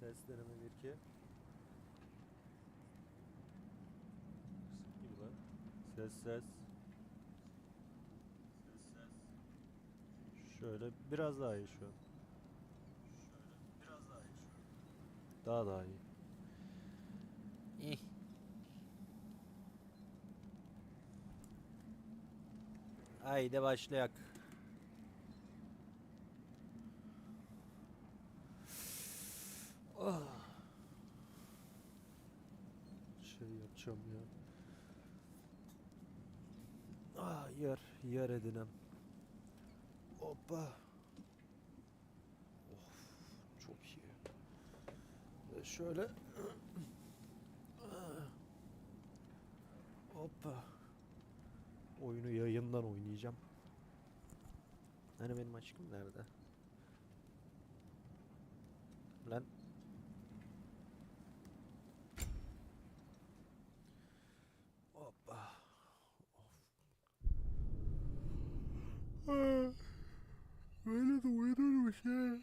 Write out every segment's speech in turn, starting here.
Ses deneme 1-2. Gibi lan. Ses. Şöyle biraz daha iyi şu an. Daha iyi. İh. Haydi başlayak. Oh. Şey yapacağım ya. Yer edinem. Hoppa. Of, çok iyi. Ve şöyle. Hoppa. Oyunu yayından oynayacağım. Hani benim aşkım nerede? Lan. Hoppa. Böyle de uyudurmuş ya.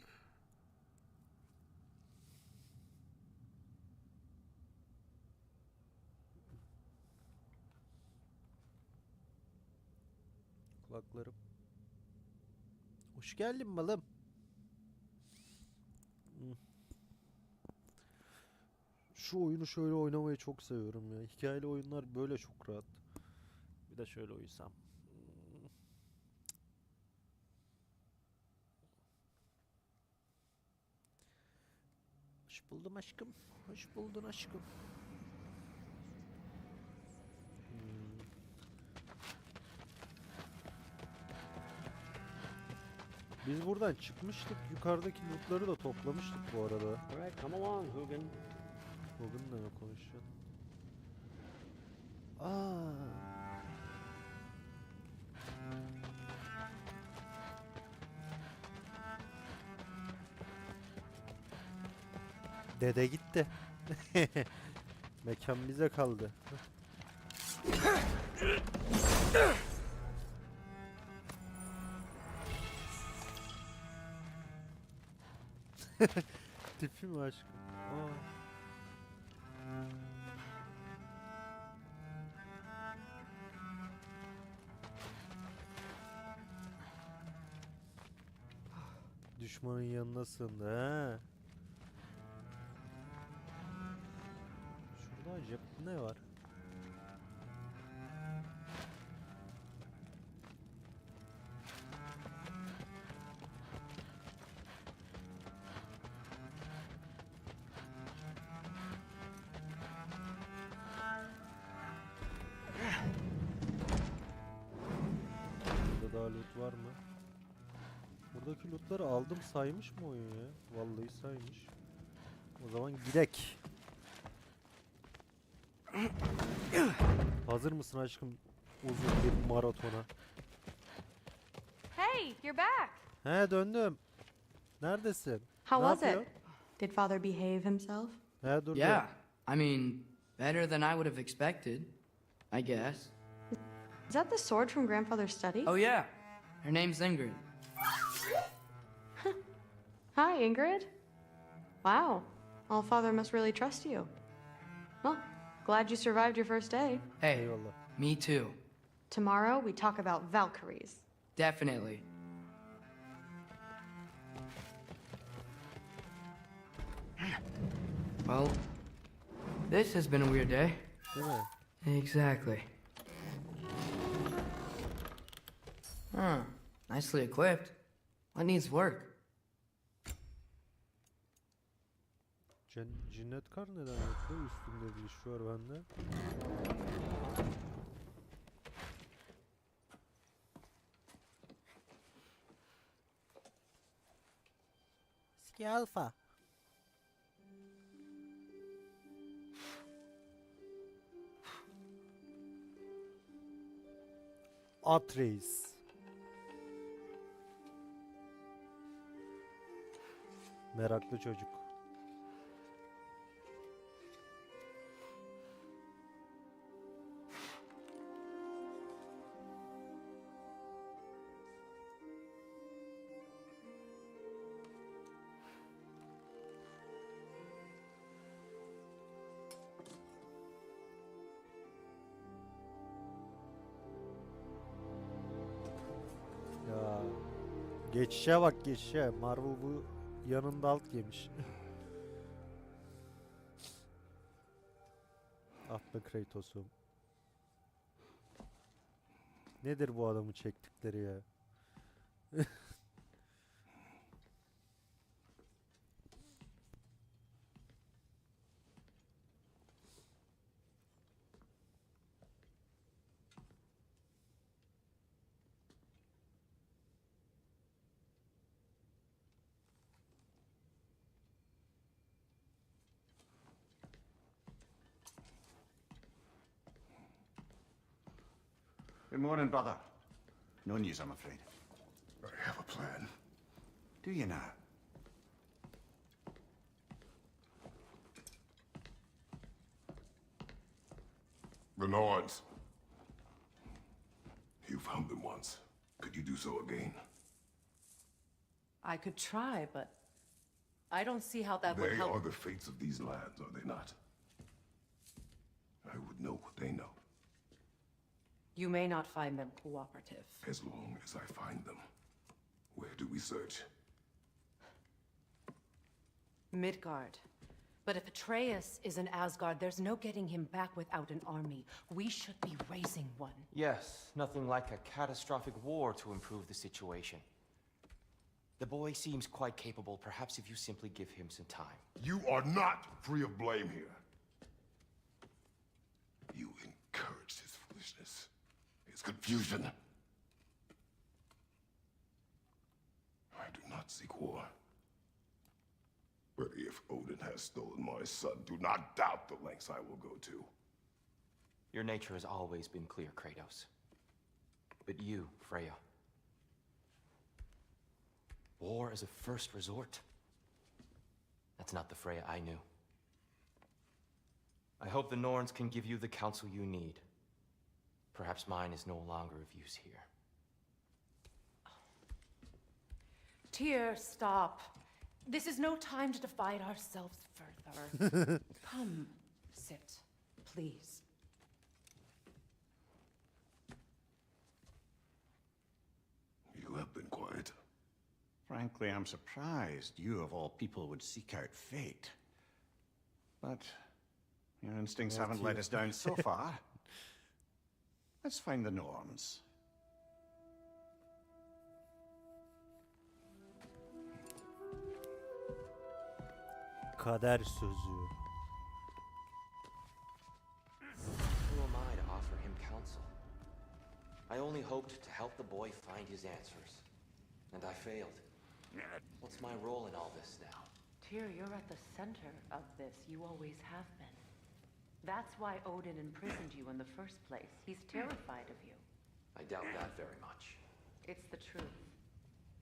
Kulaklarım. Hoş geldin balım. Şu oyunu şöyle oynamayı çok seviyorum ya. Hikayeli oyunlar böyle çok rahat. Bir de şöyle uyusam. Hoş buldum aşkım. Hoş buldun aşkım. Biz buradan çıkmıştık. Yukarıdaki lootları da toplamıştık bu arada. Alright, come along, Hugin. Hugin ne konuşuyor? Aa. Dede gitti. Mekan bize kaldı. Tipi mi aşkım? Aa. Düşmanın yanına sığındı ha. Şurada acaba ne var? Burada daha loot var mı? Buradaki lootları aldım, saymış mı oyun ya? Vallahi saymış. O zaman gidek. Hazır mısın aşkım uzun bir maratona? Hey, you're back. He, döndüm. Neredesin? How Ne was it? yapıyorsun? Did Father behave himself? He, dur. Yeah, I mean, better than I would have expected, I guess. Is that the sword from Grandfather's study? Oh yeah, her name's Ingrid. Hi, Ingrid. Wow. All Father must really trust you. Well, glad you survived your first day. Hey, Eyvallah. me too. Tomorrow we talk about Valkyries. Definitely. Well, this has been a weird day. Değil mi? Exactly. Huh, nicely equipped. What needs work? Cinnet kar neden yoktu? Üstünde bir iş var bende. Ski alfa. Atreus. Meraklı çocuk. Geçişe bak, geçişe. Marvel bu yanında alt yemiş. Ah be Kratos'um. Nedir bu adamı çektikleri ya? Good morning, brother. No news, I'm afraid. I have a plan. Do you now? The Norns. You found them once. Could you do so again? I could try, but I don't see how that would They help. are the fates of these lands, are they not? I would know what they know, You may not find them cooperative. as long as I find them. Where do we search? Midgard. But if Atreus is in Asgard, there's no getting him back without an army. We should be raising one. Yes, nothing like a catastrophic war to improve the situation. The boy seems quite capable. Perhaps if you simply give him some time. You are not free of blame here. You encouraged his foolishness, his confusion. I do not seek war. But if Odin has stolen my son, do not doubt the lengths I will go to. Your nature has always been clear, Kratos. But you, Freya. War as a first resort. That's not the Freya I knew. I hope the Norns can give you the counsel you need. Perhaps mine is no longer of use here. Tyr, stop. This is no time to divide ourselves further. Come, sit, please. You have been quiet. Frankly, I'm surprised you, of all people, would seek out fate. But your instincts Well, haven't you- let us down so far. Let's find the Norns. Kader sözü. Who am I to offer him counsel? I only hoped to help the boy find his answers. And I failed. What's my role in all this now? Tyr, you're at the center of this. You always have been. That's why Odin imprisoned you in the first place. He's terrified of you. I doubt that very much. It's the truth.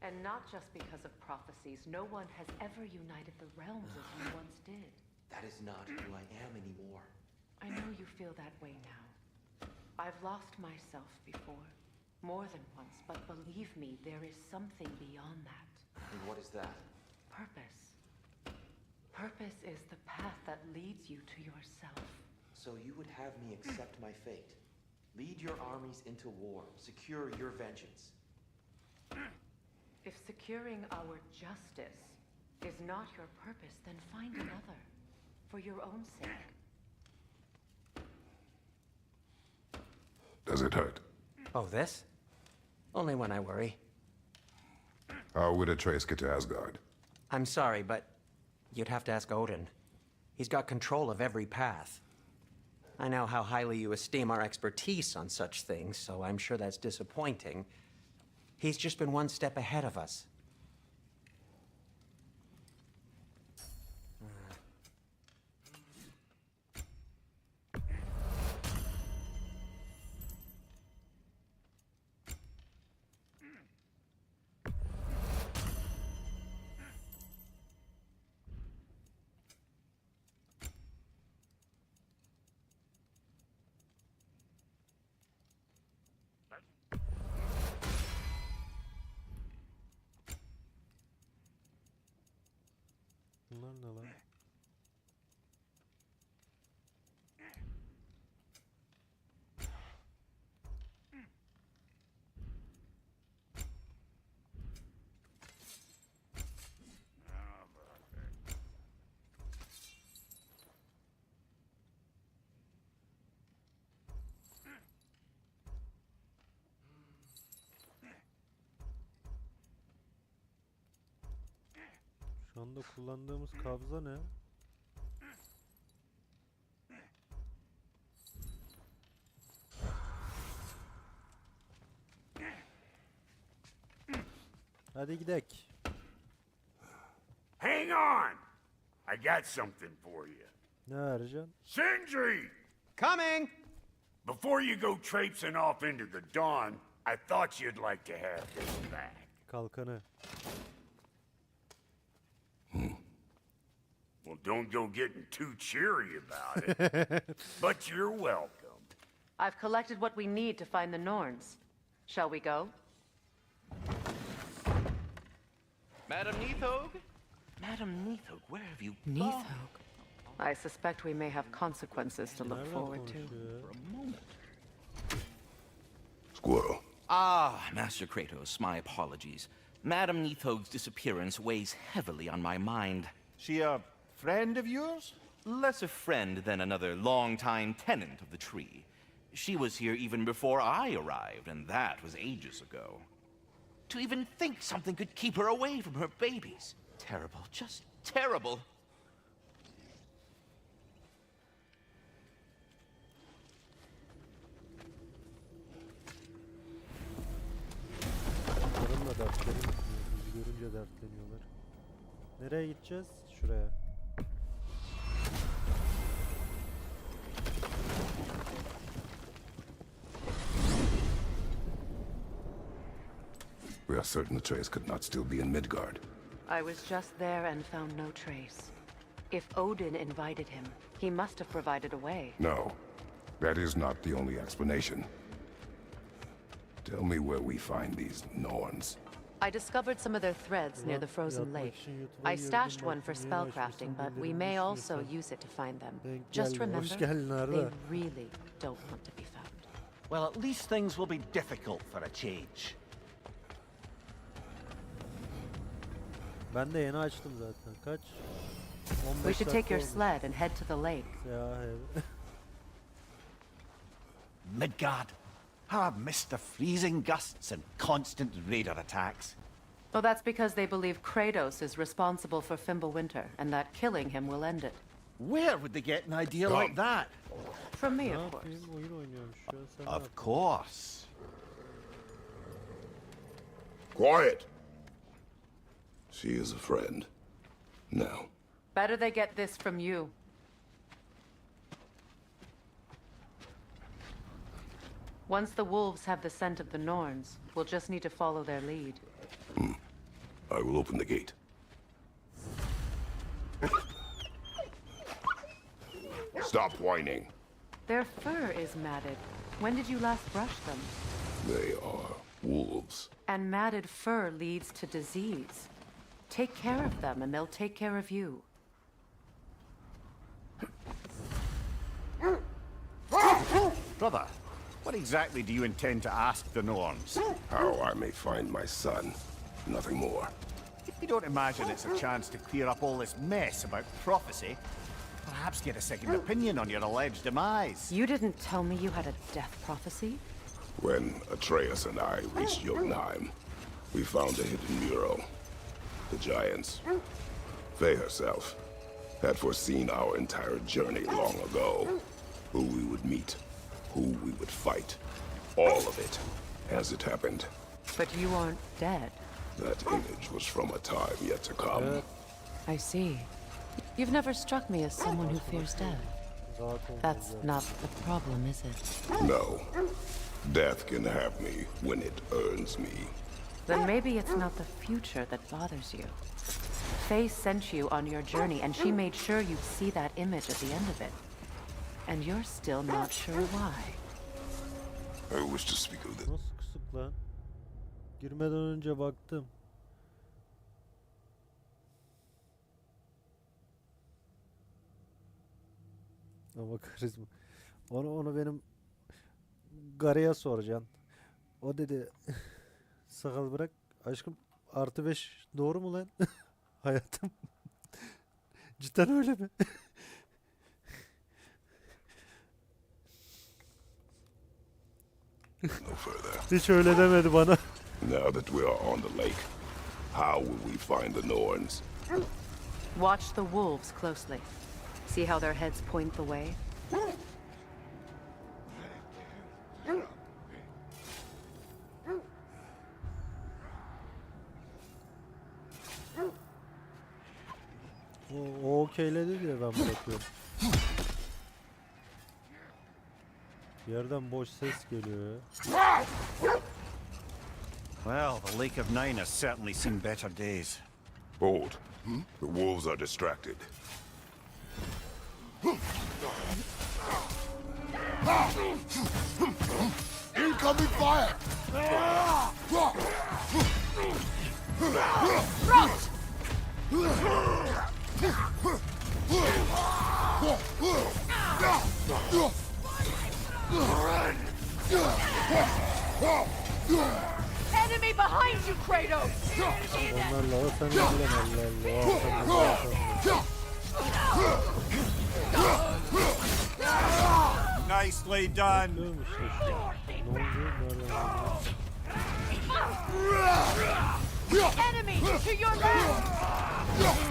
And not just because of prophecies. No one has ever united the realms as you once did. That is not who I am anymore. I know you feel that way now. I've lost myself before. More than once, but believe me, there is something beyond that. And what is that? Purpose. Purpose is the path that leads you to yourself. So you would have me accept my fate? Lead your armies into war, secure your vengeance. If securing our justice is not your purpose, then find another. For your own sake. Does it hurt? Oh, this? Only when I worry. How would Atreus get to Asgard? I'm sorry, but you'd have to ask Odin. He's got control of every path. I know how highly you esteem our expertise on such things, so I'm sure that's disappointing. He's just been one step ahead of us. Bunlar ne lan? Şu anda kullandığımız kabza ne? Hadi gidek. Hang on! I got something for you. Ne vereceksin? Sindri! Coming! Before you go traipsing off into the dawn, I thought you'd like to have this back. Kalkanı. Well, don't go getting too cheery about it. But you're welcome. I've collected what we need to find the Norns. Shall we go? Madam Neathog? Madam Neathog, where have you gone? Neathog. I suspect we may have consequences to look Nereden forward to. konuşuyor? Squirrel. Ah, Master Kratos, my apologies. Madam Neathog's disappearance weighs heavily on my mind. She a friend of yours? Less a friend than another long-time tenant of the tree. She was here even before I arrived, and that was ages ago. To even think something could keep her away from her babies. Terrible, just terrible. Onların da dertleri bitmiyor. Bizi görünce dertleniyorlar. Nereye gideceğiz? Şuraya. We are certain Atreus could not still be in Midgard. I was just there and found no trace. If Odin invited him, he must have provided a way. No, that is not the only explanation. Tell me where we find these Norns. I discovered some of their threads near the frozen lake. I stashed one for spellcrafting, but we may also use it to find them. Just remember, they really don't want to be found. Well, at least things will be difficult for a change. Ben de yeni açtım zaten. Kaç? 15 We should take your dakika sled and head to the lake. olmuş. Midgard. Ah, Mr. Freezing gusts and constant raider attacks. Well, that's because they believe Kratos is responsible for Fimbulwinter, and that killing him will end it. Where would they get an idea like that? From me, Ne of course. yapayım? Oyun oynuyorum şu an. Sen ne Of yapıyorsun? course. Quiet! She is a friend. Now, Better they get this from you. Once the wolves have the scent of the Norns, we'll just need to follow their lead. I will open the gate. Stop whining. Their fur is matted. When did you last brush them? They are wolves. And matted fur leads to disease. Take care of them, and they'll take care of you. Brother, what exactly do you intend to ask the Norns? How I may find my son. Nothing more. You don't imagine it's a chance to clear up all this mess about prophecy? Perhaps get a second opinion on your alleged demise. You didn't tell me you had a death prophecy? When Atreus and I reached Jotunheim, we found a hidden mural. The giants, Faye herself, had foreseen our entire journey long ago. Who we would meet, who we would fight. All of it, as it happened. But you aren't dead. That image was from a time yet to come. I see. You've never struck me as someone who fears death. That's not the problem, is it? No. Death can have me when it earns me. Then maybe it's not the future that bothers you. Faye sent you on your journey, and she made sure you'd see that image at the end of it. And you're still not sure why. I wish to speak of this. Nasıl kısık lan? Girmeden önce baktım. Ama karizma. Onu benim Garı'ya soracaksın. O dedi sakal bırak aşkım +5 doğru mu lan? Hayatım. Cidden öyle mi? No further. Hiç öyle demedi bana. Now that we are on the lake, how will we find the Norns? Watch the wolves closely. See how their heads point the way? O okeyledi diye ben bırakıyorum. Bir yerden boş ses geliyor ya. Well, the Lake of Nine has certainly seen better days. Hold. The wolves are distracted. Incoming fire! Enemy behind you, Kratos! Onlarla o sen ilgilen Nicely done. Enemy to your left!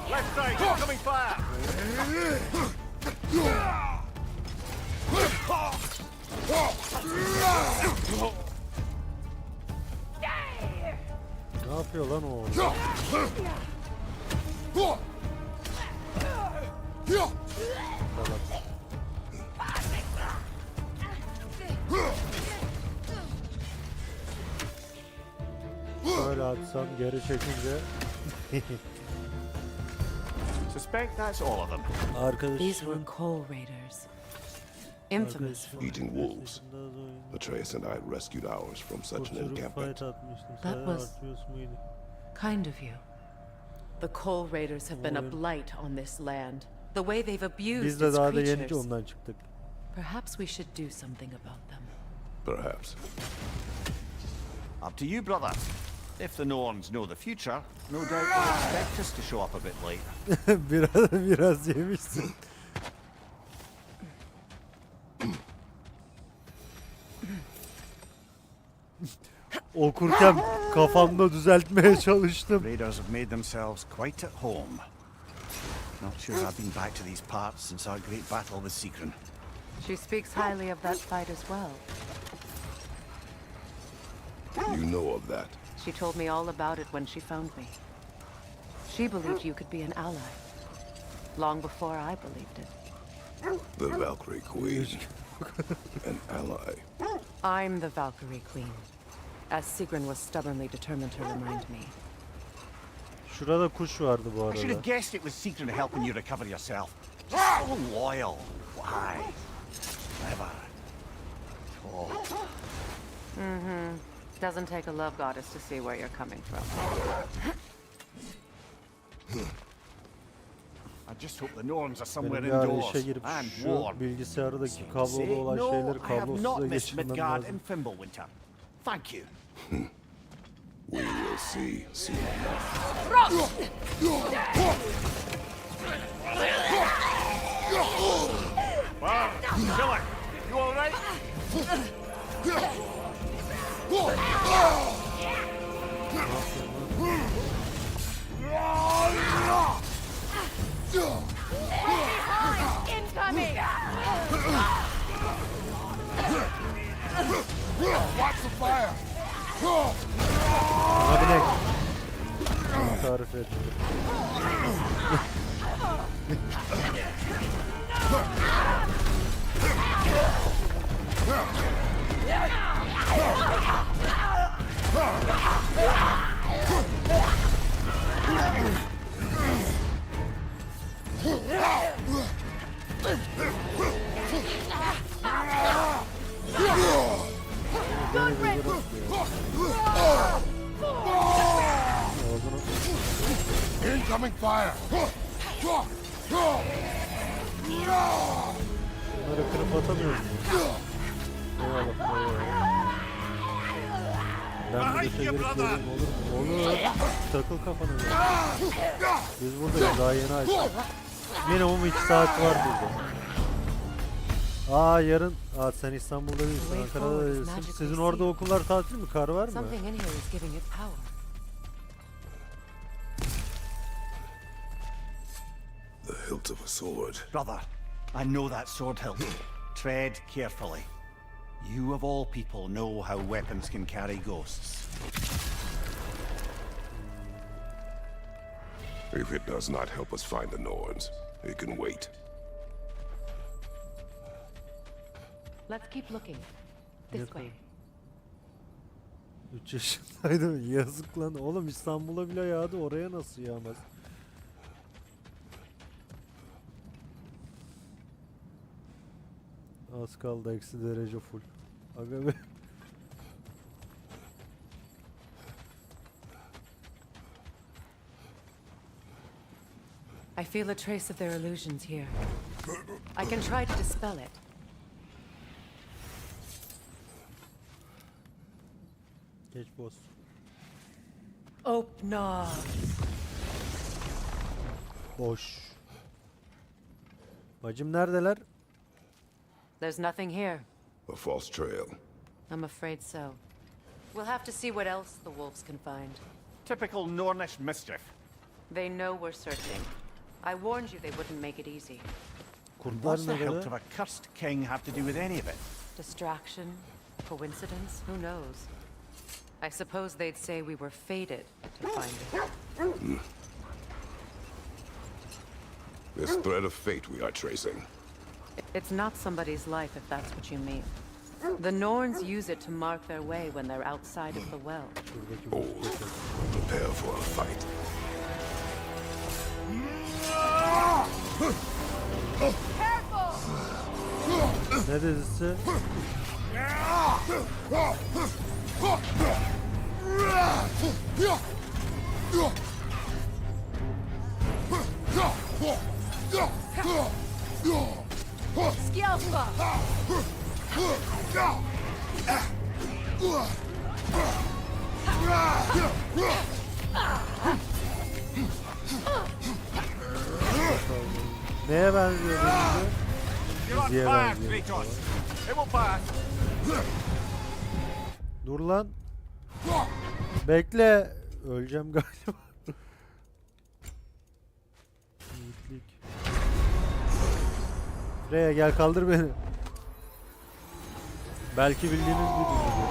Left side, incoming fire. Ne yapıyor lan o orada? Böyle atsam geri çekince Suspect that's all of them. These were coal raiders. Infamous for Eating wolves. Atreus and I rescued ours from such an encampment. That was kind of you. The coal raiders have been a blight on this land. The way they've abused Biz de its daha da yeni creatures. ondan çıktık. Perhaps we should do something about them. Perhaps. Up to you, brother. If the Norns know the future, no doubt they'll expect us to show up a bit late. biraz yemişsin. Okurken kafamda düzeltmeye çalıştım. Raiders have made themselves quite at home. Not sure I've been back to these parts since our great battle with Sigrun. She speaks highly of that fight as well. You know of that. She told me all about it when she found me. She believed you could be an ally. Long before I believed it. The Valkyrie Queen. An ally. I'm the Valkyrie Queen. As Sigrun was stubbornly determined to remind me. Şurada kuş vardı bu I should arada. have guessed it was Sigrun helping you recover yourself. So loyal. Why? Clever. Oh. Mm-hmm. Doesn't take a love goddess to see where you're coming from. I just hope the Norns are somewhere Benim bir ara indoors işe girip and şu warm. bilgisayardaki kablolu olan No, şeyleri I have kablosuz not da missed geçirmem Midgard lazım. and Fimbulwinter. Thank you. We will see soon enough. Wow, killer, you all right? Incoming! Watch the fire! Hadi ne? Tarif et. Incoming fire! Bunları kırıp atamıyoruz mu? Eyvallah, eyvallah. Ben bir işe girip geleyim olur mu? Olur. Takıl kafana. Biz buradayız, daha yeni açtık. Minimum 2 saat var burada. Aa yarın. Aa sen İstanbul'da değilsin, Ankara'da değilsin. Sizin orada okullar tatil mi? Kar var mı? Something in here is giving it power. The hilt of a sword. Brother, I know that sword hilt. Tread carefully. You of all people know how weapons can carry ghosts. If it does not help us find the Norns, it can wait. Let's keep looking. This way. 3 yaşındaydım. Yazık lan. Oğlum İstanbul'a bile yağdı. Oraya nasıl yağmaz? Az kaldı eksi derece full. Aga be. I feel a trace of their illusions here. I can try to dispel it. Geç boss. Opna. Boş. Bacım neredeler? There's nothing here. A false trail. I'm afraid so. We'll have to see what else the wolves can find. Typical Nornish mischief. They know we're searching. I warned you they wouldn't make it easy. Kurtlar What's the hilt nerede? of a cursed king have to do with any of it? Distraction? Coincidence? Who knows? I suppose they'd say we were fated to find it. This thread of fate we are tracing. It's not somebody's life, if that's what you mean. The Norns use it to mark their way when they're outside of the well. Old. Prepare for a fight. Ne dedisi? Skjalpa! Neye benziyor benimki? You're on Diziye fire, benziyor. Kratos. It will pass. Dur lan. Bekle. Öleceğim galiba. Yiğitlik. Freya gel kaldır beni. Belki bildiğiniz bir dizidir.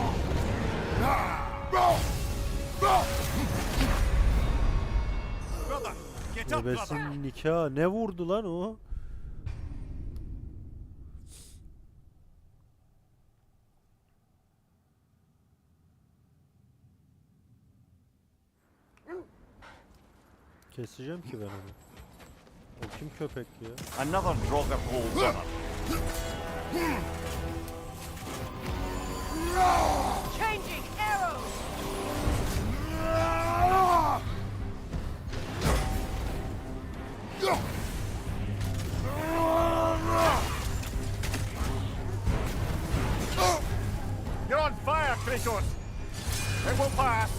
Brother, get up, brother. Bebesin nikahı. Ne vurdu lan o? Keseceğim ki ben onu. O kim köpek ya? Another Draupnir brother. Changing arrows! You're on fire, Kratos. It will pass.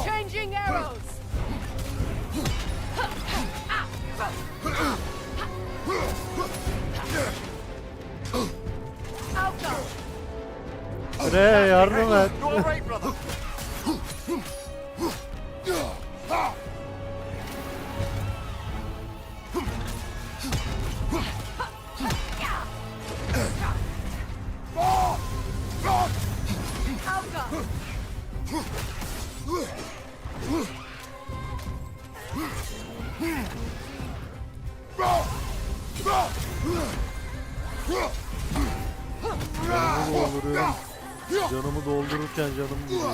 Changing arrows! Freya yardım et. You all right, brother? Canımı dolduruyorum. Canımı doldururken canım gidiyor.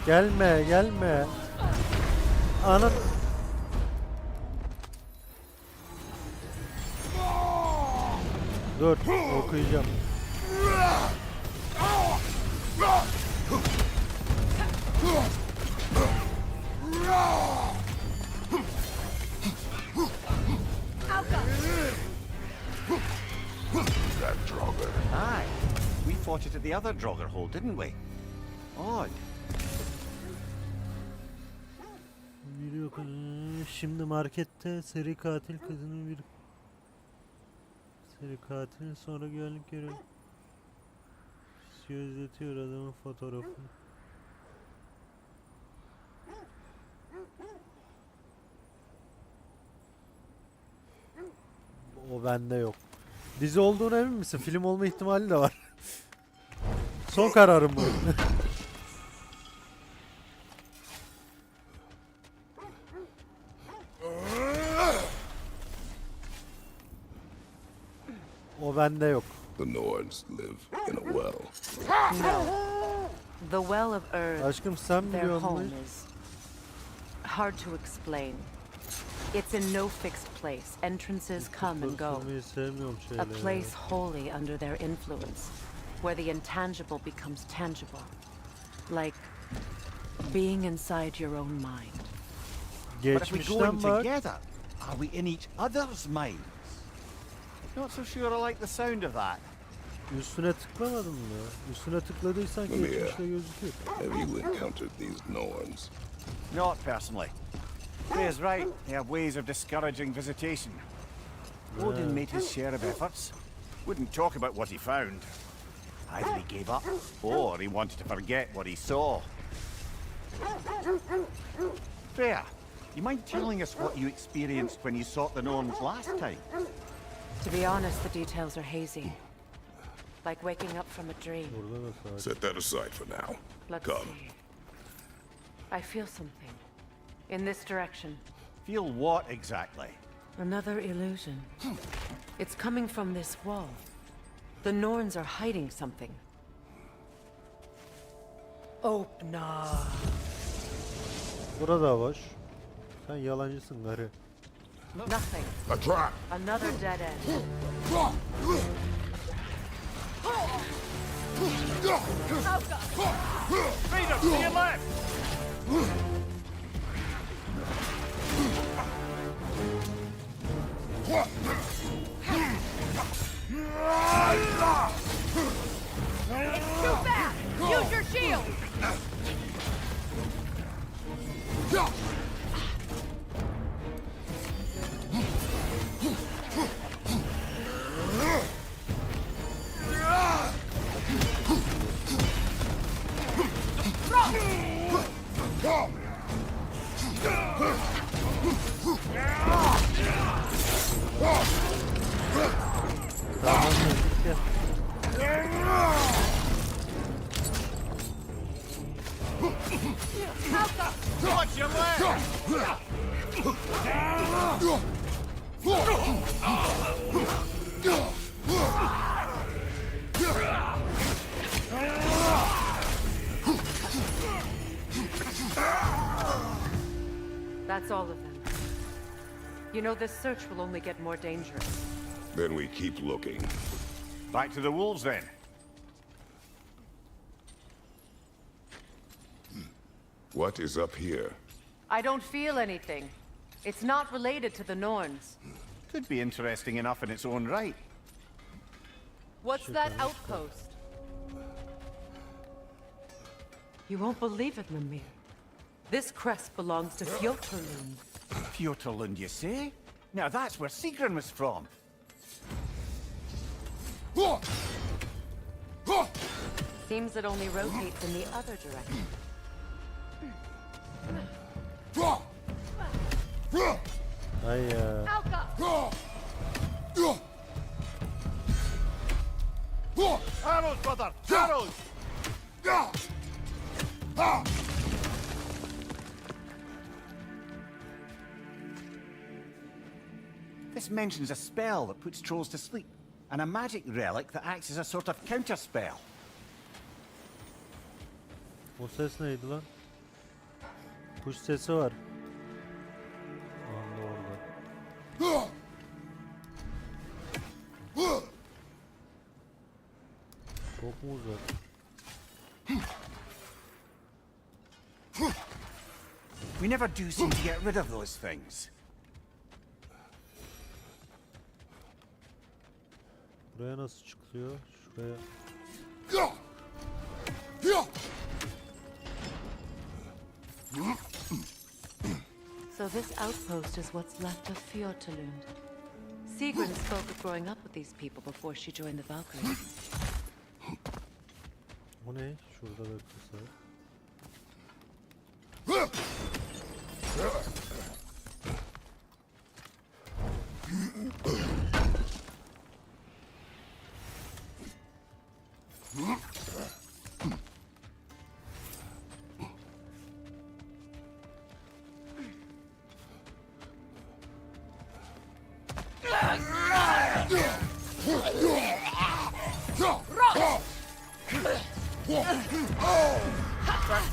Gelme, gelme. Anam. Dur, okuyacağım. That Draugr. Aye. We fought it at the other Draugr hole, didn't we? Odd. Şimdi markette seri katil kızının bir seri katilin sonra güvenlik görevi gözletiyor adamın fotoğrafını. O bende yok. Dizi olduğuna emin misin? Film olma ihtimali de var. Son kararım bu. O bende yok. The Norns live in a well. The well of Urd, Aşkım sen their biliyor home musun? is hard to explain. It's in no fixed place. Entrances come and go. Filmi sevmiyorum A şeyleri. place wholly under their influence, where the intangible becomes tangible. Like being inside your own mind. But if we go in Geçmişten bak. together, are we in each other's minds? Not so sure I like the sound of that. Üstüne tıklamadın mı? Üstüne tıkladıysan Mumia. geçmişte gözüküyor. Have you encountered these Norns? Not personally. Freya's right. They have ways of discouraging visitation. Odin made his share of efforts. Wouldn't talk about what he found. Either he gave up, or he wanted to forget what he saw. Freya, you mind telling us what you experienced when you sought the Norns last time? To be honest, the details are hazy. Like waking up from a dream. Burada da saat. Set that aside for now. Let's Come. see. I feel something. In this direction. Feel what exactly? Another illusion. It's coming from this wall. The Norns are hiding something. Opna. Burada boş. Sen yalancısın garı. Nothing. A trap! Another dead end. Freedom, to your left! Too fast! Use your shield! Watch your leg! That's all of them. You know, this search will only get more dangerous. Then we keep looking. Back to the wolves, then. What is up here? I don't feel anything. It's not related to the Norns. Could be interesting enough in its own right. What's that outpost? You won't believe it, Mimir. This crest belongs to Fjöturlund. Fjöturlund, you say? Now that's where Sigrun was from. Seems it only rotates in the other direction. Ay ya. Arrows, brother! Arrows! This mentions a spell that puts trolls to sleep, and a magic relic that acts as a sort of counterspell. O ses neydi lan? Kuş sesi var. Anda orada. Çok mu uzak? We never do seem to get rid of those things. Buraya nasıl çıkılıyor? Şuraya. So this outpost is what's left of Fjordtalund. Sigrun spoke of growing up with these people before she joined the Valkyries. O ne? Şurada da kısa.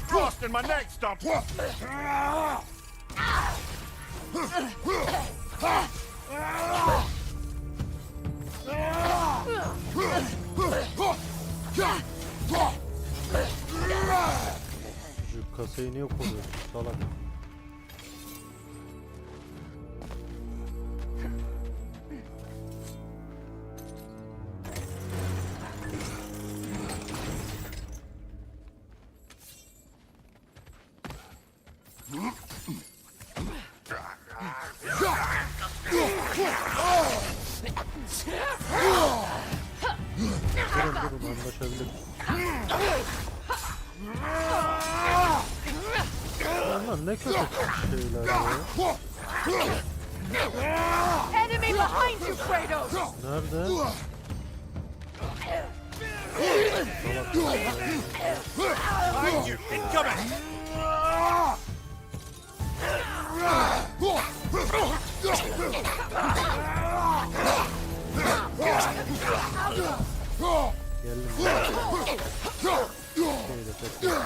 Frost in my neck stump! Şu kasayı niye koruyorsun salak? Durun anlaşabiliriz. Lan ne kötü şeyler ya. Enemy behind you, Kratos! Nerede? Behind you! Incoming! Geldim. Şeyde tekrar.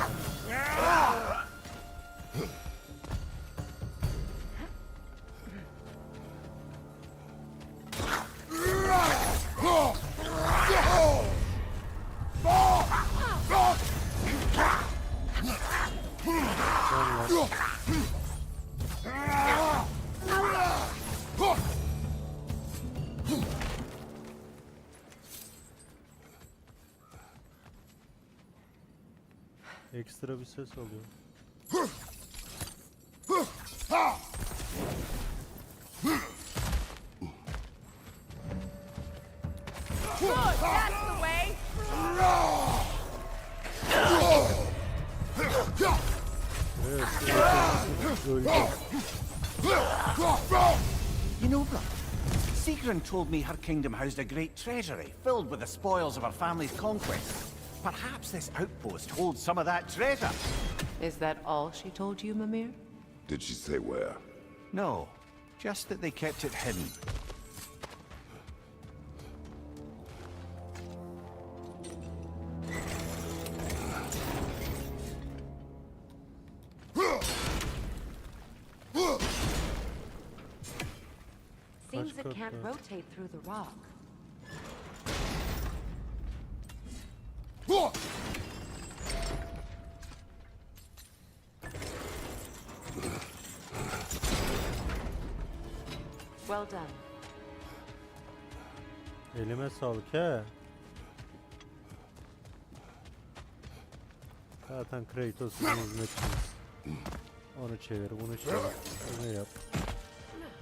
Ekstra bir ses alıyor. Evet, öldü. You know, brother, Sigrun told me her kingdom housed a great treasury filled with the spoils of her family's conquests. Perhaps this outpost holds some of that treasure. Is that all she told you, Mimir? Did she say where? No, just that they kept it hidden. Seems it can't rotate through the rock. Well done. Elime sağlık he. Zaten Kratos'un hizmetçimiz. Onu çevir, bunu çevir. Bunu yap.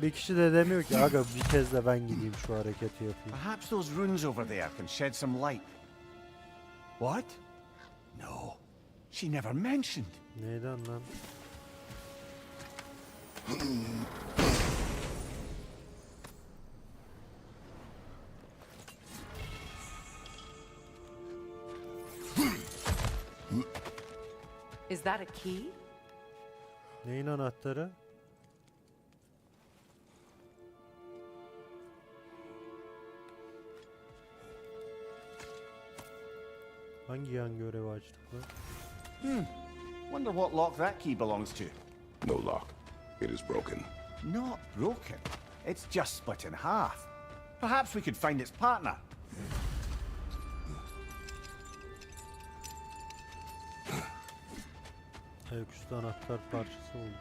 Bir kişi de demiyor ki aga bir kez de ben gideyim şu hareketi yapayım. Perhaps those runes over there can shed some light. What? No, she never mentioned. Neyden lan? Is that a key? Neyin anahtarı? Hangi yan görevi açtık lan? Wonder what lock that key belongs to. No lock. It is broken. Not broken. It's just split in half. Perhaps we could find its partner. Ayaküstü anahtar parçası oldu.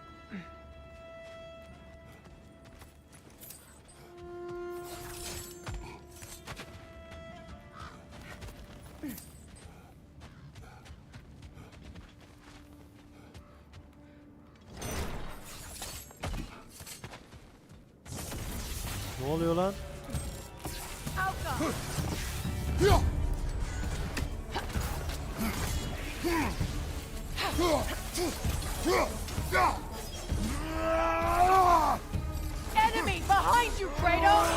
Ne oluyor lan? Enemy behind you, Kratos!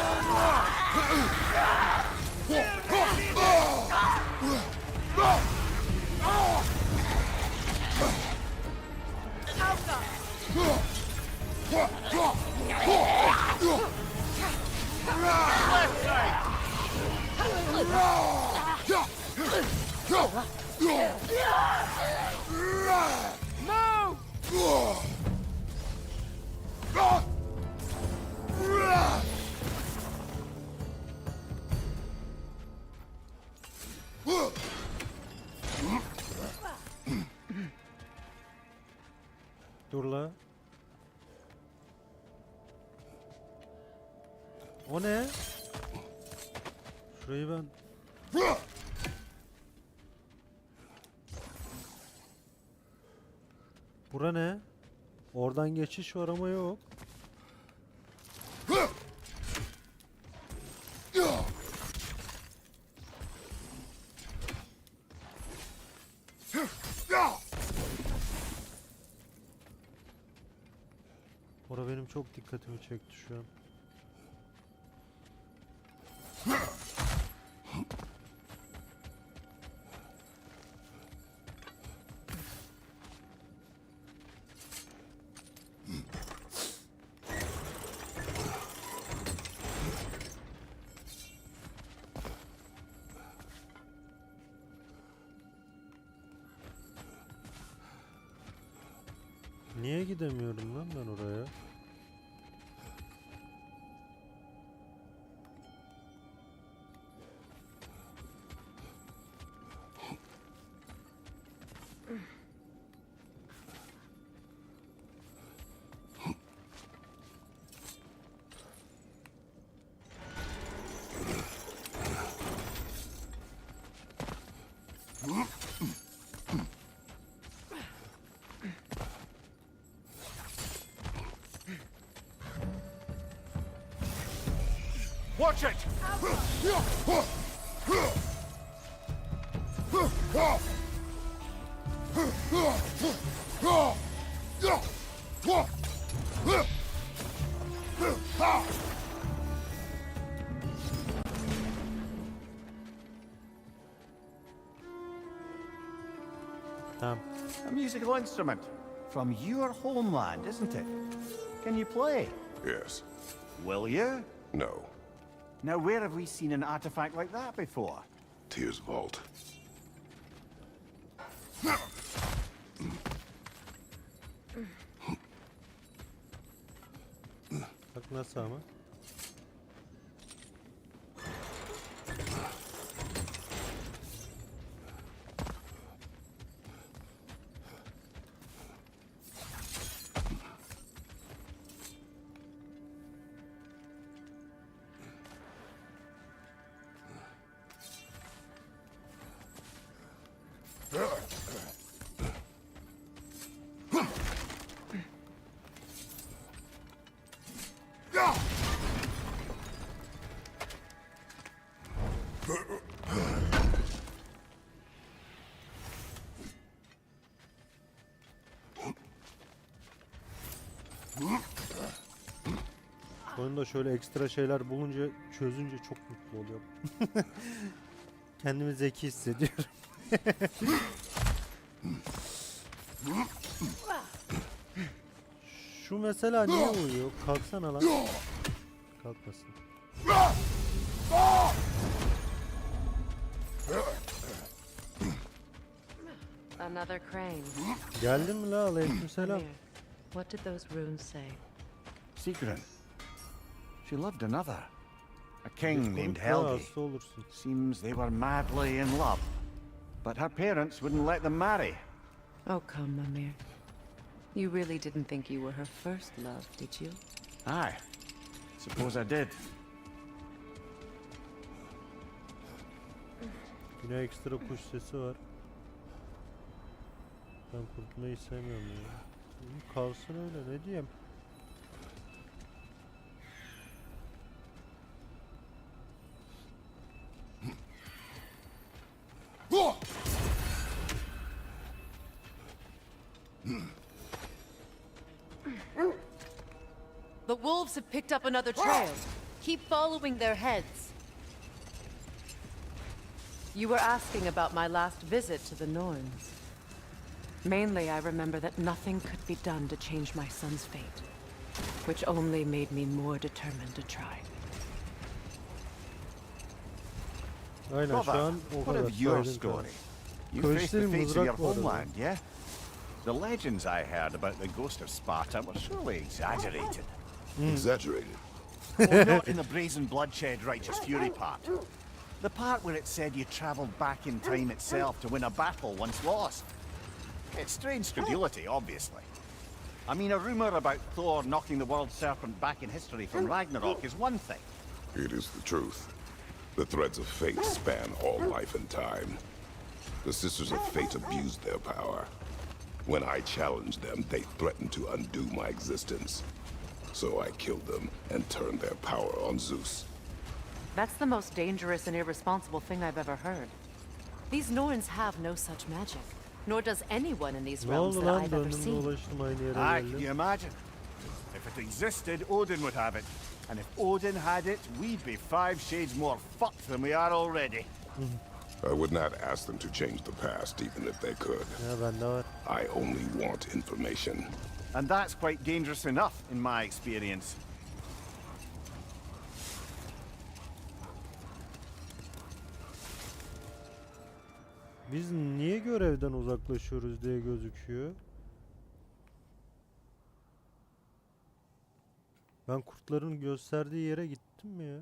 Dur la. O ne? Şurayı ben... Bura ne? Oradan geçiş var ama yok. Ora benim çok dikkatimi çekti şu an. Niye gidemiyorum lan ben oraya? Watch it! Tamam. A musical instrument from your homeland, isn't it? Can you play? Yes. Will you? No. Now, where have we seen an artifact like that before? Tyr's vault. Bak nasıl ama? Oyunda şöyle ekstra şeyler bulunca, çözünce çok mutlu oluyorum. Kendimi zeki hissediyorum. Şu mesela niye uyuyor? Kalksana lan. Kalkmasın. Another crane. Geldin mi la? Aleykümselam. Here. What did those runes say? Sigrun. She loved another. A king Geç named konuşma, Helgi. hasta olursun. Seems they were madly in love. But her parents wouldn't let them marry. Oh, come, Mimir. You really didn't think you were her first love, did you? Aye. Suppose I did. Yine ekstra kuş sesi var. Ben kurtulmayı sevmiyorum ya. Kalsın öyle, ne diyeyim. The wolves have picked up another trail. Keep following their heads. You were asking about my last visit to the Norns. Mainly, I remember that nothing could be done to change my son's fate, which only made me more determined to try. Aynen şu an o What kadar. of your Saydın story? kadar. You faced the Kılıçların fates of your mızrak bu arada. homeland, yeah? The legends I heard about the ghost of Sparta were surely exaggerated. Exaggerated. Oh, not in the brazen bloodshed righteous fury part. The part where it said you travelled back in time itself to win a battle once lost. It's strange credulity, obviously. I mean, a rumour about Thor knocking the world serpent back in history from Ragnarok is one thing. It is the truth. The threads of fate span all life and time. The Sisters of Fate abused their power. When I challenged them, they threatened to undo my existence. So I killed them and turned their power on Zeus. That's the most dangerous and irresponsible thing I've ever heard. These Norns have no such magic, nor does anyone in these Ne realms oldu that lan, I've ever döndüm seen. dolaştım aynı yere Aye, can geldim. you imagine? If it existed, Odin would have it. And if Odin had it, we'd be 5 shades more fucked than we are already. I would not ask them to change the past, even if they could. Ya bende var. I only want information. And that's quite dangerous enough, in my experience. Biz niye görevden uzaklaşıyoruz diye gözüküyor. Ben kurtların gösterdiği yere gittim mi ya?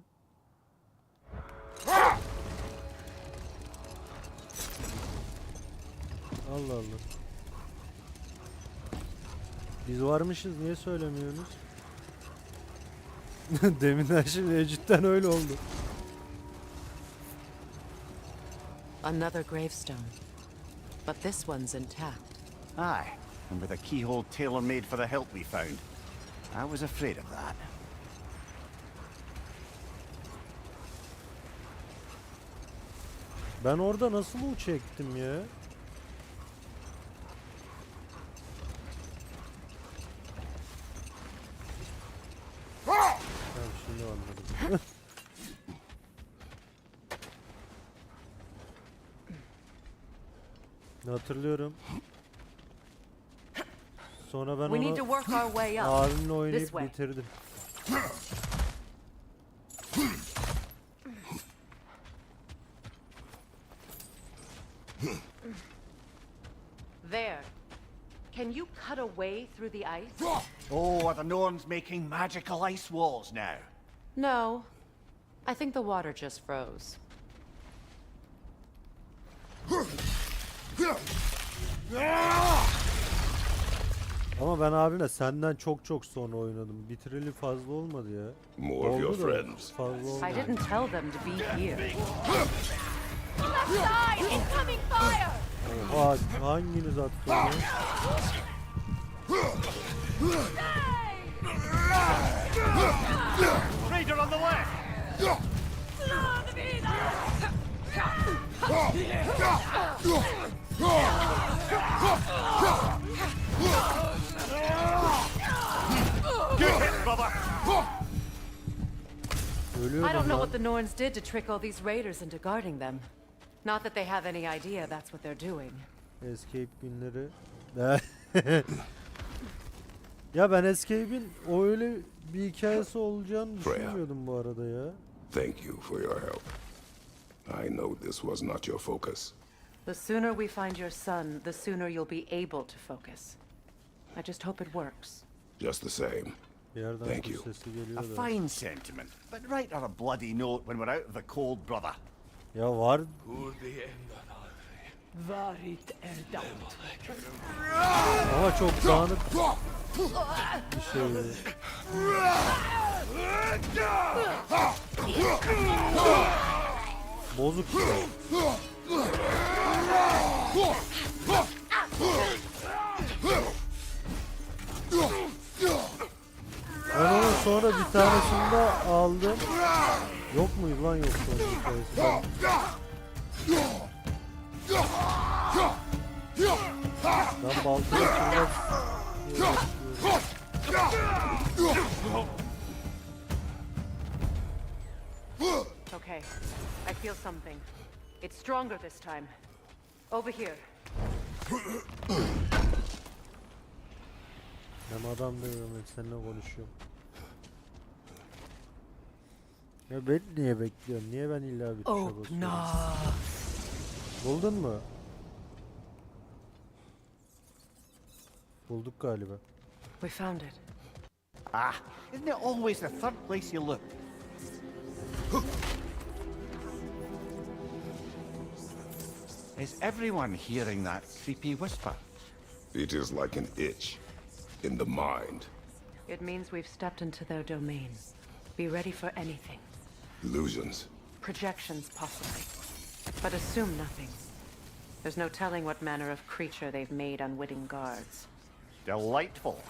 Allah Allah. Biz varmışız, niye söylemiyorsunuz? Deminden şimdi cidden öyle oldu. Another gravestone, but this one's intact. Aye, and with a keyhole tailor-made for the hilt we found. I was afraid of that. Ben orada nasıl uç ektim ya? Tamam, şimdi anladım. Hatırlıyorum. Sonra ben We need to onu work our way up. abimle oynayıp This way. bitirdim. There. Can you cut a way through the ice? Oh, are the Norns making magical ice walls now? No. I think the water just froze. Ama ben abimle senden çok sonra oynadım. Bitireli fazla olmadı ya. More of your Oldu da friends. fazla I olmadı. didn't tell them to be here. Left side! Incoming fire! Oha, hanginiz attı onu? Raider on the left! Good hit, brother! Ölüyordum I don't know lan. what the Norns did to trick all these raiders into guarding them. Not that they have any idea that's what they're doing. Escape günleri. Ya ben Escape'in o öyle bir hikayesi olacağını Freya. düşünmüyordum bu arada ya. Thank you for your help. I know this was not your focus. The sooner we find your son, the sooner you'll be able to focus. I just hope it works. Just the same. Bir yerden Thank kuş you. sesi A geliyor da. fine sentiment, but write her a bloody note when we're out of the cold, brother. Ya var. Ama çok dağınık bir şey. Bozuk işte. Ben onu sonra bir tanesini de aldım. Yok muydu lan, yok sonra bir tanesi. Ben baltayı çırmak. Okay, I feel something. It's stronger this time. Over here. Hem adam diyorum, hep seninle konuşuyorum. Ya ben niye bekliyorum? Niye ben illa bir tuşa basıyorum? Buldun mu? Bulduk galiba. We found it. Ah, isn't it always the third place you look? Is everyone hearing that creepy whisper? It is like an itch in the mind. It means we've stepped into their domain. Be ready for anything. Illusions. Projections, possibly. But assume nothing. There's no telling what manner of creature they've made unwitting guards. Delightful.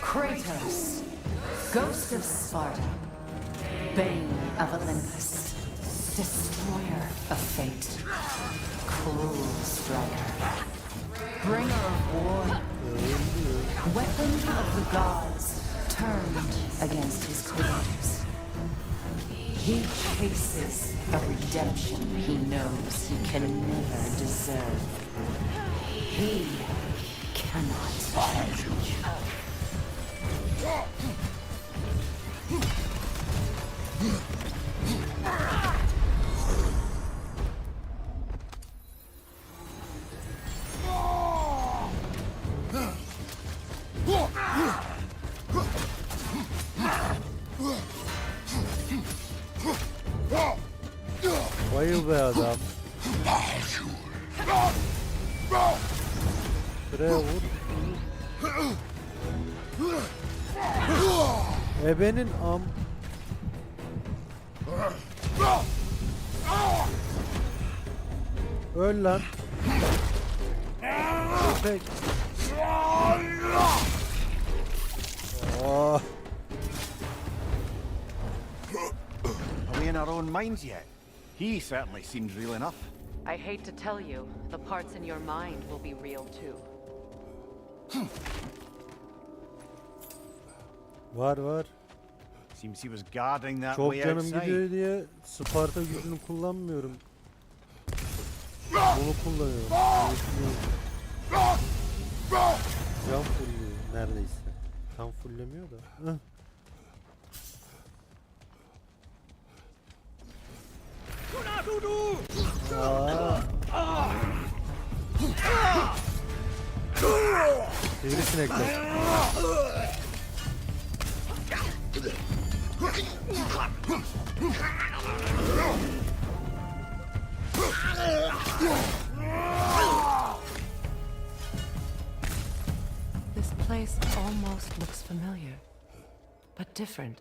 Kratos, ghost of Sparta, bane of Olympus, destroyer of fate, cruel striker, bringer of war, weapon of the gods, turned against his creators. He chases a redemption he knows he can never deserve. He cannot change. Bayıl be adam. Şuraya vur. Ebenin am. Öl lan. Köpek. Oh. Are we in our own minds yet? He certainly seems real enough. I hate to tell you, the parts in your mind will be real too. Var var. Seems he was guarding that Çok way canım outside. gidiyor diye Sparta gücünü kullanmıyorum. Bunu kullanıyorum. Can fulluyor neredeyse. Tam fullemiyor da. Sivrisinekler. This place almost looks familiar, but different.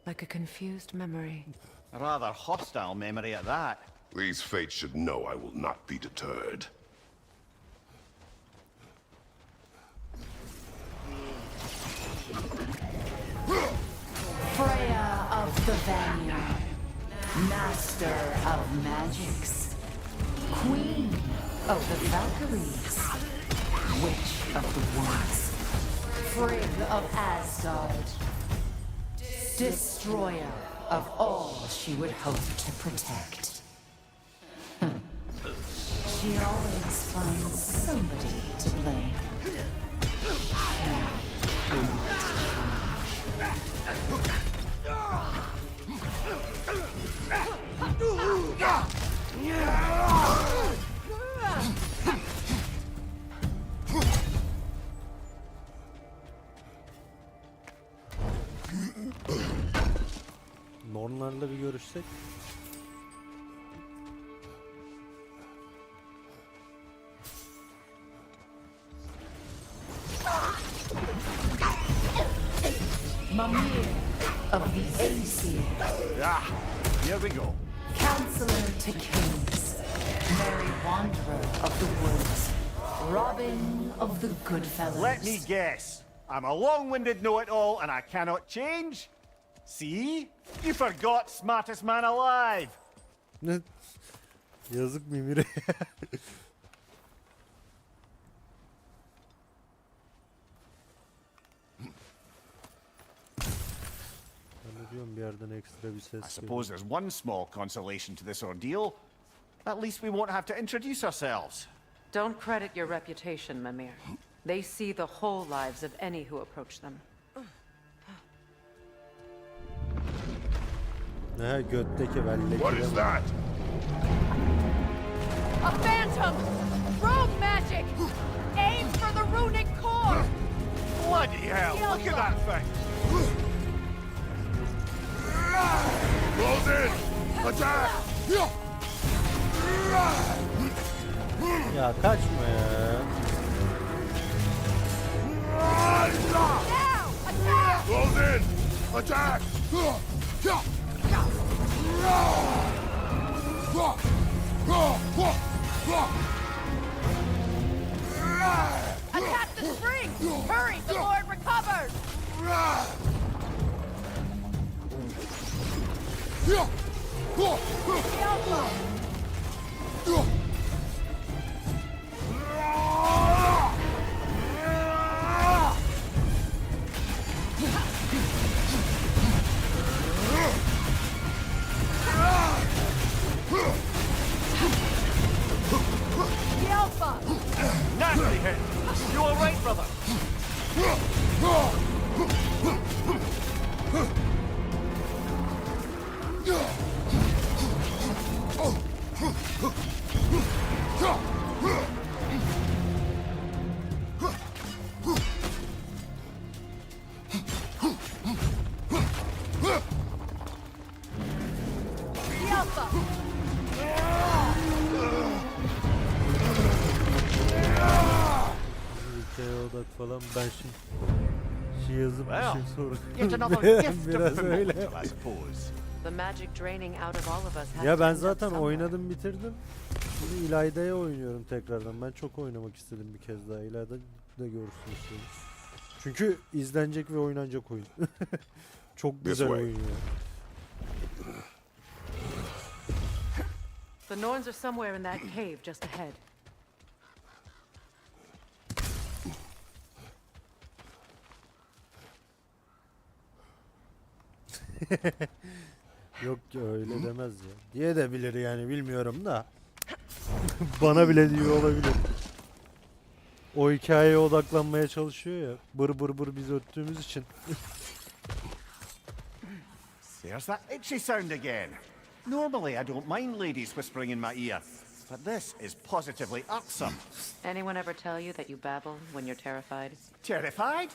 Like a confused memory. A rather hostile memory at that. These fates should know I will not be deterred. Freya of the Vanir, master of magics, queen of the Valkyries, witch of the woods, Frigg of Asgard, destroyer of all she would hope to protect. She always finds somebody to blame. çek. Mimir of the Aesir, Ah, here we go. Counselor to Kings, Merry Wanderer of the Woods, Robin of the Goodfellows. Let me guess. I'm a long-winded know-it-all and I cannot change? See? You forgot smartest man alive. Yazık Mimir'e. Bir yerden ekstra bir ses I suppose there's one small consolation to this ordeal. At least we won't have to introduce ourselves. Don't credit your reputation, Mimir. They see the whole lives of any who approach them. Ne götteki bellek. What is that? A phantom! Rogue magic! Aim for the runic core! Bloody hell, look at that thing! Close in! Attack! Ya kaçma ya. Now! Attack! Close in! Attack! Attack the spring! Hurry, the Lord recovers! The Alpha! Nasty hit! You alright, brother? The Alpha! Hikayeye odak falan ben şimdi yazıp bir şey Yet another sorayım. gift of Biraz the öyle. moment, I suppose. The magic draining out of all of us has Ya to ben end up zaten somewhere. oynadım bitirdim. Şimdi İlayda'ya oynuyorum tekrardan. Ben çok oynamak istedim bir kez daha. İlayda da görsün istedim. Çünkü izlenecek ve oynanacak oyun. Çok güzel way. oyun ya. The Norns are somewhere in that cave just ahead. Yok ki öyle demez ya. Diye de bilir yani bilmiyorum da. Bana bile diyor olabilir. O hikayeye odaklanmaya çalışıyor ya. Bır bır bır biz öttüğümüz için. There's that itchy sound again. Normally I don't mind ladies whispering in my ear, but this is positively irksome. Anyone ever tell you that you babble when you're terrified? Terrified?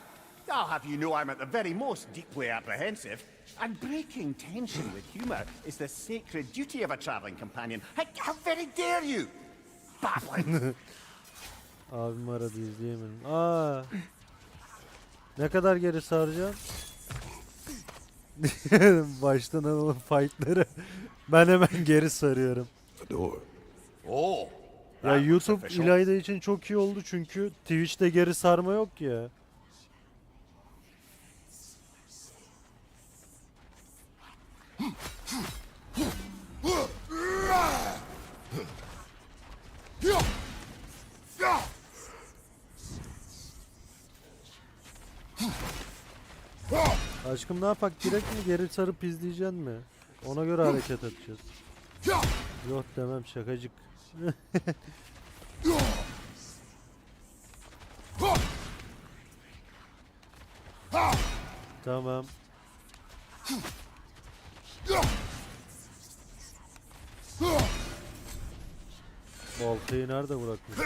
I'll have you know I'm at the very most deeply apprehensive. And breaking tension with humour is the sacred duty of a travelling companion. How very dare you? Babbling! Abim aradı izleyemedim. Aa. Ne kadar geri saracağım? Baştan alalım fightları. Ben hemen geri sarıyorum. Oh. Ya YouTube İlayda için çok iyi oldu çünkü Twitch'te geri sarma yok ya. Aşkım ne yapak, direkt mi geri sarıp izleyeceksin mi? Ona göre hareket edeceğiz. Yok demem, şakacık. Tamam. Baltayı nerede bırakmış?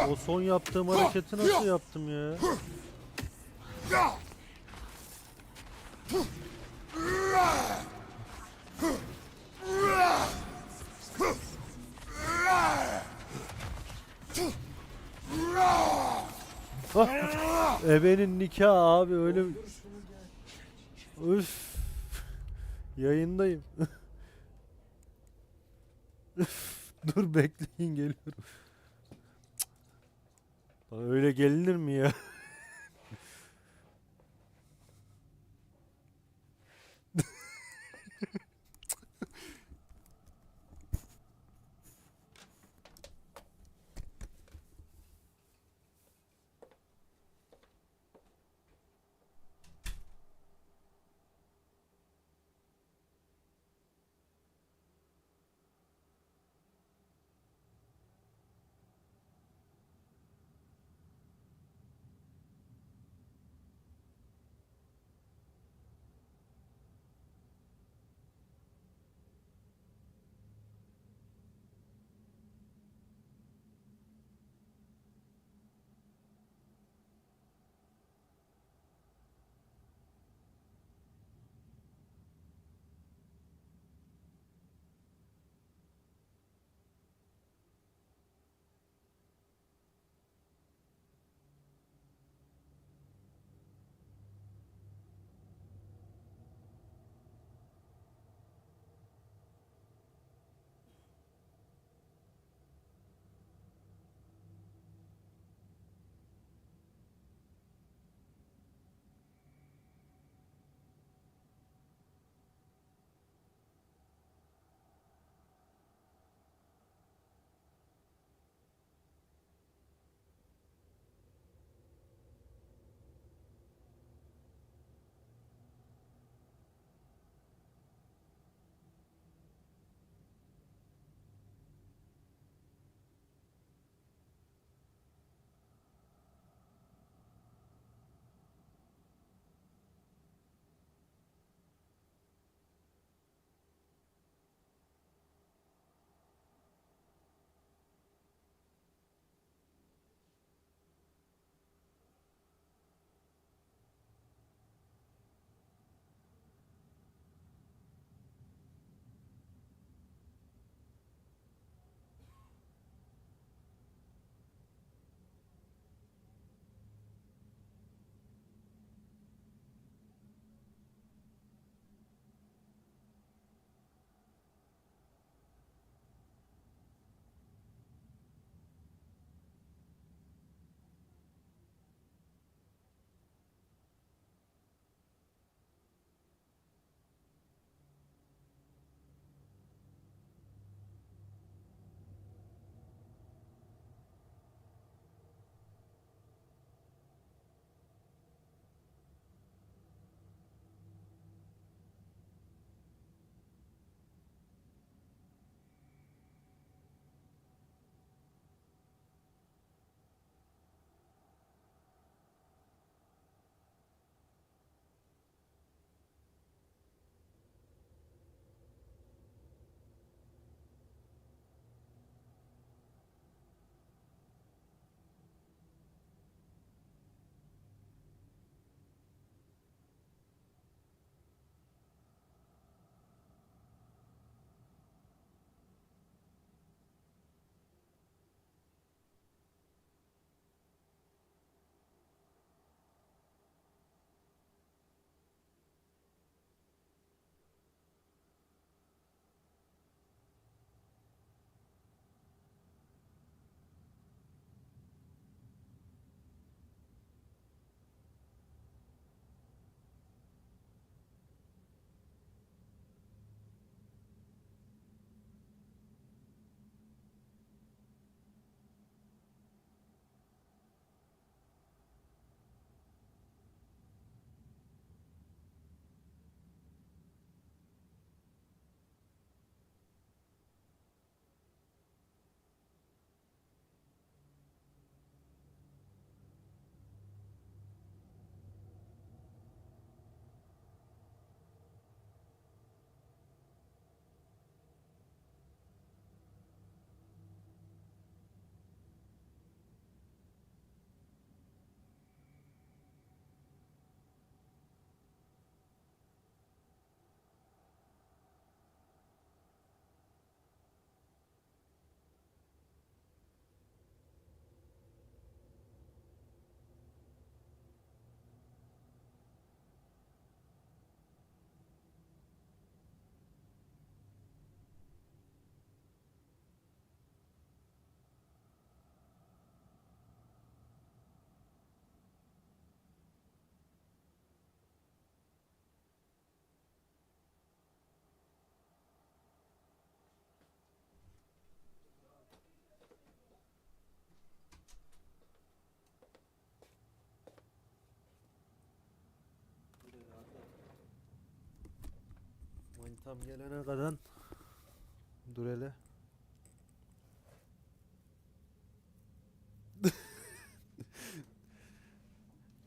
O son yaptığım hareketi nasıl yaptım ya? Ebenin nikahı abi öyle. Üf. Yayındayım. Üf. Dur bekleyin geliyorum. Öyle gelinir mi ya? Manitam gelene kadar dur hele.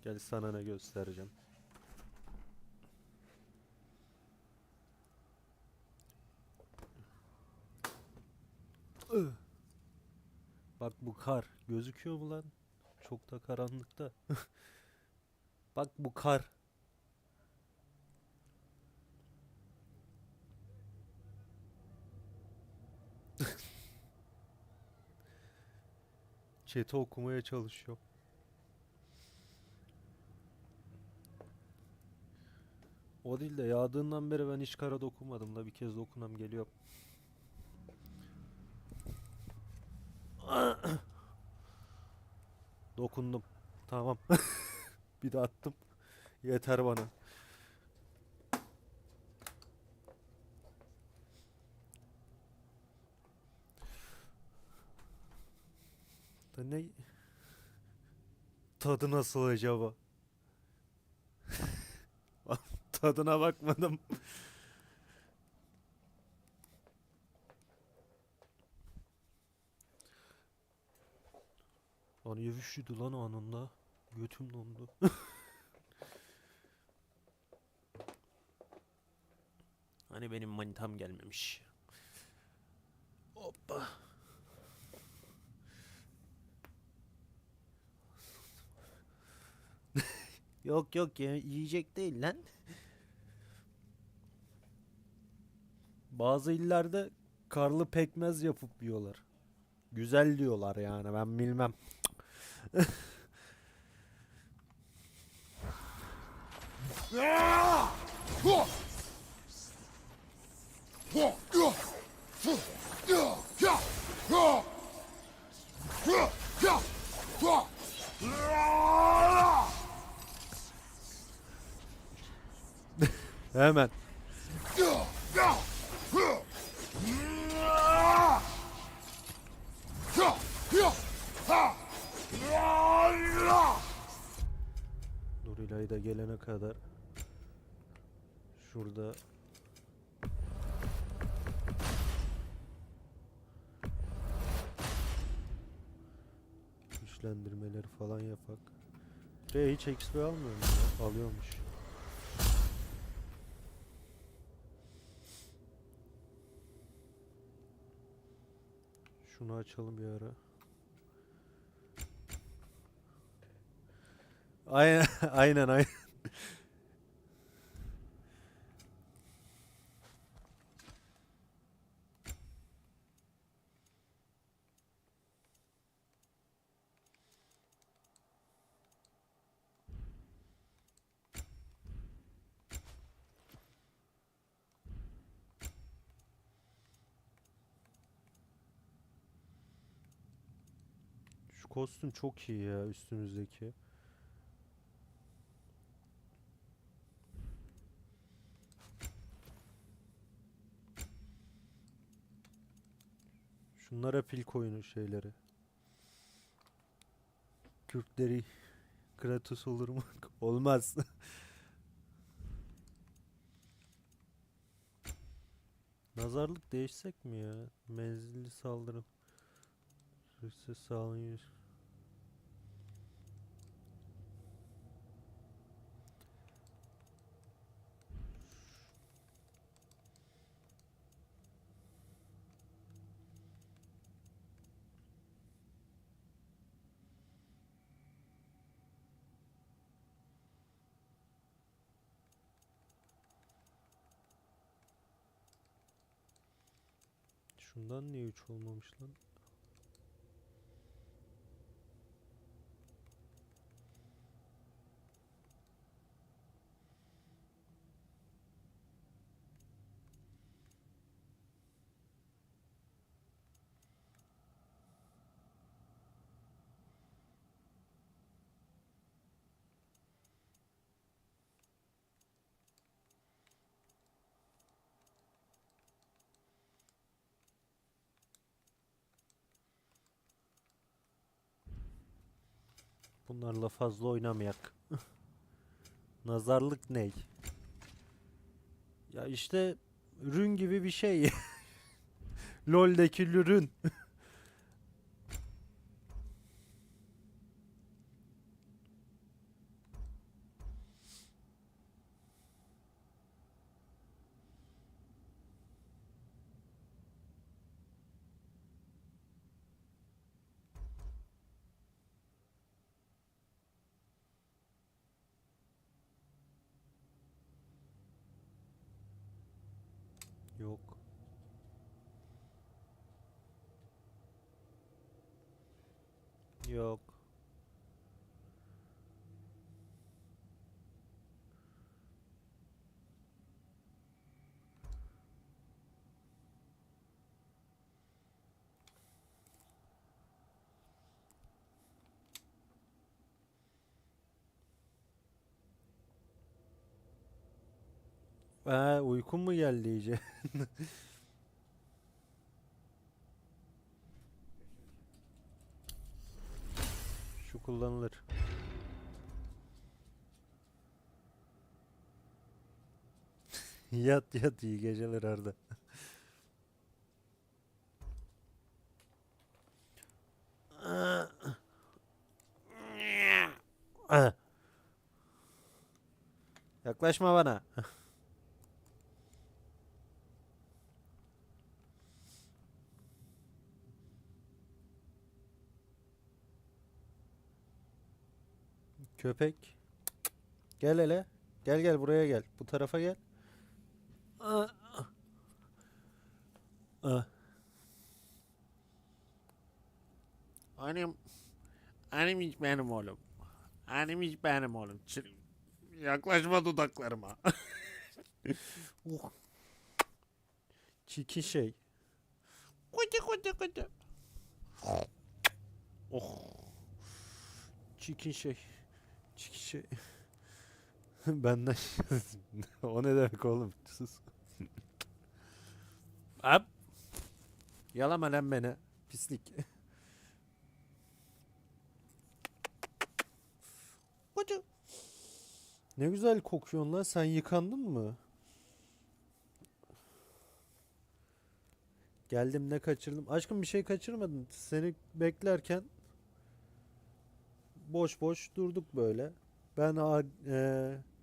Gel sana ne göstereceğim. Bak bu kar gözüküyor mu lan? Çok da karanlıkta. Bak bu kar. Chat'i okumaya çalışıyorum. O değil de yağdığından beri ben hiç kara dokunmadım da bir kez dokunam geliyor. Dokundum. Tamam. Bir de attım. Yeter bana. Da ne? Tadı nasıl acaba? Tadına bakmadım. Hani yövüşüydü lan anında. Götüm dondu. Hani benim manitam gelmemiş. Hoppa. Yok yok ya, yiyecek değil lan. Bazı illerde karlı pekmez yapıp yiyorlar. Güzel diyorlar yani, ben bilmem. Hemen. Dur İlayda gelene kadar şurada güçlendirmeleri falan yapak. Hiç XP almıyor mu ya? Alıyormuş. Şunu açalım bir ara. Aynen aynen. Şu kostüm çok iyi ya, üstümüzdeki. Şunlar hep ilk oyunu şeyleri. Kürkleri Kratos olur mu? Olmaz. Nazarlık değişsek mi ya? Menzilli saldırı. Sürse sağlayın. Şundan niye 3 olmamış lan? Bunlarla fazla oynamayak. Nazarlık ney? Ya işte Rün gibi bir şey. LoL'deki lürün. Yok. Yok. Uykun mu geldi iyice? Şu kullanılır. Yat yat, iyi geceler Arda. Yaklaşma bana. Köpek. Gel hele. Gel gel buraya gel. Bu tarafa gel. Annem. Annem hiç benim oğlum. Annem hiç benim oğlum. Yaklaşma dudaklarıma. Çiki şey. Kutu kutu kutu. Oh. Çiki şey. Çiki şey. Benden. O ne demek oğlum? Sus. Hop. Yalama lan beni. Pislik. Ne güzel kokuyorsun lan. Sen yıkandın mı? Geldim, ne kaçırdım? Aşkım bir şey kaçırmadın. Seni beklerken boş boş durduk böyle. Ben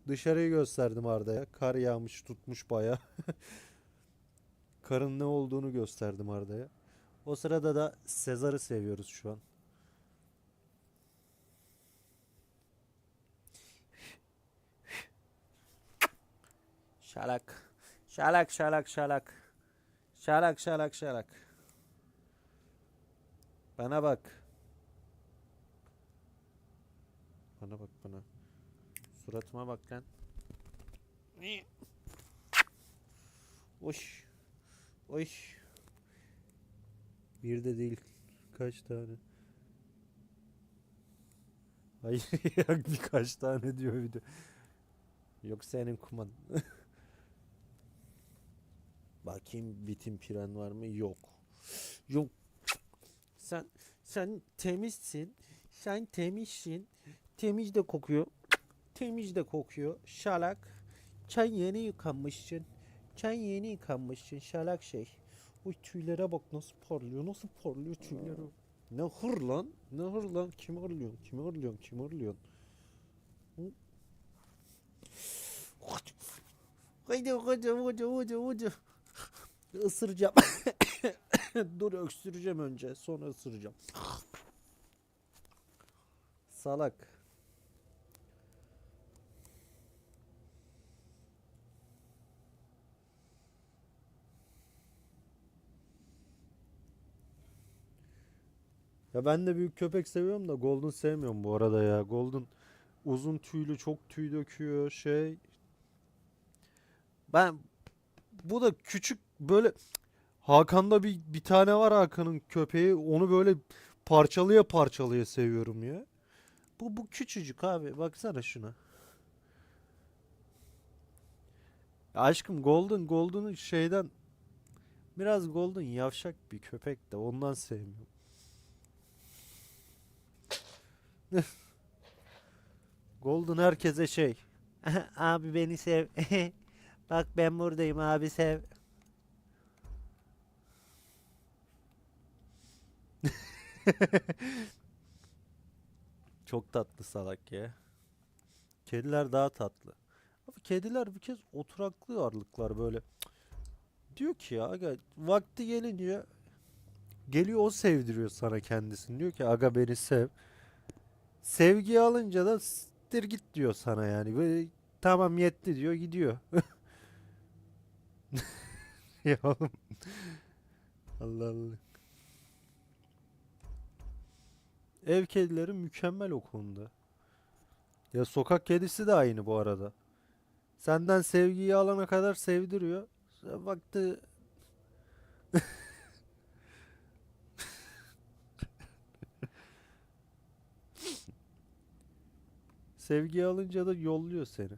dışarıyı gösterdim Arda'ya. Kar yağmış, tutmuş baya. Karın ne olduğunu gösterdim Arda'ya. O sırada da Sezar'ı seviyoruz şu an. Şalak. Şalak şalak şalak. Şalak şalak şalak. Bana bak. Bana bak bana. Suratıma bak lan. Oş. Oş. Bir de değil. Kaç tane? Hayır ya, birkaç tane diyor bir de. Yok senin kuman. Bakayım bitim piren var mı? Yok. Yok. Sen temizsin. Sen temizsin. Temiz de kokuyor. Temiz de kokuyor. Şalak. Sen yeni yıkanmışsın. Sen yeni yıkanmışsın. Şalak şey. Oy tüylere bak nasıl parlıyor. Nasıl parlıyor tüyleri. Ne hır lan? Ne hır lan? Kimi hırlıyorsun? Kimi hırlıyorsun? Kimi hırlıyorsun? Hadi. Isıracağım. Dur öksüreceğim önce. Sonra ısıracağım. Salak. Ya ben de büyük köpek seviyorum da Golden sevmiyorum bu arada ya. Golden uzun tüylü, çok tüy döküyor şey. Ben bu da küçük böyle Hakan'da bir tane var, Hakan'ın köpeği. Onu böyle parçalıya seviyorum ya. Bu küçücük abi. Baksana şuna. Ya aşkım Golden'ın şeyden biraz Golden yavşak bir köpek de ondan sevmiyorum. Golden herkese şey. Abi beni sev. Bak ben buradayım abi, sev. Çok tatlı salak ya. Kediler daha tatlı. Abi kediler bir kez oturaklı varlıklar böyle. Diyor ki ya aga vakti gelince geliyor o sevdiriyor sana kendisini. Diyor ki aga beni sev. Sevgiyi alınca da siktir git diyor sana yani. Böyle tamam yetti diyor gidiyor. Ya oğlum. Allah Allah. Ev kedileri mükemmel o konuda. Ya sokak kedisi de aynı bu arada. Senden sevgiyi alana kadar sevdiriyor. Baktı sevgiyi alınca da yolluyor seni.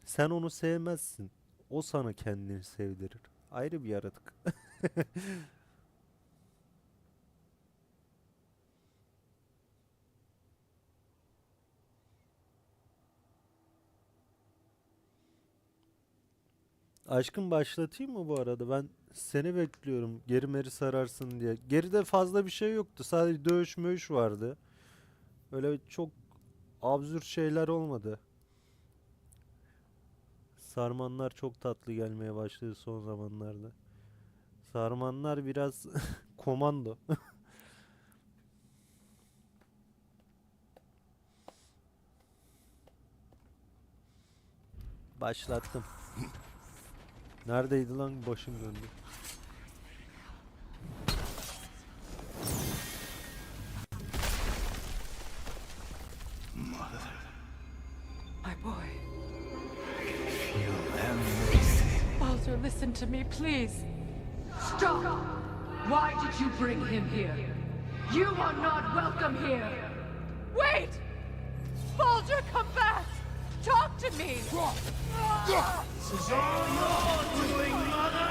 Sen onu sevmezsin. O sana kendini sevdirir. Ayrı bir yaratık. Aşkım başlatayım mı bu arada? Ben seni bekliyorum. Geri meri sararsın diye. Geride fazla bir şey yoktu. Sadece dövüş mövüş vardı. Öyle çok absürt şeyler olmadı. Sarmanlar çok tatlı gelmeye başladı son zamanlarda. Sarmanlar biraz komando. Başlattım. Neredeydi lan başım döndü. My boy. Baldur, listen to me, please. Stop! Why did you bring him here? You are not welcome here! Wait! Baldur, come back! Talk to me! This is all you're doing, Mother!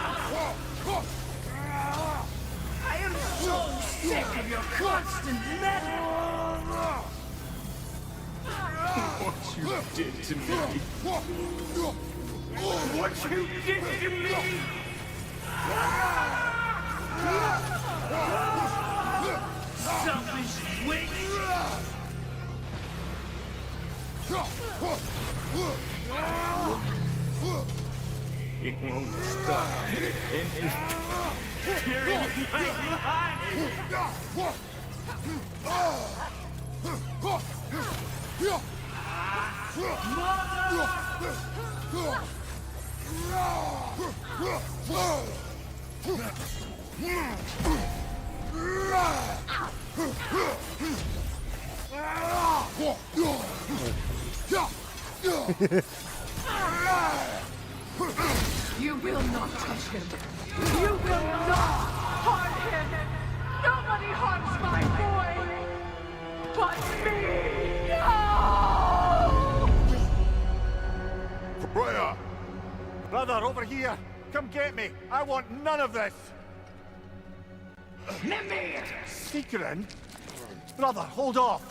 I am so sick of your constant meddling! What you did to me! What you did to me! Selfish witch! He won't stop in tearing my life! You will not touch him! You will not harm him! Nobody harms my boy! But me! No! Freya! Brother, over here! Come get me! I want none of this! Mimir! Secret? Brother, hold off!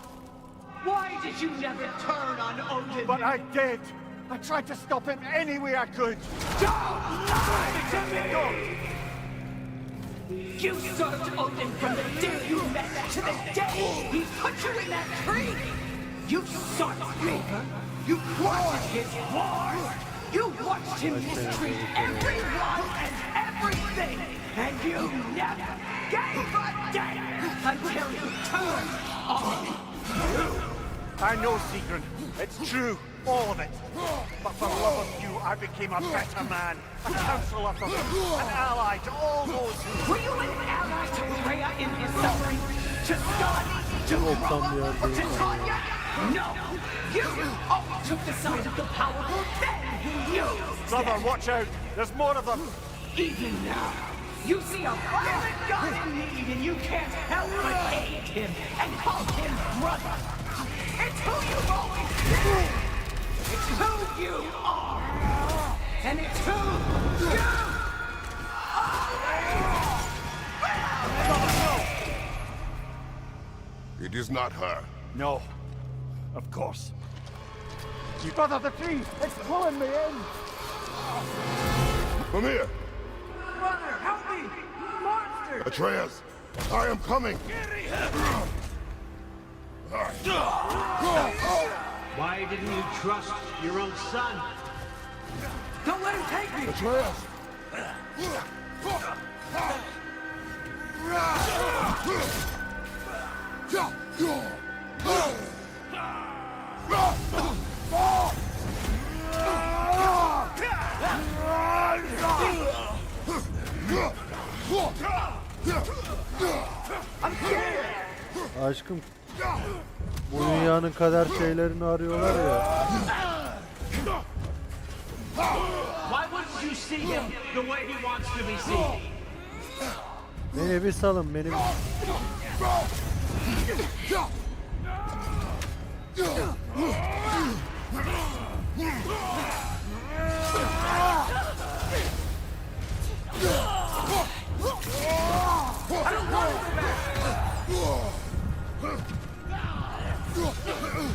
Why did you never turn on Odin? But I did! I tried to stop him any way I could! Don't lie to me! You served Odin from the day you met to the day he put you in that tree! You sought favor! You plotted his wars! You watched him mistreat everyone and everything! And you never gave a damn until you turned on you! I know, Secret. It's true. All of it. But for love of you, I became a better man. A counselor for them. An ally to all those who... Were you an ally to Freya in his suffering? To Skadi? To Roma? To Tanya? No! You always took the side of the powerful, then you... Brother, watch out! There's more of them! Even now, you see a violent god in need and you can't help but aid him and call him brother! It's who you've always been! It's who you are! And it's who you are! It is not her. No. Of course. You brother, the tree! It's pulling me in! Come here! Brother, help me! Monster! Atreus! I am coming! Why didn't you trust your own son? Don't let him take me! Atreus! Aşkım, bu dünyanın kader şeylerini arıyorlar ya. Why wouldn't you see him the way he wants to be seen? Beni bir salın, benim.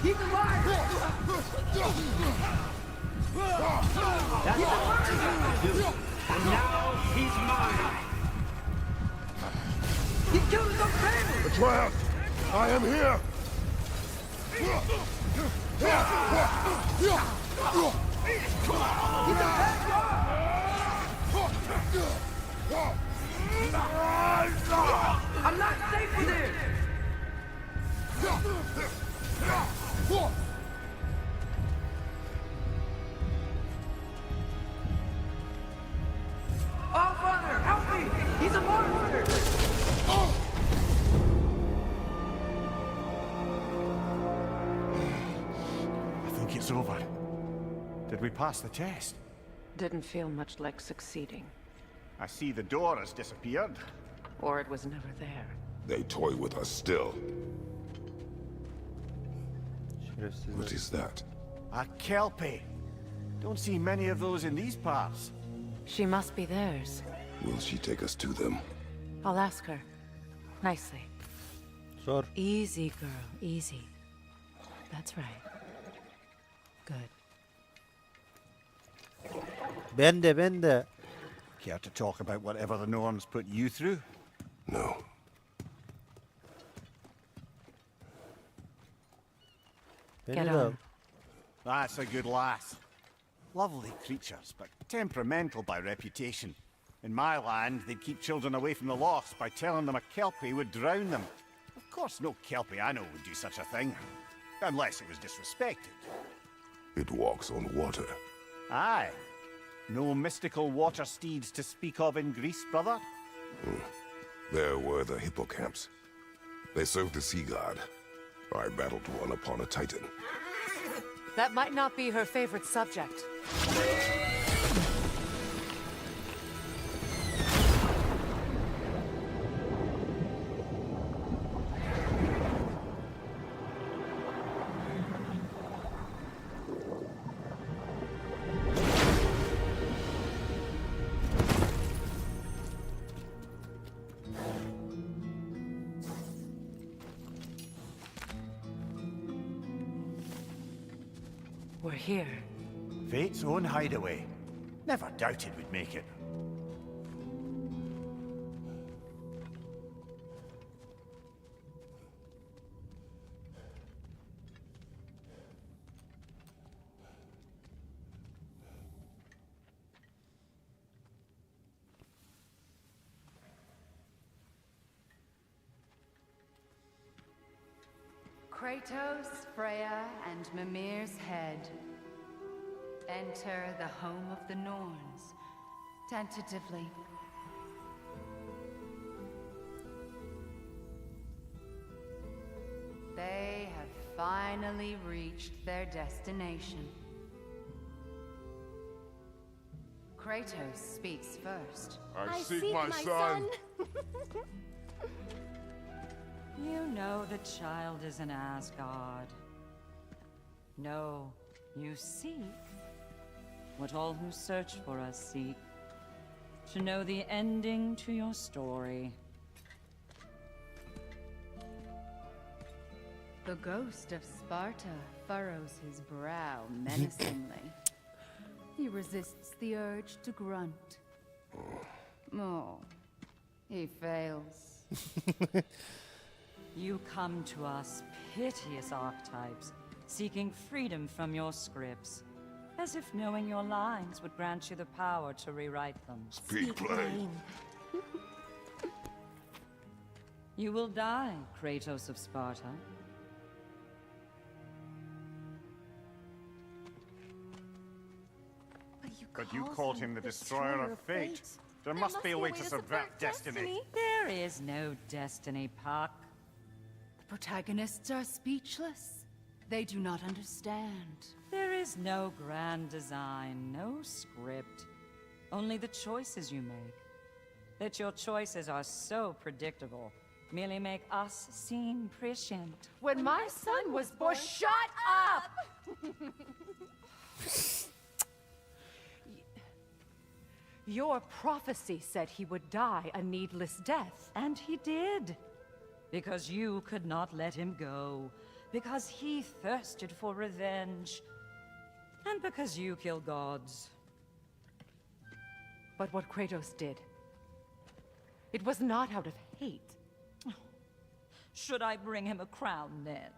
He's alive! That's all you do. And now he's mine. He killed his own family! Atreus! I am here! I'm not safe with him! Oh, Father, help me! He's a monster! I think it's over. Did we pass the test? Didn't feel much like succeeding. I see the door has disappeared. Or it was never there. They toy with us still. Şerefsizler. What is that? A kelpie. Don't see many of those in these parts. She must be theirs. Will she take us to them? I'll ask her. Nicely. Sor. Easy, girl. Easy. That's right. Good. Ben de. Care to talk about whatever the Norns put you through? No. Beni Get de al. on. That's a good lass. Lovely creatures, but temperamental by reputation. In my land, they'd keep children away from the lost by telling them a kelpie would drown them. Of course, no kelpie I know would do such a thing. Unless it was disrespected. It walks on water. Aye. No mystical water steeds to speak of in Greece, brother? There were the hippocamps. They served the sea god. I battled one upon a titan. That might not be her favorite subject. We're here. Fate's own hideaway. Never doubted we'd make it. Kratos, Freya, and Mimir's head. Enter the home of the Norns, tentatively. They have finally reached their destination. Kratos speaks first. I seek my son. You know the child is in Asgard. No, you seek what all who search for us seek. To know the ending to your story. The ghost of Sparta furrows his brow menacingly. He resists the urge to grunt. Oh, he fails. You come to us, piteous archetypes, seeking freedom from your scripts, as if knowing your lines would grant you the power to rewrite them. Speak plain. You will die, Kratos of Sparta. But you called him the destroyer of fate. There must be a way to subvert destiny. There is no destiny, Puck. The protagonists are speechless. They do not understand. There is no grand design, no script. Only the choices you make. That your choices are so predictable merely make us seem prescient. When my son was born, shut up! Your prophecy said he would die a needless death. And he did. Because you could not let him go. Because he thirsted for revenge. And because you kill gods. But what Kratos did, it was not out of hate. Should I bring him a crown then?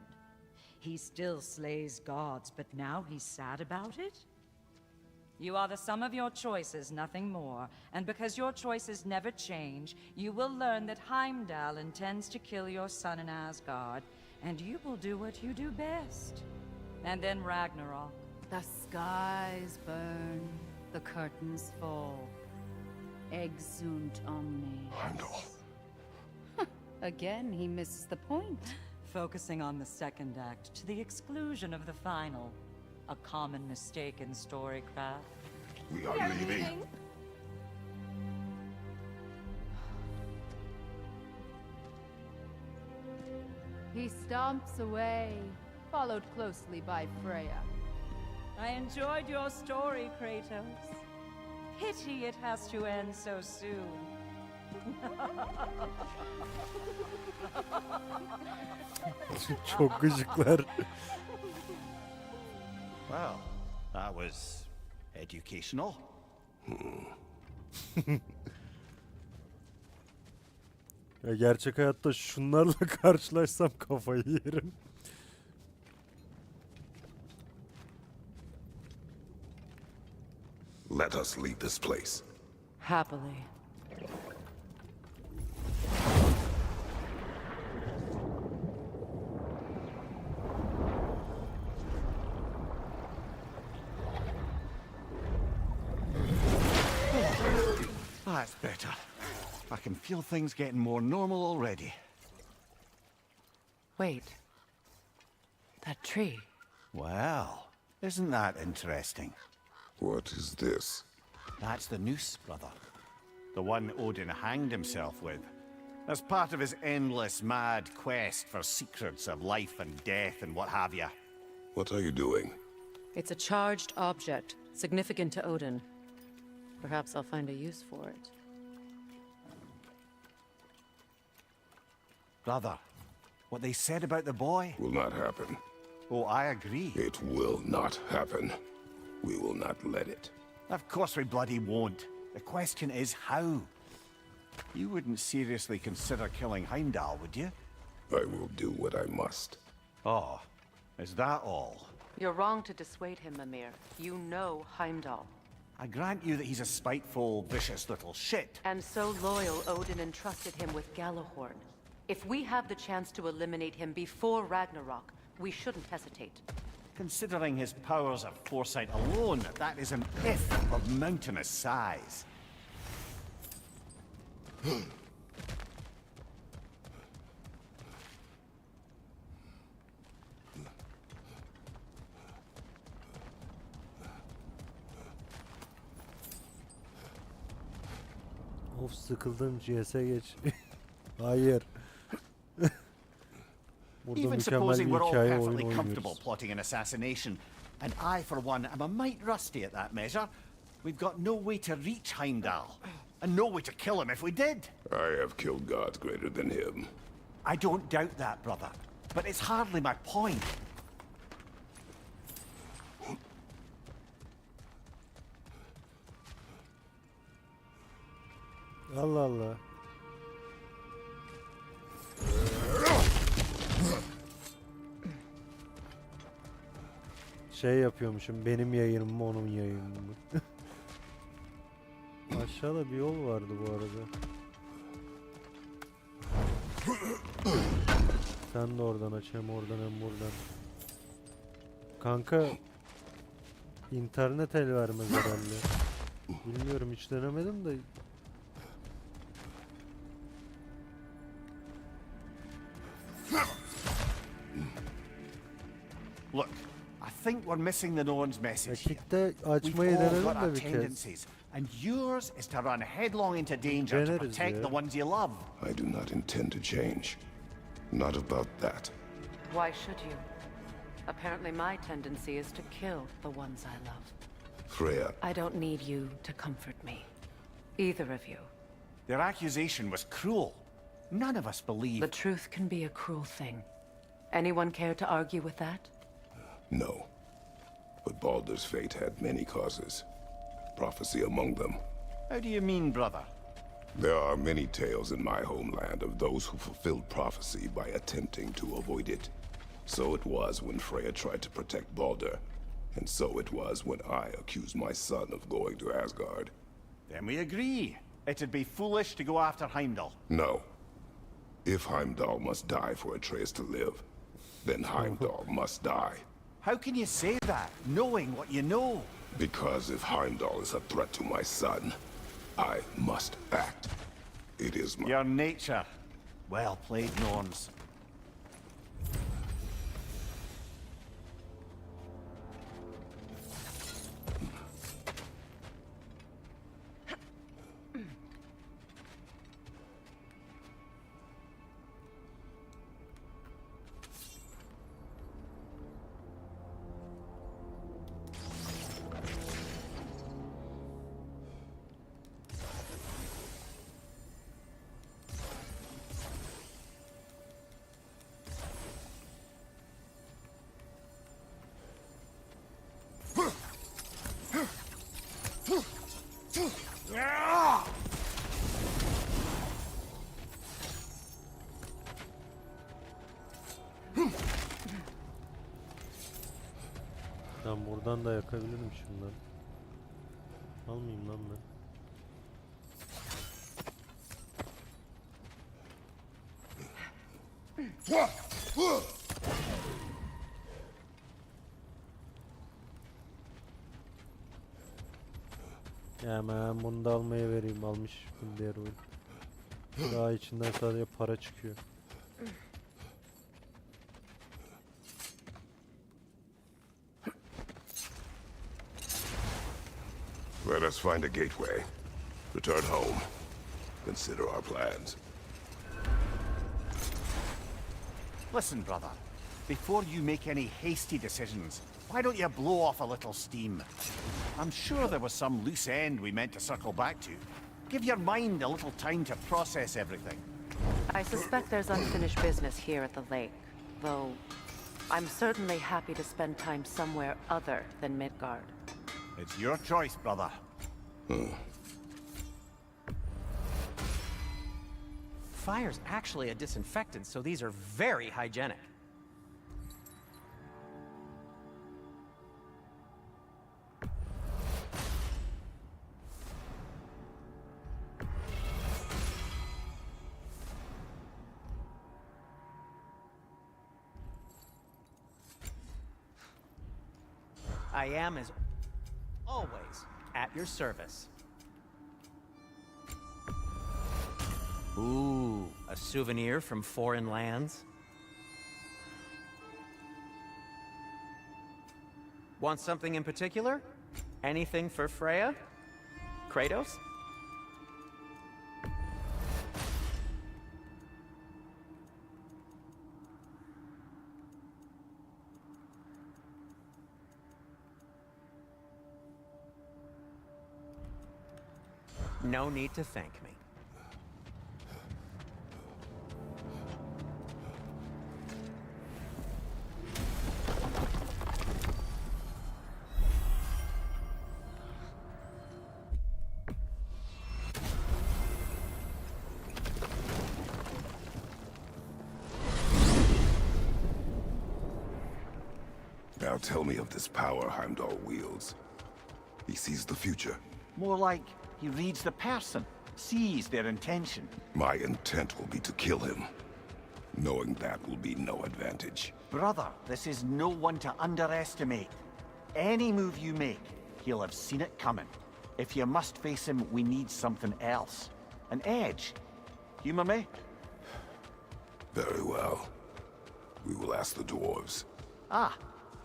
He still slays gods, but now he's sad about it? You are the sum of your choices, nothing more. And because your choices never change, you will learn that Heimdall intends to kill your son in Asgard, and you will do what you do best. And then Ragnarok. The skies burn, the curtains fall. Exunt omnes. Heimdall. Again, he misses the point. Focusing on the second act to the exclusion of the final. A common mistake in storycraft. We are leaving. He stomps away, followed closely by Freya. I enjoyed your story, Kratos. Pity it has to end so soon. Çok gıcıklar. Well, that was educational. Ya gerçek hayatta şunlarla karşılaşsam kafayı yerim. Let us leave this place. Happily. That's better. I can feel things getting more normal already. Wait. That tree. Well, isn't that interesting? What is this? That's the noose, brother. The one Odin hanged himself with. As part of his endless, mad quest for secrets of life and death and what have you. What are you doing? It's a charged object, significant to Odin. Perhaps I'll find a use for it. Brother, what they said about the boy? Will not happen. Oh, I agree. It will not happen. We will not let it. Of course we bloody won't. The question is how. You wouldn't seriously consider killing Heimdall, would you? I will do what I must. Oh, is that all? You're wrong to dissuade him, Mimir. You know Heimdall. I grant you that he's a spiteful, vicious little shit. And so loyal, Odin entrusted him with Gjallarhorn. If we have the chance to eliminate him before Ragnarok, we shouldn't hesitate. Considering his powers of foresight alone, that is an if of mountainous size. Of sıkıldım, GS'e geç. Hayır. Burada Even mükemmel supposing bir we're all hikaye oyun perfectly comfortable oynuyoruz. plotting an assassination, and I, for one, am a mite rusty at that measure, we've got no way to reach Heimdall, and no way to kill him if we did. I have killed gods greater than him. I don't doubt that, brother, but it's hardly my point. Allah Allah. Şey yapıyormuşum, benim yayınım mı onun yayını mı? Aşağıda bir yol vardı bu arada. Sen de oradan aç, hem oradan hem buradan. Kanka internet el vermez herhalde. Bilmiyorum, hiç denemedim de. Look, I think we're missing the Norn's message here. Kick'te We've açmayı all got denedim our de bir kez. tendencies, and yours is to run headlong into danger to Deneriz protect ya. the ones you love. I do not intend to change. Not about that. Why should you? Apparently my tendency is to kill the ones I love. Freya, I don't need you to comfort me. Either of you. Their accusation was cruel. None of us believe... The truth can be a cruel thing. Anyone care to argue with that? no. But Baldur's fate had many causes. Prophecy among them. How do you mean, brother? There are many tales in my homeland of those who fulfilled prophecy by attempting to avoid it. So it was when Freya tried to protect Baldur, and so it was when I accused my son of going to Asgard. Then we agree. It'd be foolish to go after Heimdall. No. If Heimdall must die for Atreus to live, then Heimdall must die. How can you say that, knowing what you know? Because if Heimdall is a threat to my son, I must act. It is my... Your nature. Well played, Norns. Ben buradan da yakabilirim şunları. Almayayım lan ben. Ya hemen bunu da almaya vereyim, almış bunu diğer oyun. Daha içinden sadece para çıkıyor. Let us find a gateway. Return home. Consider our plans. Listen, brother. Before you make any hasty decisions, why don't you blow off a little steam? I'm sure there was some loose end we meant to circle back to. Give your mind a little time to process everything. I suspect there's unfinished business here at the lake, though I'm certainly happy to spend time somewhere other than Midgard. It's your choice, brother. Fire's actually a disinfectant, so these are very hygienic. I am, as always, at your service. Ooh, a souvenir from foreign lands? Want something in particular? Anything for Freya? Kratos? No need to thank me. Now tell me of this power Heimdall wields. He sees the future. More like he reads the person, sees their intention. My intent will be to kill him. Knowing that will be no advantage. Brother, this is no one to underestimate. Any move you make, he'll have seen it coming. If you must face him, we need something else. An edge. Humor me? Very well. We will ask the dwarves. Ah,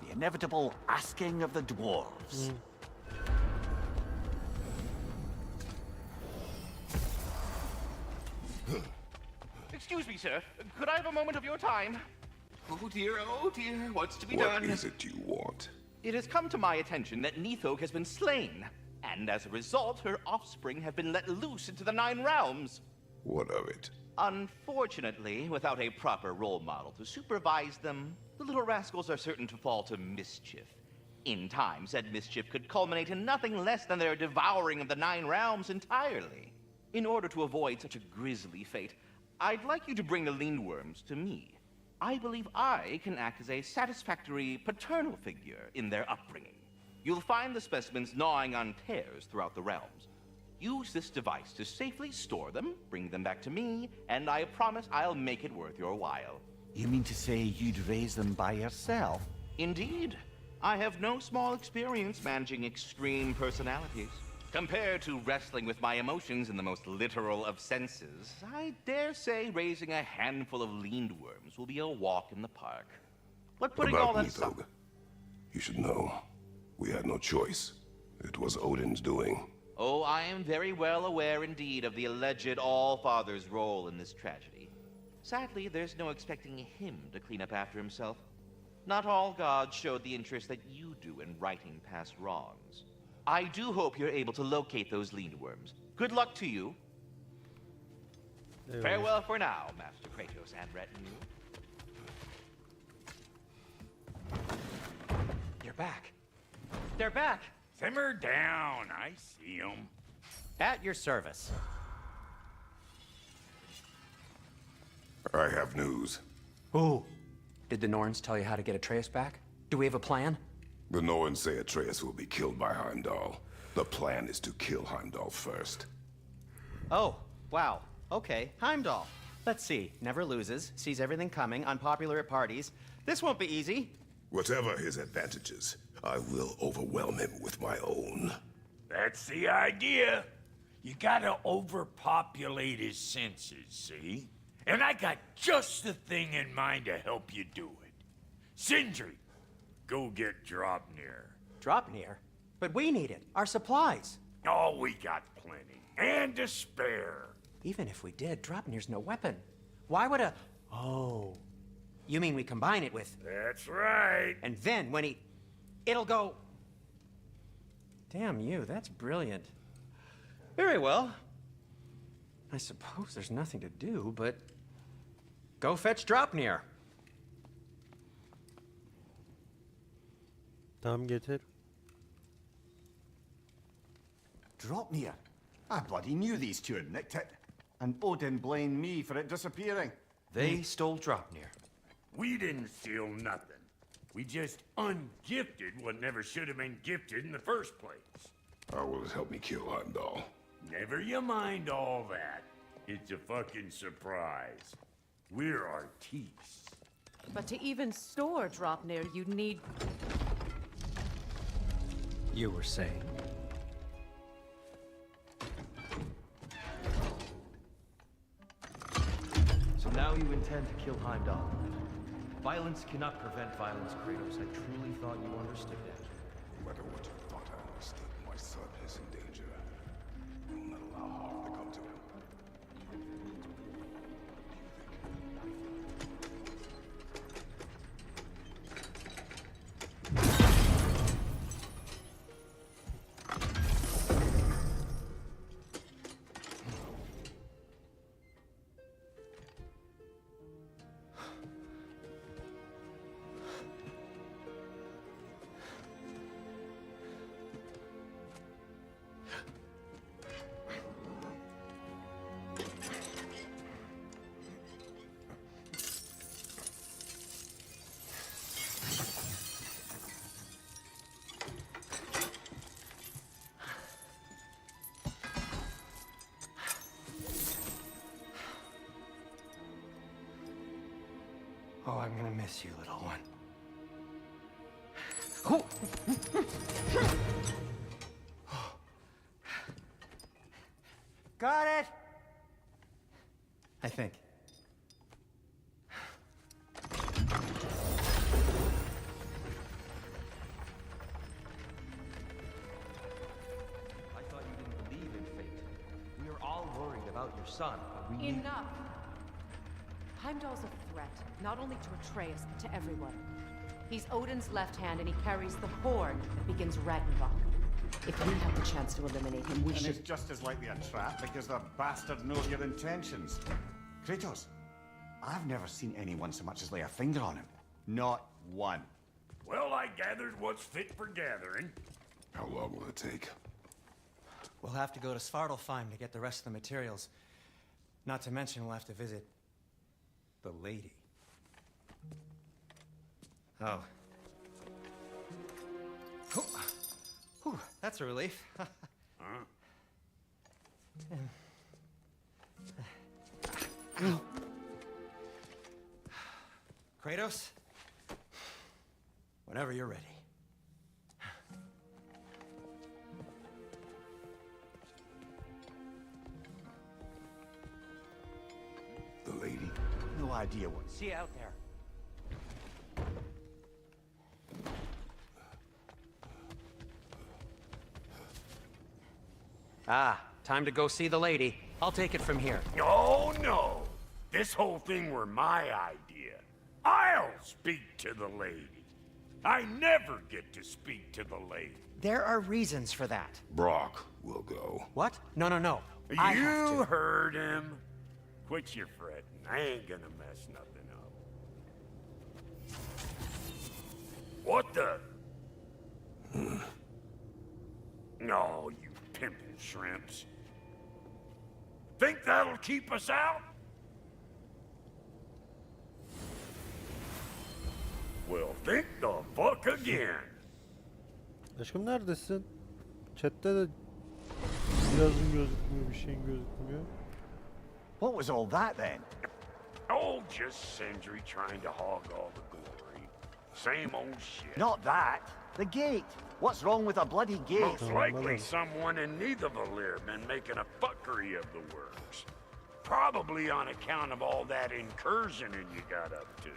the inevitable asking of the dwarves. Excuse me, sir. Could I have a moment of your time? Oh dear, what's to be done? What is it you want? It has come to my attention that Nithog has been slain, and as a result, her offspring have been let loose into the Nine Realms. What of it? Unfortunately, without a proper role model to supervise them, the little rascals are certain to fall to mischief. In time, said mischief could culminate in nothing less than their devouring of the Nine Realms entirely. In order to avoid such a grisly fate, I'd like you to bring the Lindworms to me. I believe I can act as a satisfactory paternal figure in their upbringing. You'll find the specimens gnawing on tears throughout the realms. Use this device to safely store them, bring them back to me, and I promise I'll make it worth your while. You mean to say you'd raise them by yourself? Indeed. I have no small experience managing extreme personalities. Compared to wrestling with my emotions in the most literal of senses, I dare say raising a handful of Lindworms will be a walk in the park. But putting all that aside... Nithog, you should know, we had no choice. It was Odin's doing. Oh, I am very well aware indeed of the alleged All-Father's role in this tragedy. Sadly, there's no expecting him to clean up after himself. Not all gods showed the interest that you do in righting past wrongs. I do hope you're able to locate those Lindworms. Good luck to you. Farewell for now, Master Kratos and retinue. You're back. They're back. Simmer down. I see them. At your service. I have news. Ooh. Did the Norns tell you how to get Atreus back? Do we have a plan? The Norns say Atreus will be killed by Heimdall. The plan is to kill Heimdall first. Oh, wow. Okay, Heimdall. Let's see. Never loses, sees everything coming, unpopular at parties. This won't be easy. Whatever his advantages, I will overwhelm him with my own. That's the idea. You gotta overpopulate his senses, see? And I got just the thing in mind to help you do it. Sindri, go get Draupnir. Draupnir? But we need it. Our supplies. Oh, we got plenty. And to spare. Even if we did, Draupnir's no weapon. Why would a... Oh. You mean we combine it with... That's right. And then when he... It'll go... Damn you, that's brilliant. Very well. I suppose there's nothing to do, but... Go fetch Draupnir. Tamam, getir. Draupnir? I bloody knew these two had nicked it. And Odin blamed me for it disappearing. They stole Draupnir. We didn't steal nothing. We just ungifted what never should have been gifted in the first place. How will it help me kill Heimdall? Never you mind all that. It's a fucking surprise. We're artistes. But to even store Draupnir, you'd need... You were saying? So now you intend to kill Heimdall. Violence cannot prevent violence, Kratos. I truly thought you understood that. No matter what you thought I understood, my son is in danger. I will not allow harm to come to him. I'm gonna miss you, little one. Got it! I think. I thought you didn't believe in fate. We are all worried about your son, but we need... Enough! Heimdall's a threat, not only to Atreus, but to everyone. He's Odin's left hand, and he carries the horn that begins Ragnarok. If we have the chance to eliminate him, we And should... it's just as likely a trap because the bastard knows your intentions. Kratos, I've never seen anyone so much as lay a finger on him. Not one. Well, I gathered what's fit for gathering. How long will it take? We'll have to go to Svartalfheim to get the rest of the materials. Not to mention we'll have to visit the lady. Oh. Whew, that's a relief. Kratos, whenever you're ready. The lady? No idea what. See you out there. Ah, time to go see the lady. I'll take it from here. Oh, no. This whole thing were my idea. I'll speak to the lady. I never get to speak to the lady. There are reasons for that. Brock will go. What? No, no, no. I have You to. heard him. Quit your fretting. I ain't gonna mess nothing up. What the? No, you pimpin' shrimps. Think that'll keep us out? Well, think the fuck again. Aşkım neredesin? Chat'te de yazın gözükmüyor, bir şeyin gözükmüyor. What was all that then? Oh, just Sindri trying to hog all the glory. Same old shit. Not that. The gate. What's wrong with a bloody gate? Most likely someone in Nidavellir been making a fuckery of the works. Probably on account of all that incursioning you got up to.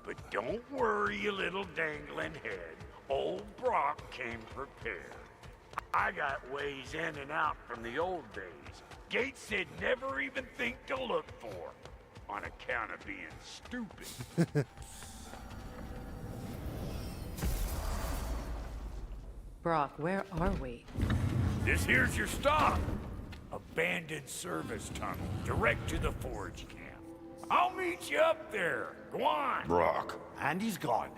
But don't worry, you little dangling head. Old Brock came prepared. I got ways in and out from the old days. Gates they'd never even think to look for. On account of being stupid. Brock, where are we? This here's your stop. Abandoned service tunnel, direct to the forge camp. I'll meet you up there. Go on. Brock. And he's gone.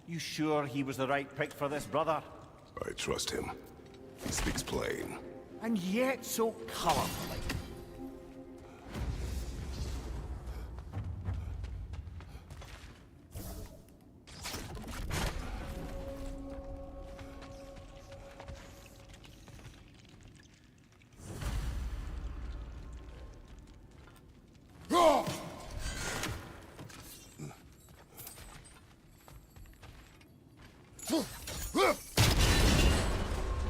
You sure he was the right pick for this, brother? I trust him. He speaks plain. And yet so colorfully.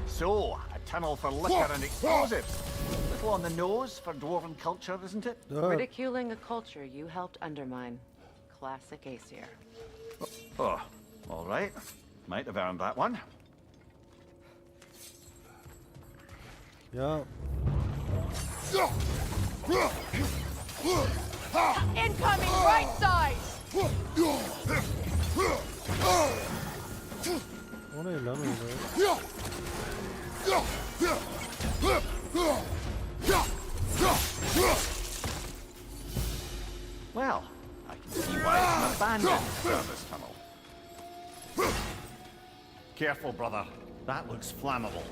So, a tunnel for liquor and explosives. Little on the nose for dwarven culture, isn't it? Ridiculing a culture you helped undermine. Classic Aesir. Oh, all right. Might have earned that one. Ya Incoming right side! o ne lan öyle? Well, I can see why it's an abandoned service tunnel. Careful, brother. That looks flammable.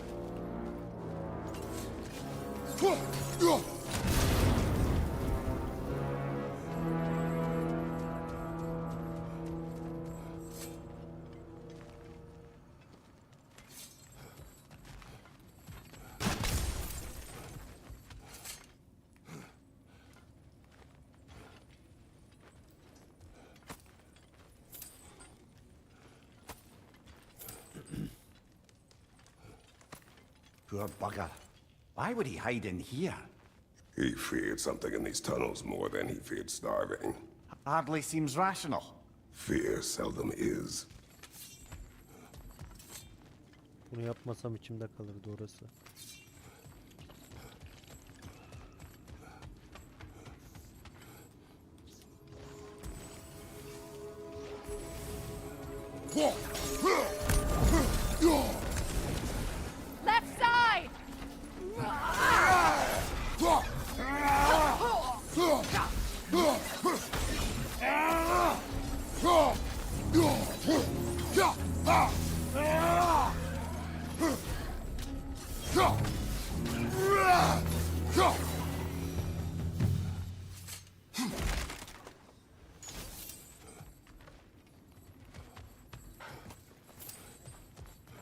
Poor bugger. Why would he hide in here? He feared something in these tunnels more than he feared starving. Hardly seems rational. Fear seldom is. Bunu yapmasam içimde kalırdı orası. Left side!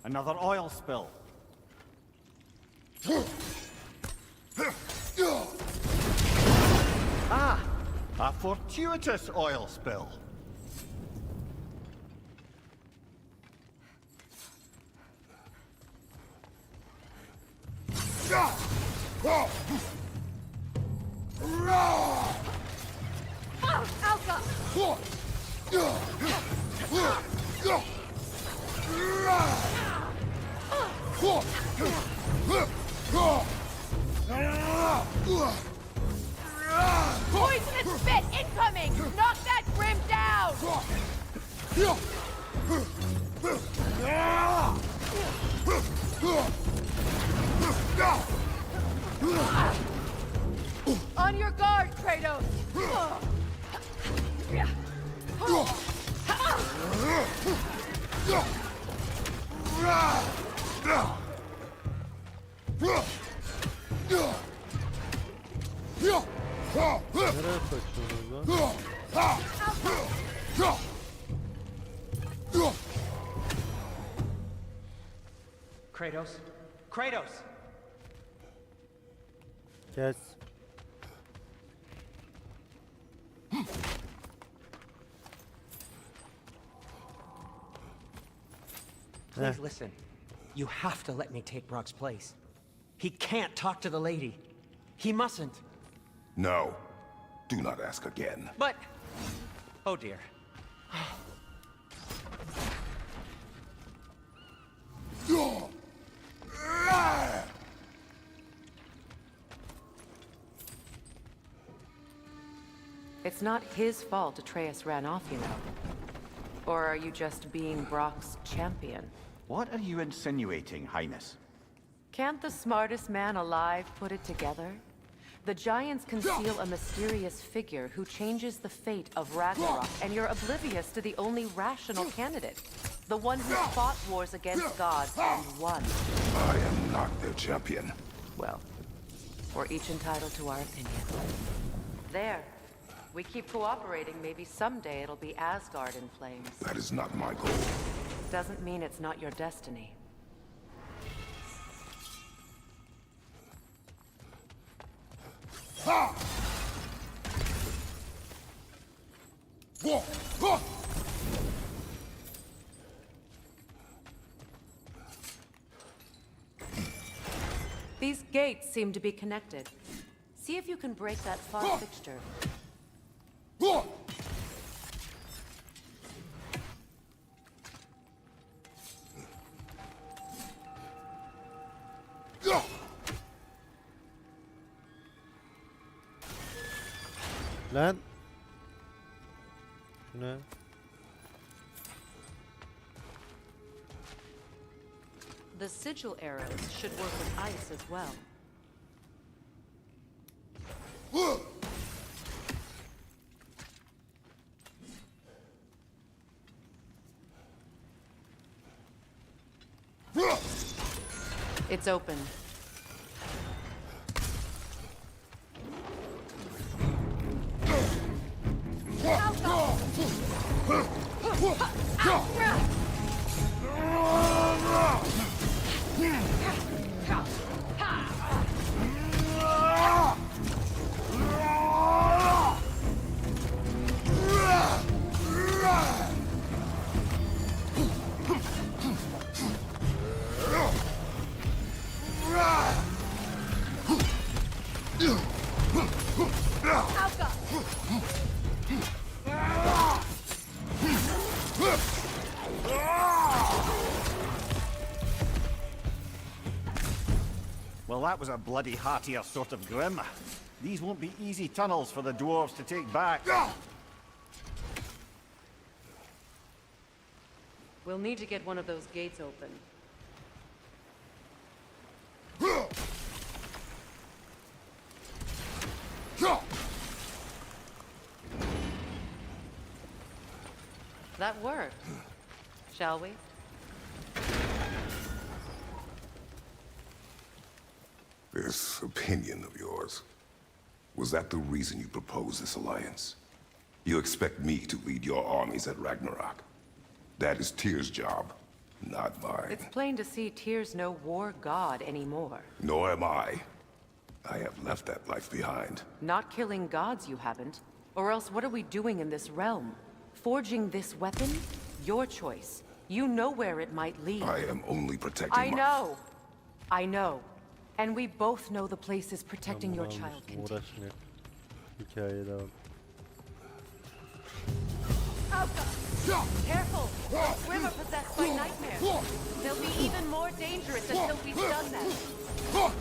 Another oil spill. Ah! A fortuitous oil spill. Alka! Poisonous spit incoming! Knock that grim down! On your guard, Kratos! Nereye kaçıyorsunuz lan? Kratos? Kratos! Kes. Please listen. You have to let me take Brock's place. He can't talk to the lady. He mustn't. No. Do not ask again. But... Oh dear. It's not his fault Atreus ran off, you know. Or are you just being Brock's champion? What are you insinuating, Highness? Can't the smartest man alive put it together? The Giants conceal a mysterious figure who changes the fate of Ragnarok, and you're oblivious to the only rational candidate. The one who fought wars against gods and won. I am not their champion. Well, we're each entitled to our opinion. There. We keep cooperating, maybe someday it'll be Asgard in flames. That is not my goal. Doesn't mean it's not your destiny. These gates seem to be connected. See if you can break that fog fixture. Lan. Bu ne? The sigil arrows should work with ice as well. It's open. Well, that was a bloody heartier sort of grim. These won't be easy tunnels for the dwarves to take back. We'll need to get one of those gates open. That worked. Shall we? This opinion of yours, was that the reason you proposed this alliance? You expect me to lead your armies at Ragnarok? That is Tyr's job, not mine. It's plain to see Tyr's no war god anymore. Nor am I. I have left that life behind. Not killing gods, you haven't. Or else what are we doing in this realm? Forging this weapon? Your choice. You know where it might lead. I am only protecting I know. I know. And we both know the places protecting your child can take. Hikaye devam. Careful! Swimmer possessed by nightmares. They'll be even more dangerous until we've done that.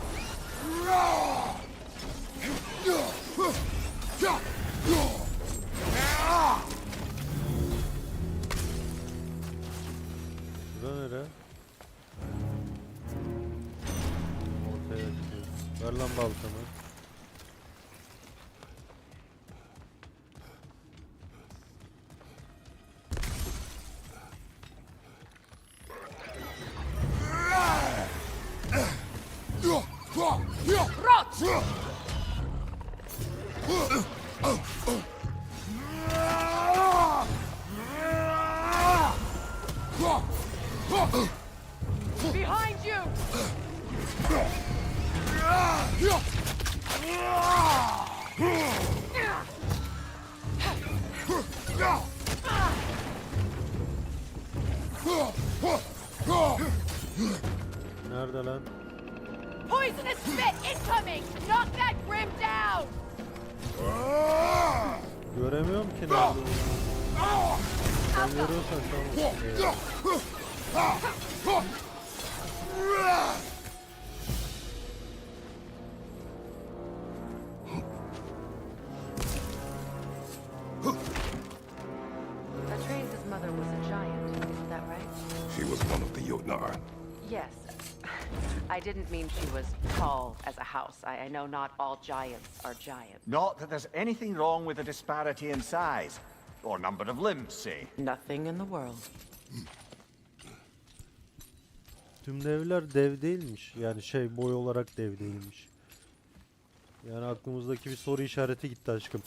Bura nere? Ortaya çıkıyor. Ver lan baltamı. Behind you! Nerede lan? Poisonous spit incoming! Knock that grim down! Göremiyorum ki nerede olduğunu. Sen görüyorsan tamam. Atreus' mother was a giant, isn't that right? She was one of the Jotnar. Yes. I didn't mean she was tall as a house. I know not all giants are giants. Not that there's anything wrong with the disparity in size. Or number of limbs, say. Nothing in the world. Tüm devler dev değilmiş. Yani şey boy olarak dev değilmiş. Yani aklımızdaki bir soru işareti gitti aşkım.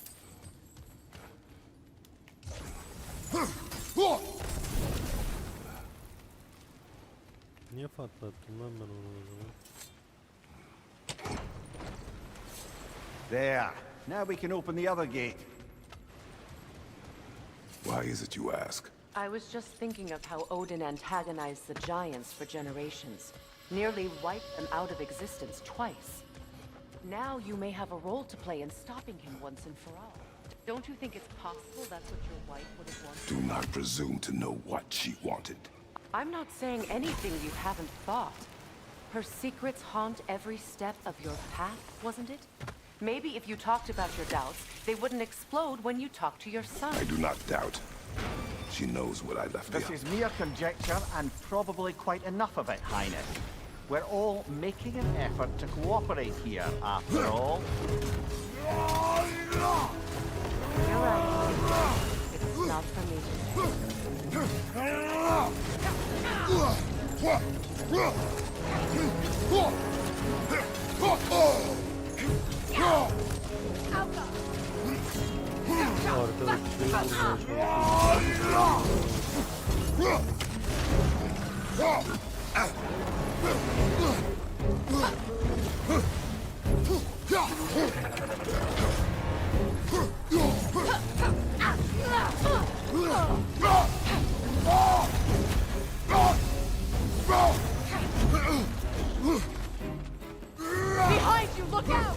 Niye patlattım lan ben onu o zaman? There. Now we can open the other gate. Why is it you ask? I was just thinking of how Odin antagonized the giants for generations. Nearly wiped them out of existence twice. Now you may have a role to play in stopping him once and for all. Don't you think it's possible that's what your wife would have wanted? Do not presume to know what she wanted. I'm not saying anything you haven't thought. Her secrets haunt every step of your path, wasn't it? Maybe if you talked about your doubts, they wouldn't explode when you talked to your son. I do not doubt. She knows what I left This behind. is mere conjecture, and probably quite enough of it, Highness. We're all making an effort to cooperate here, after all. You're right. It's not for me to Behind you, look out!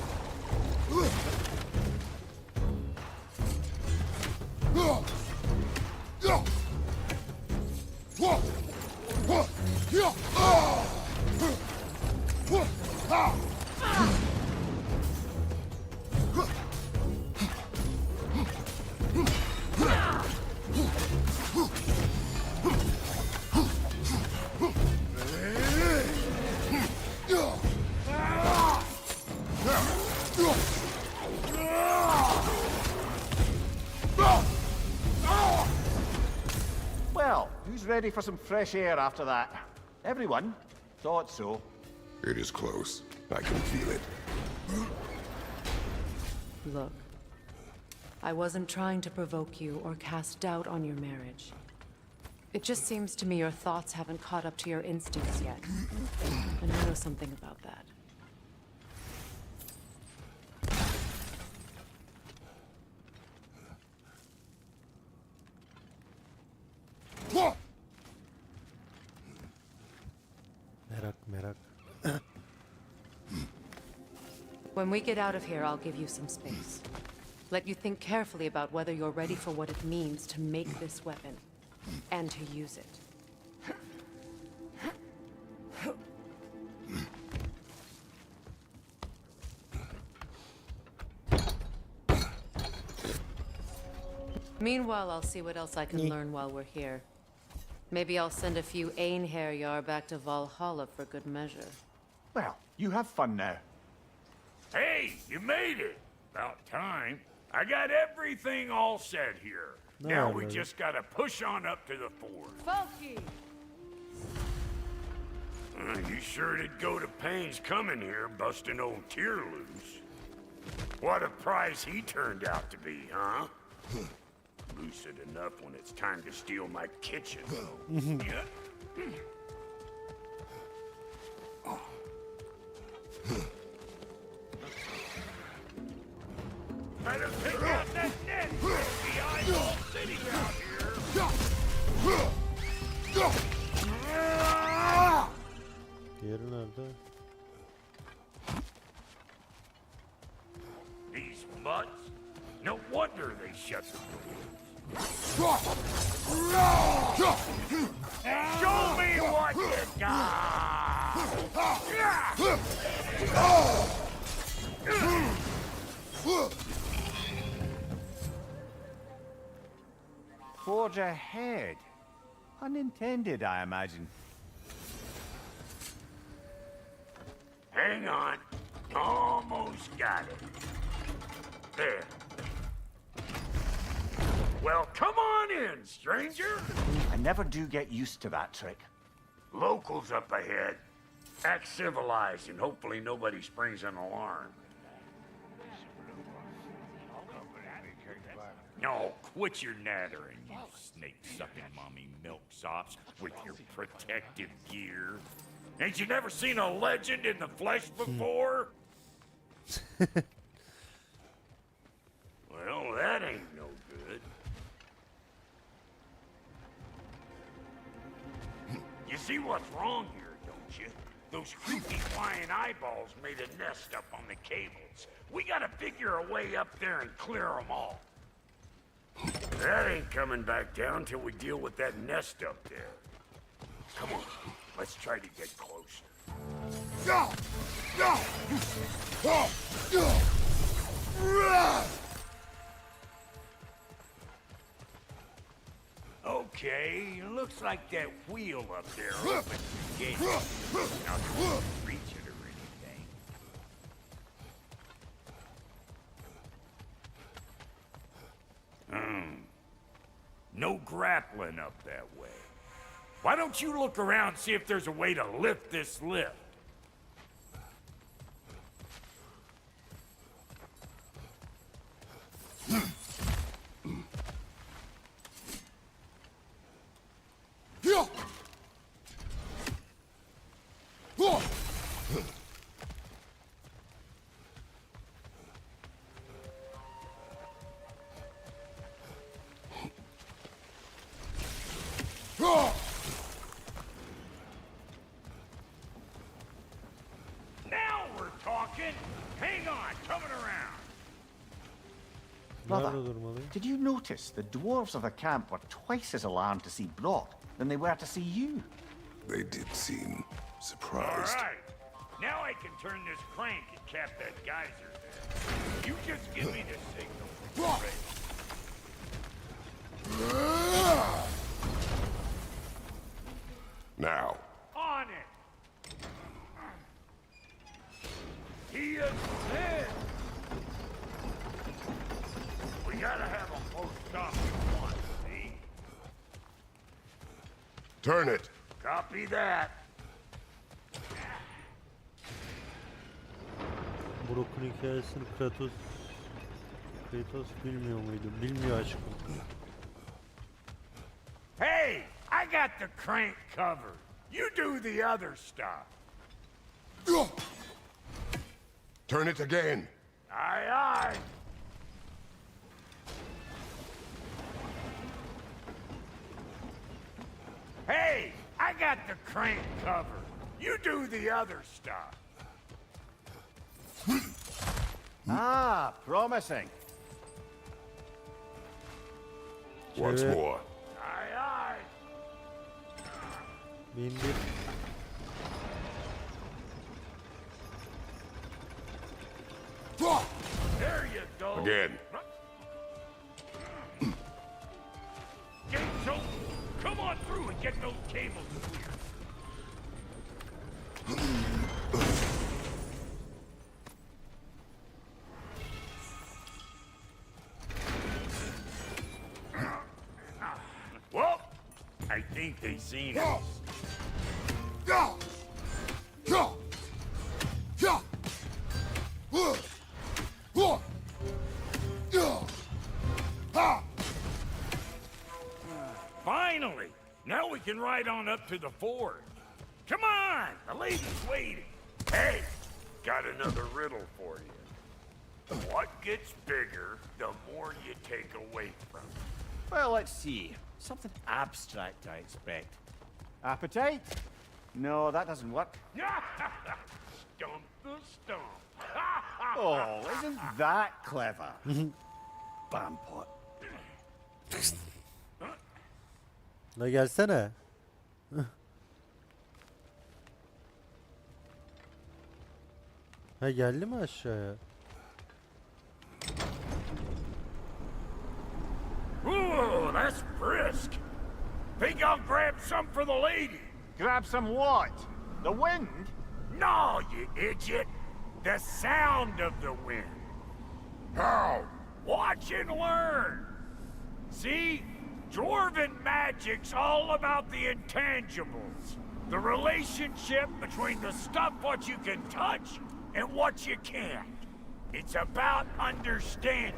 Well, who's ready for some fresh air after that? Everyone? Thought so. It is close. I can feel it. Look, I wasn't trying to provoke you or cast doubt on your marriage. It just seems to me your thoughts haven't caught up to your instincts yet. And I know something about that. Merak. When we get out of here, I'll give you some space. Let you think carefully about whether you're ready for what it means to make this weapon, and to use it. Meanwhile, I'll see what else I can learn while we're here. Maybe I'll send a few Einherjar back to Valhalla for good measure. Well, you have fun now. Hey, you made it! About time. I got everything all set here. Now we just gotta push on up to the fort. Funky! You sure did go to pains coming here, busting old Tyr loose. What a prize he turned out to be, huh? Lucid enough when it's time to steal my kitchen, though. Yeah. Better pick out that net! The eyeball city out here! Diğeri nerede? These mutts? No wonder they shut the doors. Show me what you got! Forge ahead. Unintended, I imagine. Hang on. Almost got it. There. Well, come on in, stranger. I never do get used to that trick. Locals up ahead. Act civilized and hopefully nobody springs an alarm. No, quit your nattering, you snake-sucking mommy milksops with your protective gear. Ain't you never seen a legend in the flesh before? Well, that ain't no good. You see what's wrong here, don't you? Those creepy flying eyeballs made a nest up on the cables. We gotta figure a way up there and clear them all. That ain't coming back down till we deal with that nest up there. Come on, let's try to get closer. Okay, looks like that wheel up there opens the gate. Now don't reach it or anything. No grappling up that way. Why don't you look around and see if there's a way to lift this lift? Now we're talking. Hang on, coming around. Brother, did you notice the dwarves of the camp were twice as alarmed to see Brock than they were to see you. They did seem surprised. All right. Now I can turn this crank and cap that geyser there. You just give me the signal. Now. On it! He is dead! We gotta have a post stop at once, see? Turn it. Copy that. Brock'un hikayesini Kratos bilmiyor muydu? Bilmiyor aşkım. Hey! I got the crank covered. You do the other stuff. Turn it again. Aye, aye. Hey! I got the crank covered. You do the other stuff. Ah, promising. Once Çevir. more. Aye, aye. Bindir. There you go. Again. Gates open. Come on through and get those cables clear. Well, I think they seen us. Finally! Now we can ride on up to the forge. Come on! The lady's waiting. Hey! Got another riddle for you. What gets bigger, the more you take away from it? Well, let's see. Something abstract, I expect. Appetite? No, that doesn't work. Stump the stump. Oh, isn't that clever? Bampot. La gelsene. Ha geldi mi aşağıya? Ooh, that's brisk. Think I'll grab some for the lady. Grab some what? The wind? No, you idiot. The sound of the wind. How? Watch and learn. See? Dwarven magic's all about the intangibles. The relationship between the stuff what you can touch and what you can't. It's about understanding.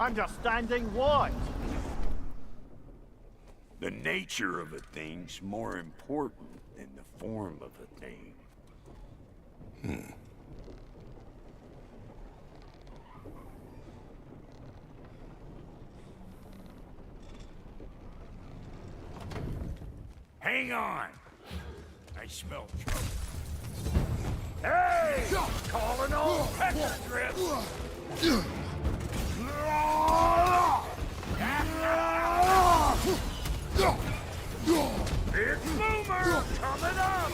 Understanding what? The nature of a thing's more important than the form of a thing. Hang on. I smell trouble. Hey! Calling all pecker drift! Big boomer coming up!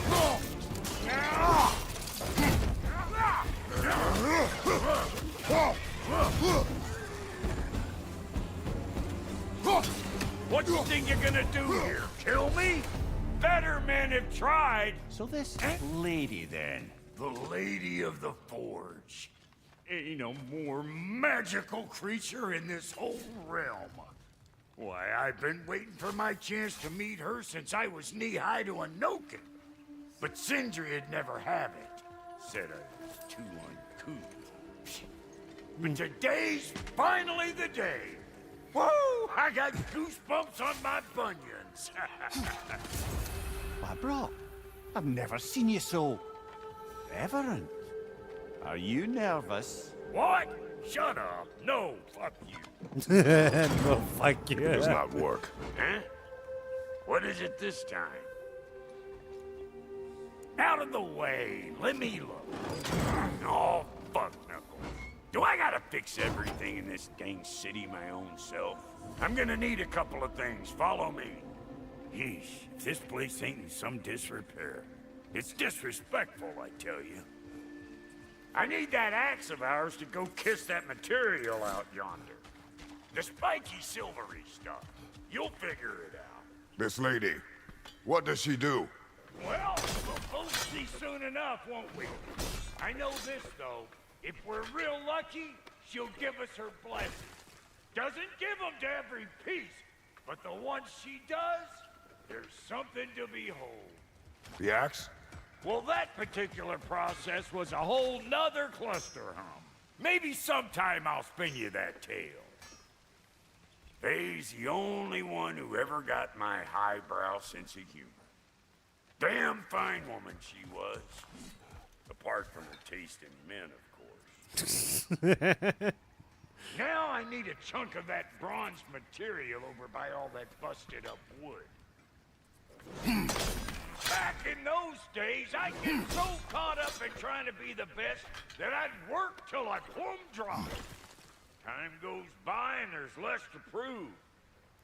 What do you think you're gonna do here? Kill me? Better men have tried. So this lady, then? The Lady of the Forge. Ain't a more magical creature in this whole realm. Why, I've been waiting for my chance to meet her since I was knee-high to a Noken. But Sindri would never have it. Said I was too uncouth. But today's finally the day. Woo! I got goosebumps on my bunions. Why, bro, I've never seen you so reverent. Are you nervous? What? Shut up. No, fuck you. No fuck It you. does not work. Huh? What is it this time? Out of the way. Let me look. Oh, fuck knuckles. Do I gotta fix everything in this dang city my own self? I'm gonna need a couple of things. Follow me. Yeesh, if this place ain't in some disrepair. It's disrespectful, I tell you. I need that axe of ours to go kiss that material out yonder. The spiky silvery stuff. You'll figure it out. This lady, what does she do? Well, we'll both see soon enough, won't we? I know this, though. If we're real lucky, she'll give us her blessing. Doesn't give them to every piece, but the ones she does, there's something to behold. The axe? Well, that particular process was a whole nother cluster hum. Maybe sometime I'll spin you that tale. Faye's the only one who ever got my highbrow sense of humor. Damn fine woman she was. Apart from her taste in men, of course. Now I need a chunk of that bronze material over by all that busted up wood. Back in those days, I'd get so caught up in trying to be the best that I'd work till I plumb dropped. Time goes by and there's less to prove.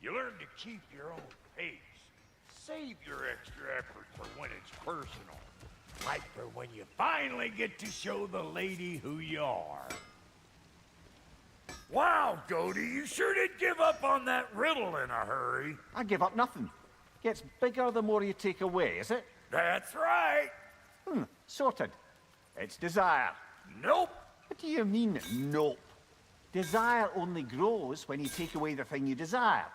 You learn to keep your own pace. Save your extra effort for when it's personal. Like for when you finally get to show the lady who you are. Wow, Cody, you sure did give up on that riddle in a hurry. I give up nothing. Gets bigger the more you take away, is it? That's right. Sorted. It's desire. Nope. What do you mean, nope? Desire only grows when you take away the thing you desire.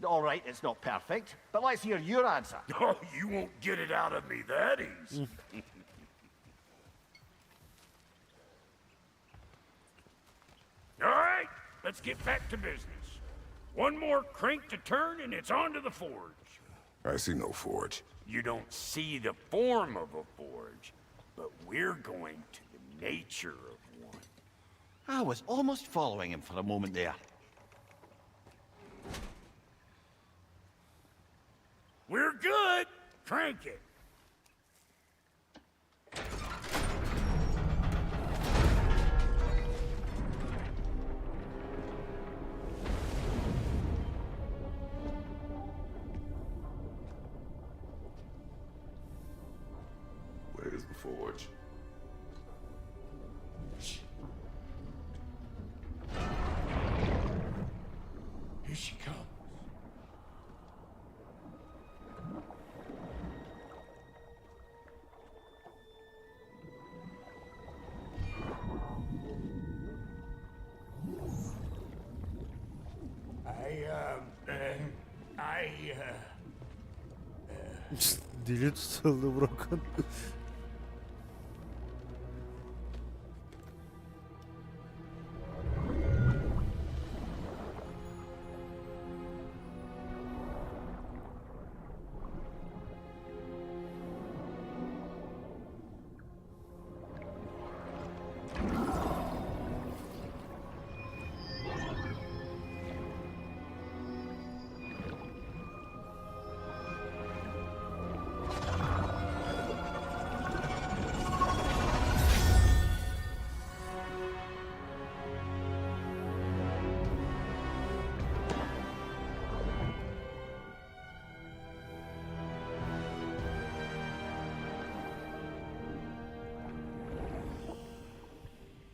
All right, it's not perfect, but let's hear your answer. Oh, you won't get it out of me that easy. All right, let's get back to business. One more crank to turn and it's on to the forge. I see no forge. You don't see the form of a forge, but we're going to the nature of one. I was almost following him for a moment there. We're good. Crank it. Where's the forge? Here she comes. Dili tutuldu Brock'un.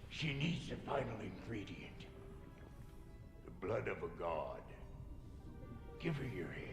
She needs the final ingredient. The blood of a god. Give her your hand.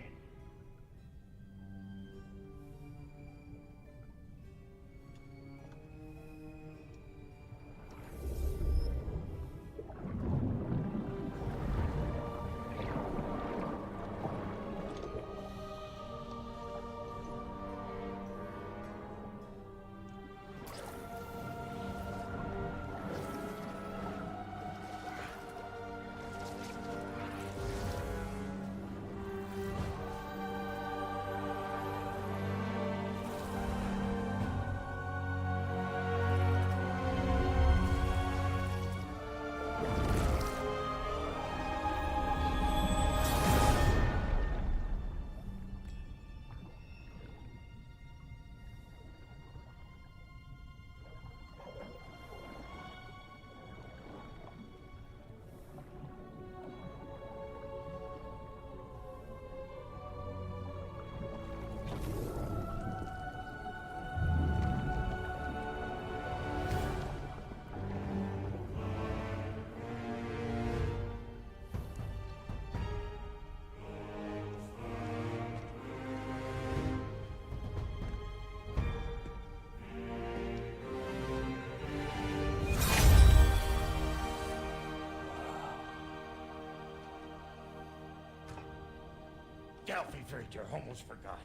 afraid you almost forgot.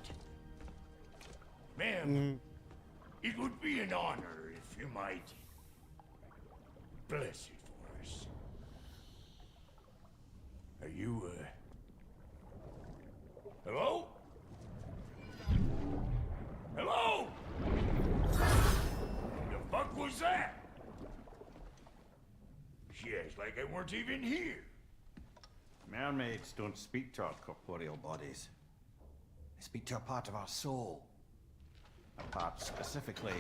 Ma'am, it would be an honor if you might bless it for us. Are you, hello? Hello? The fuck was that? She acts like I weren't even here. Mermaids don't speak to our corporeal bodies. They speak to a part of our soul. A part specifically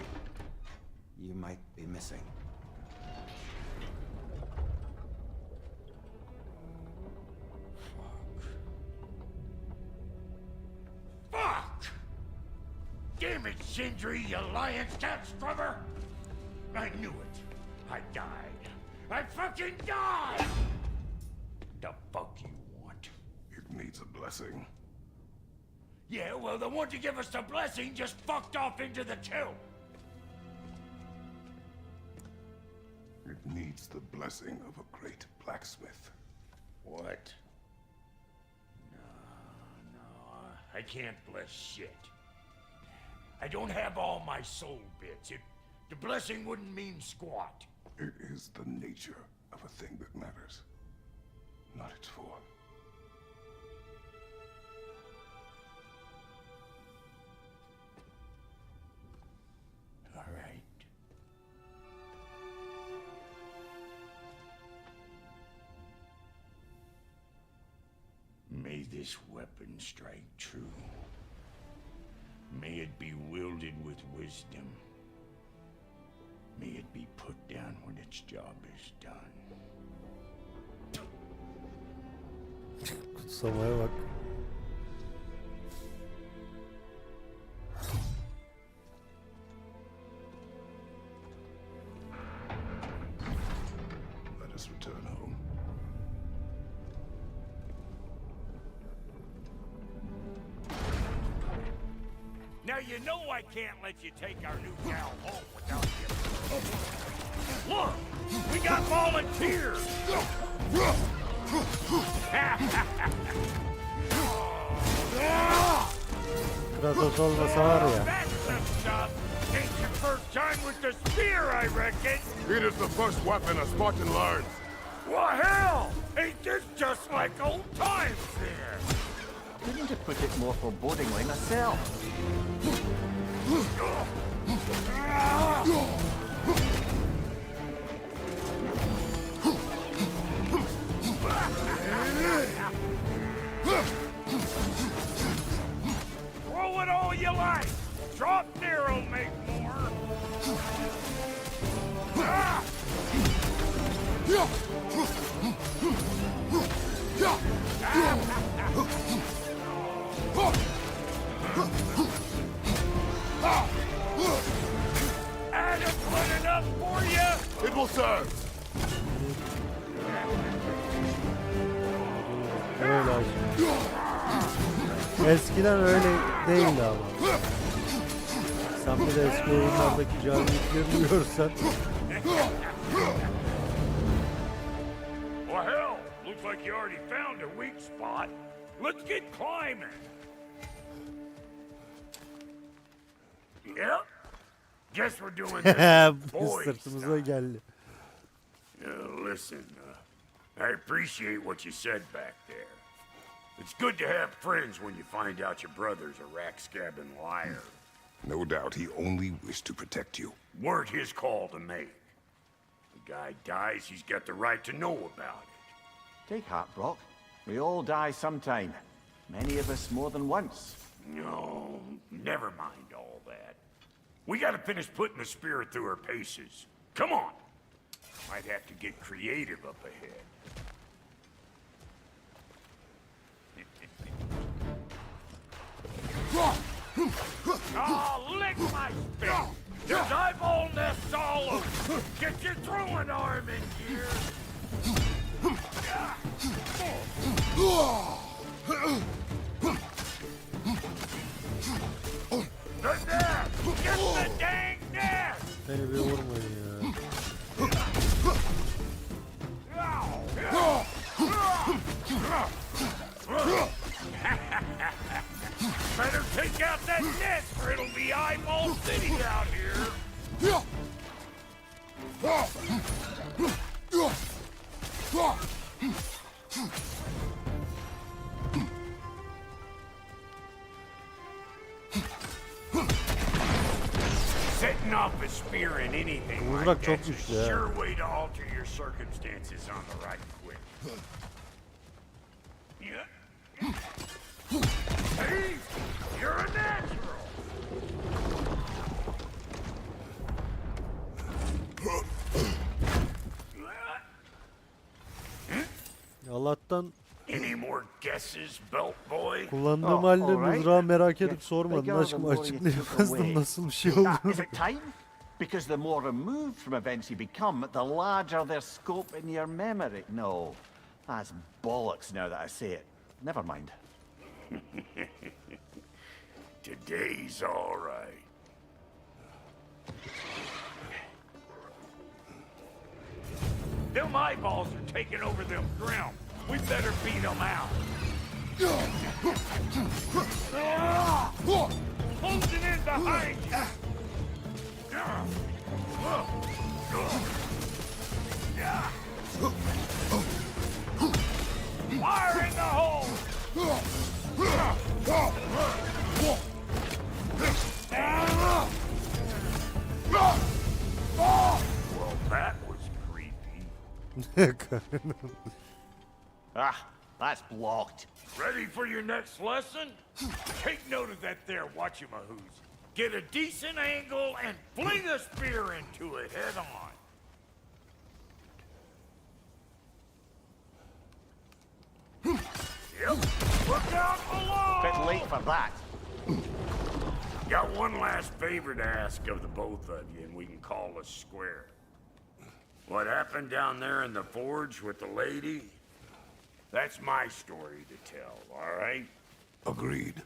you might be missing. Fuck! Damn it, Sindri, you lion cat scrubber! I knew it. I died. I fucking died! The fuck you want? It needs a blessing. Yeah, well, the one to give us the blessing just fucked off into the tomb. It needs the blessing of a great blacksmith. What? No, I can't bless shit. I don't have all my soul bits. The blessing wouldn't mean squat. It is the nature of a thing that matters, not its form. All right. May this weapon strike true. May it be wielded with wisdom. May it be put down when its job is done. Kutsamaya bak. Let us return home. Now you know I can't let you take our new gal home without you. Look! We got volunteers! Kratos olmasa var ya. That's the stuff! Ain't your first time with the spear, I reckon! It is the first weapon a Spartan learns. Well, hell! Ain't this just like old times there? Couldn't have put it more forebodingly myself. Throw it all you like! Draupnir will make more! Adequate enough for you? It will serve. Öyle aşkım. Eskiden öyle değildi ama. Sen bir de eski oyunlardaki caniliklerini görsen. Well, hell, looks like you already found a weak spot. Let's get climbing. Yep. Guess we're doing this boys Sırtımıza style. geldi. Listen, I appreciate what you said back there. It's good to have friends when you find out your brother's a rack-scabbing liar. No doubt he only wished to protect you. Weren't his call to make. The guy dies, he's got the right to know about it. Take heart, Brock. We all die sometime. Many of us more than once. No, never mind all that. We gotta finish putting the spirit through her paces. Come on! Might have to get creative up ahead. Oh, lick my spit! There's eyeball nests all over! Get your throwing arm in gear! Right there! Get the dang nest! Beni bir vurmayın ya. out that nest or it'll be eyeball city out here. Setting off a spear in anything Mızrak like çok that's güçlü a ya. sure way to alter your circumstances on the right quick. Yeah. Hey, you're a natural. Allah'tan Any more guesses, belt boy? kullandığım halde mızrağı merak edip sormadın aşkım, açıklayamazdım nasıl bir şey olduğunu. Is it time? Because the more removed from events you become, the larger their scope in your memory. No, that's bollocks now that I say it. Never mind. Today's all right. Them eyeballs are taking over them ground. We better beat them out. Closing in behind you. Fire in the hole. Well, that was creepy. That's blocked. Ready for your next lesson? Take note of that there whatchamahoos. Get a decent angle and fling a spear into it head on. Yep. Look out below! Bit late for that. Got one last favor to ask of the both of you, and we can call us square. What happened down there in the forge with the lady? That's my story to tell, all right? Agreed.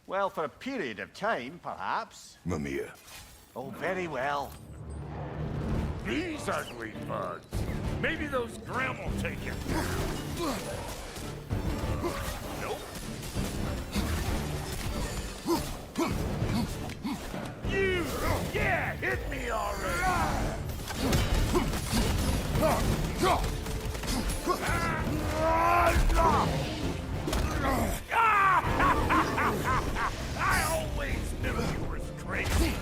Well, for a period of time, perhaps. Mimir. Oh, very well. These ugly bugs. Maybe those Grimm will take it. Nope. You! Yeah, hit me already! I always knew you were crazy.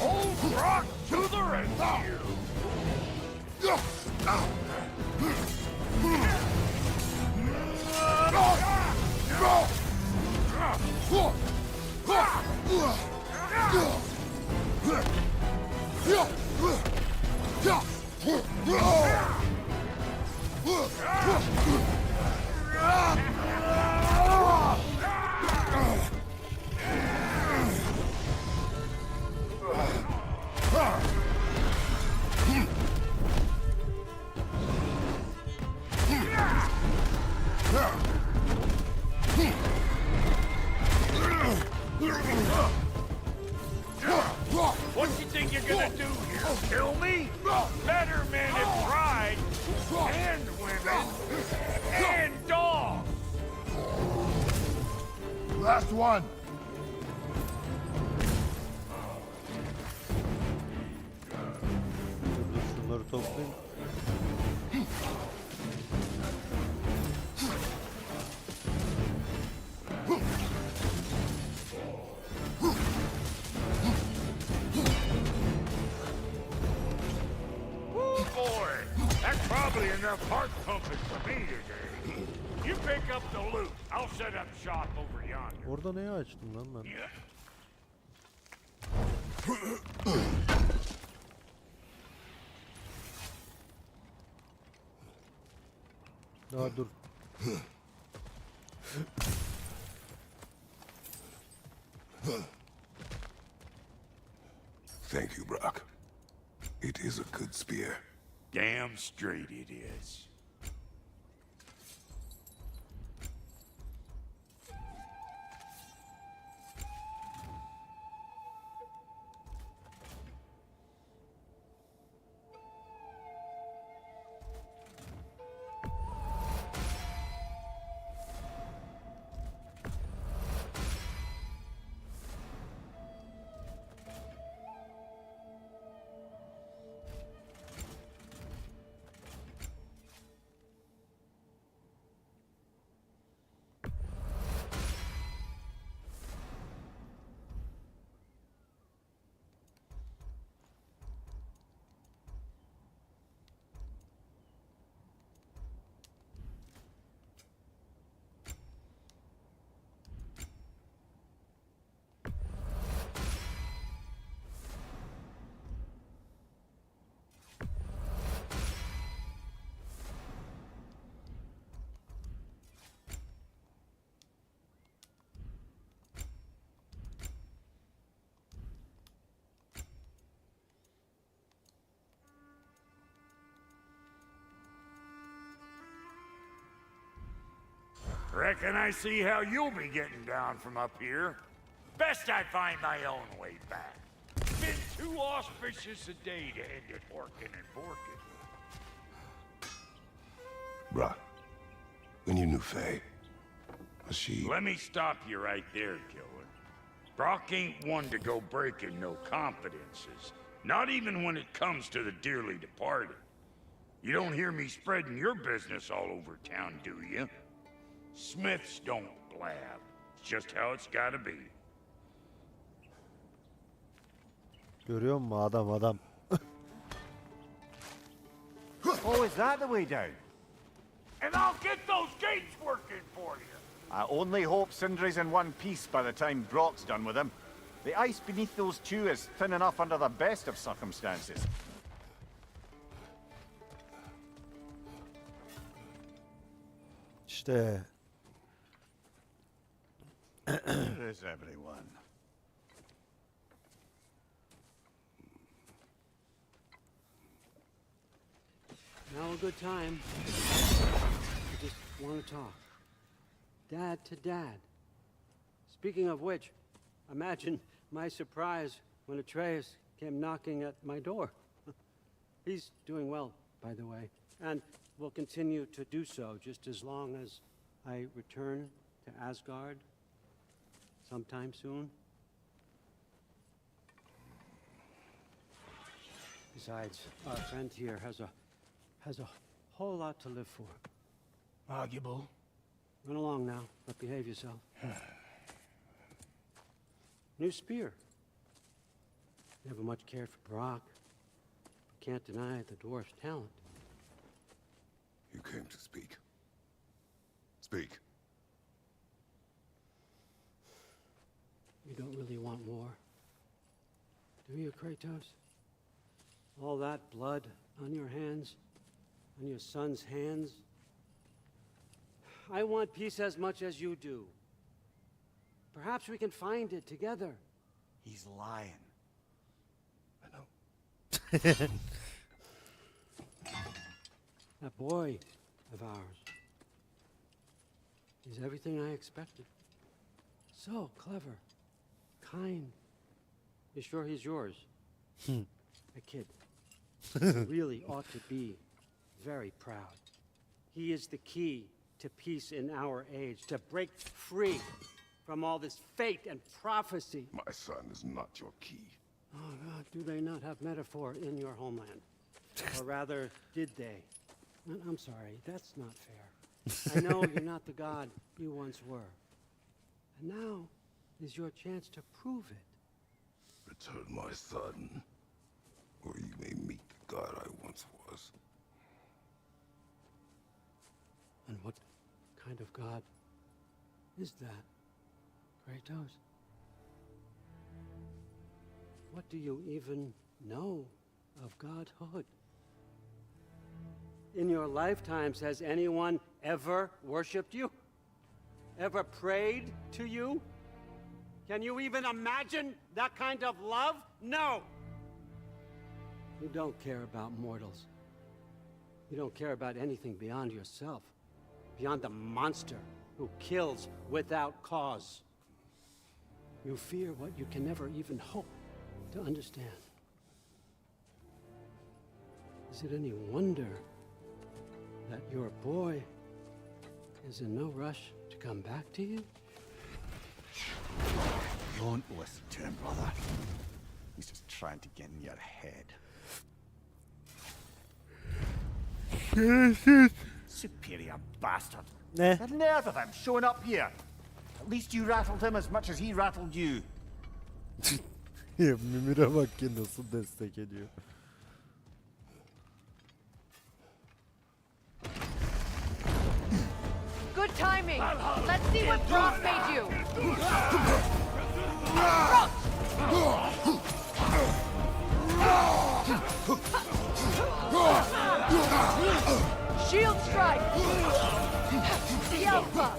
Old rock to the rescue. What you think you're gonna do here? Kill me? Better men have tried. And women. And dogs. Last one. Şunları toplayayım. That's probably enough heart pumping for me today. You pick up the loot. I'll set up shop over yonder. Orada neyi açtım lan ben? Yeah. Daha dur. Thank you, Brock. It is a good spear. Damn straight it is. Reckon I see how you'll be getting down from up here. Best I find my own way back. Been too auspicious a day to end it orkin' and borkin'. Bruh, when you knew Faye, was she... Let me stop you right there, killer. Brock ain't one to go breaking no confidences. Not even when it comes to the dearly departed. You don't hear me spreading your business all over town, do you? Smiths don't blab. It's just how it's gotta be. Görüyor musun adam? Oh, is that the way down? And I'll get those gates working for you. I only hope Sindri's in one piece by the time Brock's done with him. The ice beneath those two is thin enough under the best of circumstances. İşte. Where is everyone? Now a good time. I just want to talk. Dad to dad. Speaking of which, imagine my surprise when Atreus came knocking at my door. He's doing well, by the way, and will continue to do so just as long as I return to Asgard sometime soon. Besides, our friend here has a whole lot to live for. Arguable. Run along now, but behave yourself. New spear. Never much cared for Brock. Can't deny the dwarf's talent. You came to speak. Speak. You don't really want more, do you, Kratos? All that blood on your hands, on your son's hands. I want peace as much as you do. Perhaps we can find it together. He's lying. I know. That boy of ours. He's everything I expected. So clever, kind. You sure he's yours? A kid. Really ought to be very proud. He is the key to peace in our age, to break free from all this fate and prophecy. My son is not your key. Oh, God, do they not have metaphor in your homeland? Or rather, did they? I'm sorry, that's not fair. I know you're not the god you once were. And now is your chance to prove it. Return my son, or you may meet the god I once was. And what kind of god is that, Kratos? What do you even know of godhood? In your lifetimes, has anyone ever worshipped you? Ever prayed to you? Can you even imagine that kind of love? No! You don't care about mortals. You don't care about anything beyond yourself. Beyond the monster who kills without cause. You fear what you can never even hope to understand. Is it any wonder that your boy is in no rush to come back to you? Don't listen to him, brother. He's just trying to get in your head. Superior bastard. Ne? The nerve of him showing up here. At least you rattled him as much as he rattled you. Mimir'e bak ya nasıl destek ediyor. Good timing. Let's see what Brock made you. Shield strike. Yelpa.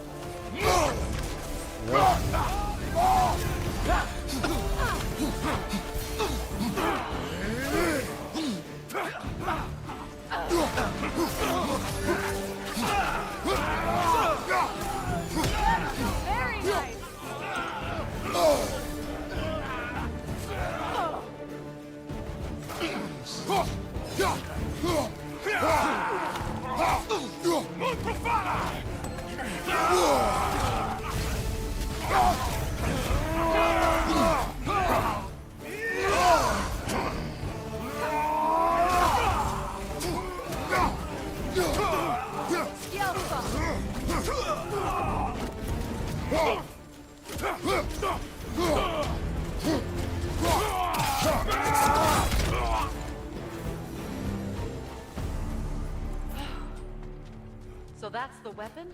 So that's the weapon?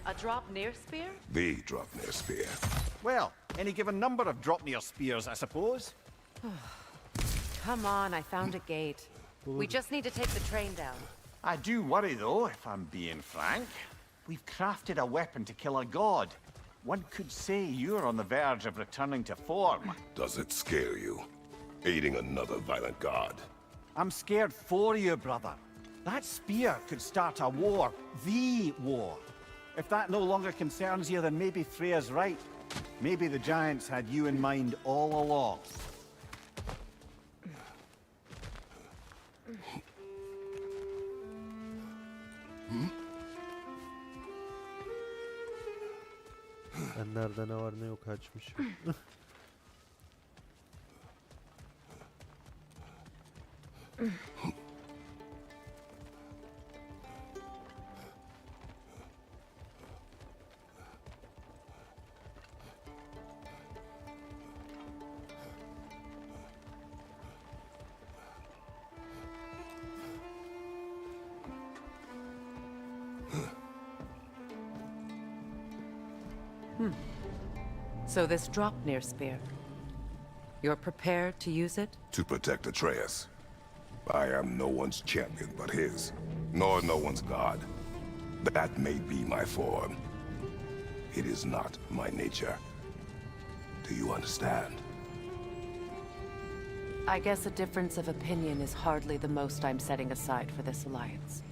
A Draupnir spear? The Draupnir spear. Well, any given number of Draupnir spears, I suppose. Come on, I found a gate. We just need to take the train down. I do worry, though, if I'm being frank. We've crafted a weapon to kill a god. One could say you're on the verge of returning to form. Does it scare you? Aiding another violent god? I'm scared for you, brother. That spear could start a war. The war. If that no longer concerns you, then maybe Freya's right. Maybe the giants had you in mind all along. Ben nerede ne var ne yok açmışım. So this Draupnir spear, you're prepared to use it? To protect Atreus. I am no one's champion but his, nor no one's god. That may be my form. It is not my nature. Do you understand? I guess a difference of opinion is hardly the most I'm setting aside for this alliance.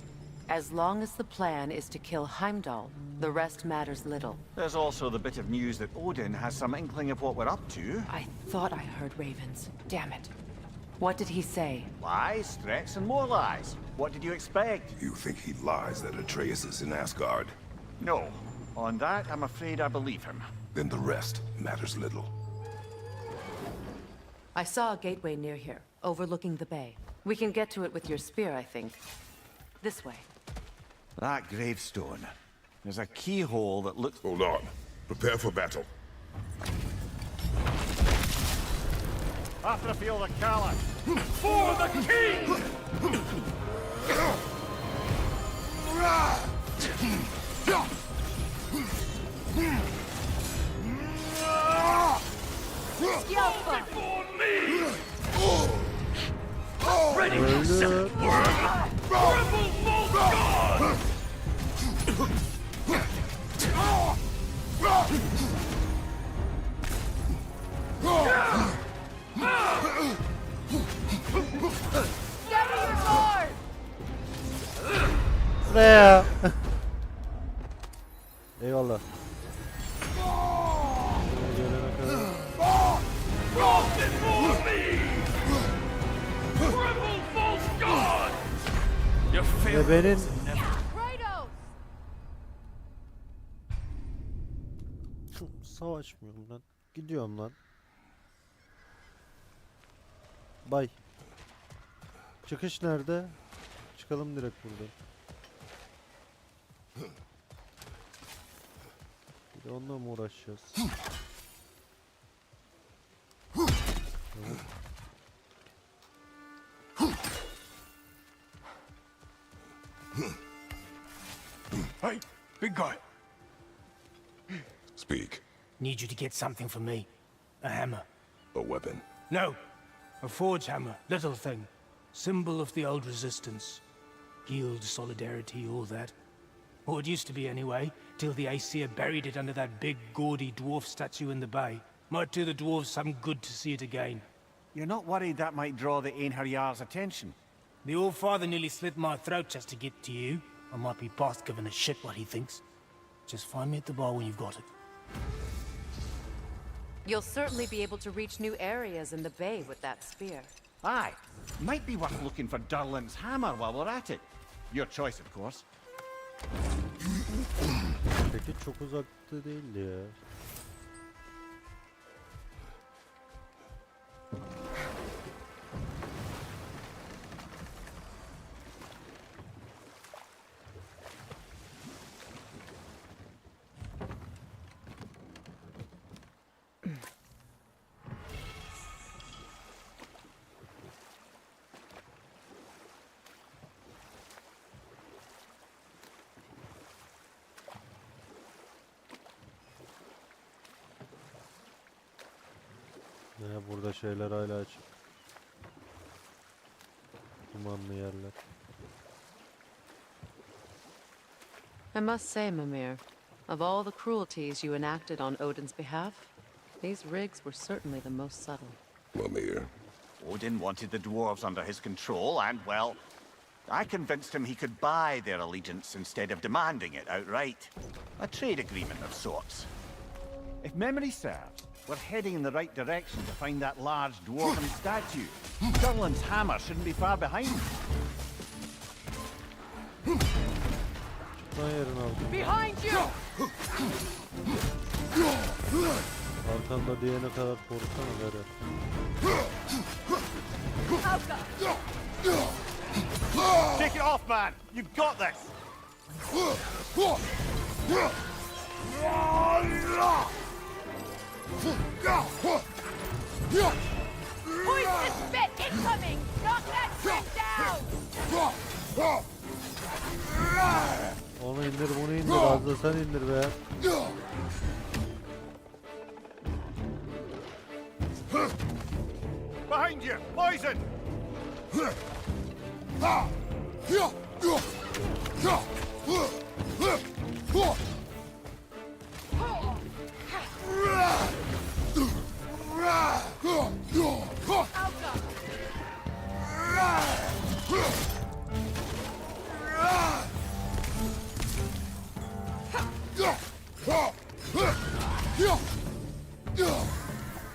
As long as the plan is to kill Heimdall, the rest matters little. There's also the bit of news that Odin has some inkling of what we're up to. I thought I heard ravens. Damn it. What did he say? Lies, threats, and more lies. What did you expect? You think he lies that Atreus is in Asgard? No. On that, I'm afraid I believe him. Then the rest matters little. I saw a gateway near here, overlooking the bay. We can get to it with your spear, I think. This way. That gravestone. There's a keyhole that looks... Hold on. Prepare for battle. After field of Kala. For the king! Before me! Ready yourself! Rebel Bolt God! Steady your sword! Buraya. Eyvallah. Gelene kadar. Before me! Rebel Bolt God! Your Bebenin Kratos! savaşmıyorum lan. Gidiyorum lan. Bay. Çıkış nerede? Çıkalım direkt buradan. Bir de onunla mı uğraşacağız? Evet. Hey, big guy. Speak. Need you to get something for me. A hammer. A weapon. No. A forge hammer. Little thing. Symbol of the old resistance. Guild, solidarity, all that. Or it used to be anyway, till the Aesir buried it under that big, gaudy dwarf statue in the bay. Might do the dwarves some good to see it again. You're not worried that might draw the Einherjar's attention? The old father nearly slit my throat just to get to you. I might be past giving a shit what he thinks. Just find me at the bar when you've got it. You'll certainly be able to reach new areas in the bay with that spear. Aye. Might be worth looking for Durlin's hammer while we're at it. Your choice, of course. Peki çok uzakta değildi ya. Burada şeyler hala açık. Dumanlı yerler. I must say, Mimir, of all the cruelties you enacted on Odin's behalf, these rigs were certainly the most subtle. Mimir. Odin wanted the dwarves under his control, and, well, I convinced him he could buy their allegiance instead of demanding it outright. A trade agreement of sorts. If memory serves, we're heading in the right direction to find that large dwarven statue. Durlin's hammer shouldn't be far behind. Behind you! Arkanda diyene kadar korksana Bere. Take it off, man! You've got this! Poison spit incoming! Knock that trick down! Onu indir, bunu indir. Az da sen indir be. Behind you! Poison!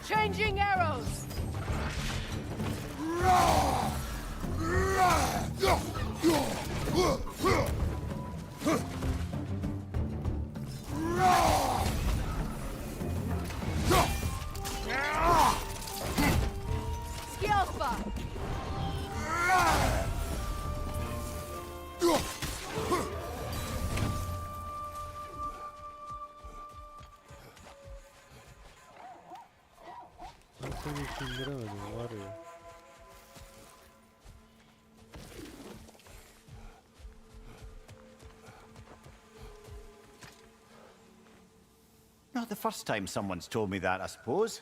Changing arrows! Skilfa! Ben seni hiç indiremedim var ya. Not the first time someone's told me that, I suppose.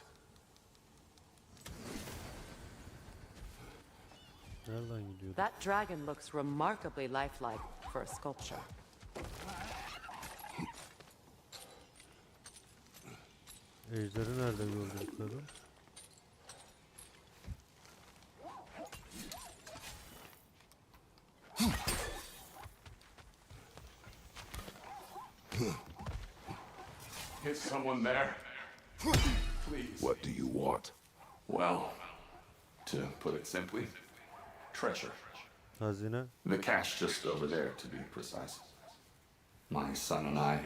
Nereden gidiyordu? That dragon looks remarkably lifelike for a sculpture. Ejderi nerede gördükleri? Is someone there? Please. What do you want? Well, to put it simply, treasure. Hazine. The cache just over there, to be precise. My son and I,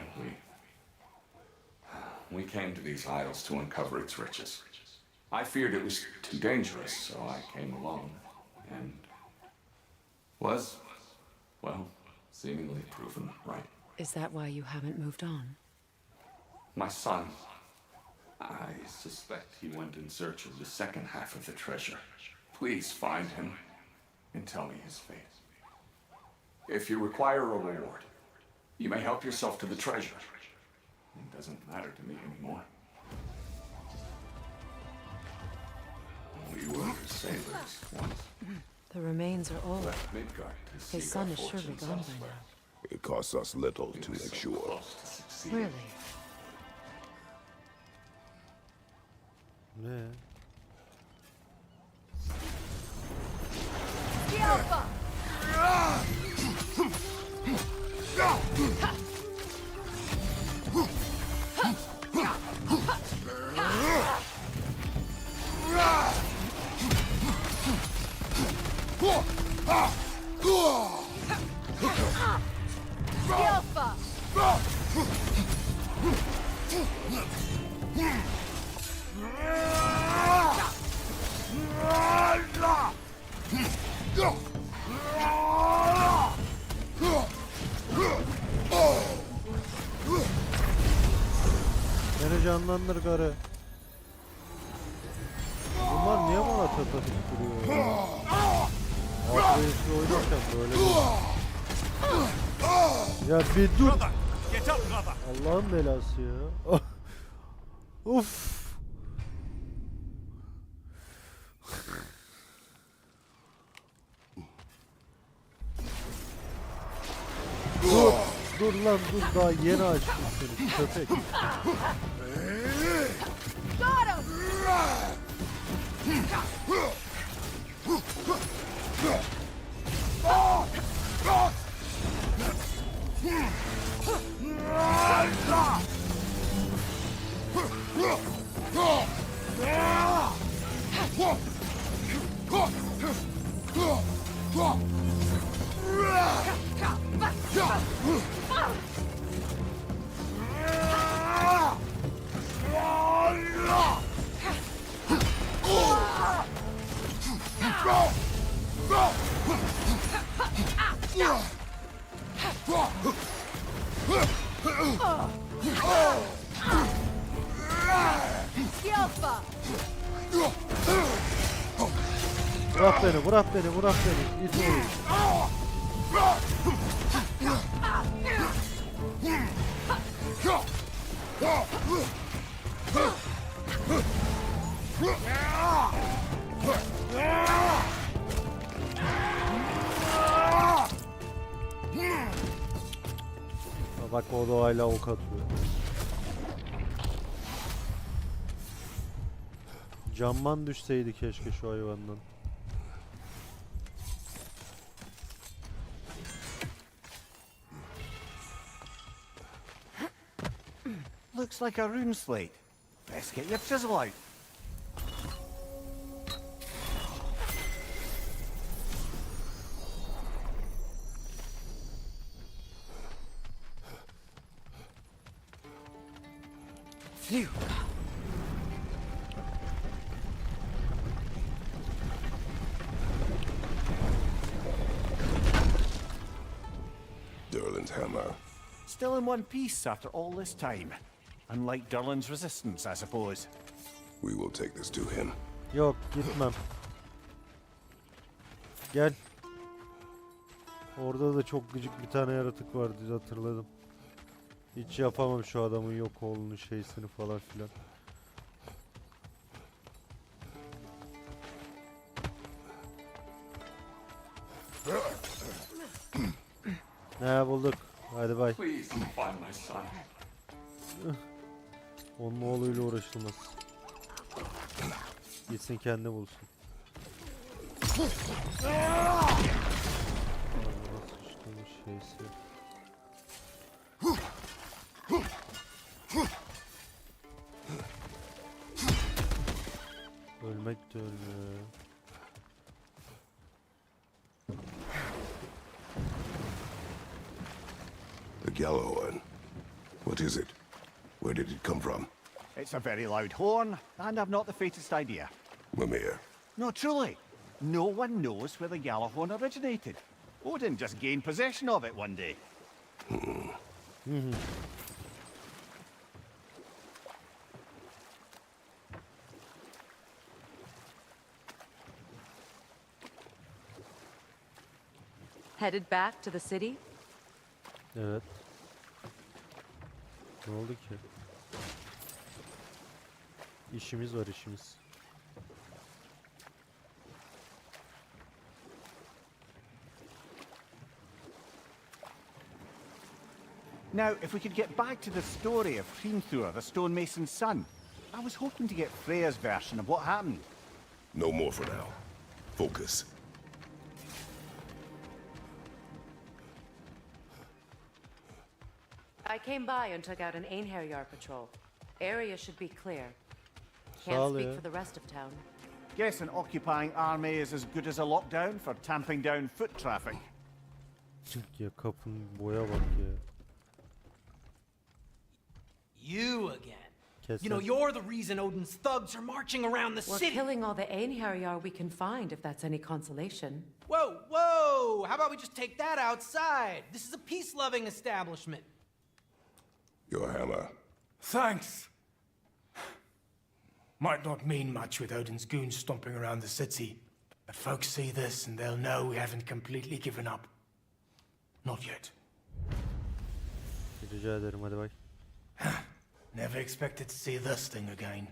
we came to these isles to uncover its riches. I feared it was too dangerous, so I came alone, and was, well, seemingly proven right. Is that why you haven't moved on? My son, I suspect he went in search of the second half of the treasure. Please find him and tell me his fate. If you require a reward, you may help yourself to the treasure. It doesn't matter to me anymore. We were sailors once. The remains are old. Left Midgard to His seek son our is surely fortunes gone by elsewhere. now. It costs us little to make sure. Really? Ne? Skilfa! Skilfa! Beni canlandır karı. Bunlar niye bana takıp duruyor ya? Atreus'u oynarken böyle bir... Ya bir dur! Allah'ın belası ya. Uf! dur lan dur, daha yeni açtım seni köpek. Got him! Bırak beni, bırak beni, bırak beni. Git oğlum. Bak o doğayla ok atıyor. Camman düşseydi keşke şu hayvandan. Looks like a rune slate. Best get your chisel out. Phew. Durlin's hammer. Still in one piece after all this time. Unlike Durlin's resistance, I suppose. We will take this to him. Yok gitmem. Gel. Orada da çok gıcık bir tane yaratık vardı, hatırladım. Hiç yapamam şu adamın yok oğlunun şeysini falan filan. Ne bulduk. Hadi bay. Please find my son. Onun oğluyla uğraşılmaz. Gitsin kendi bulsun. Şeysi. Ölmek de ölmüyor. The Gjallarhorn. What is it? Where did it come from? It's a very loud horn, and I've not the faintest idea. Mimir. No, truly. No one knows where the Gjallarhorn originated. Odin just gained possession of it one day. Headed back to the city? Evet. Ne oldu ki? İşimiz var, işimiz. Now, if we could get back to the story of Hrimthur, the stonemason's son. I was hoping to get Freya's version of what happened. No more for now. Focus. I came by and took out an Einherjar patrol. Area should be clear. Sağ Can't ol speak ya. for the rest of town. Guess an occupying army is as good as a lockdown for tamping down foot traffic. Ya kapının boya bak ya. You again. Kes You know, lan. you're the reason Odin's thugs are marching around the We're city. killing all the Einherjar we can find, if that's any consolation. Whoa, whoa! How about we just take that outside? This is a peace-loving establishment. Your hammer. Thanks. Might not mean much with Odin's goons stomping around the city, but folks see this and they'll know we haven't completely given up. Not yet. Rica ederim, hadi bay. Never expected to see this thing again.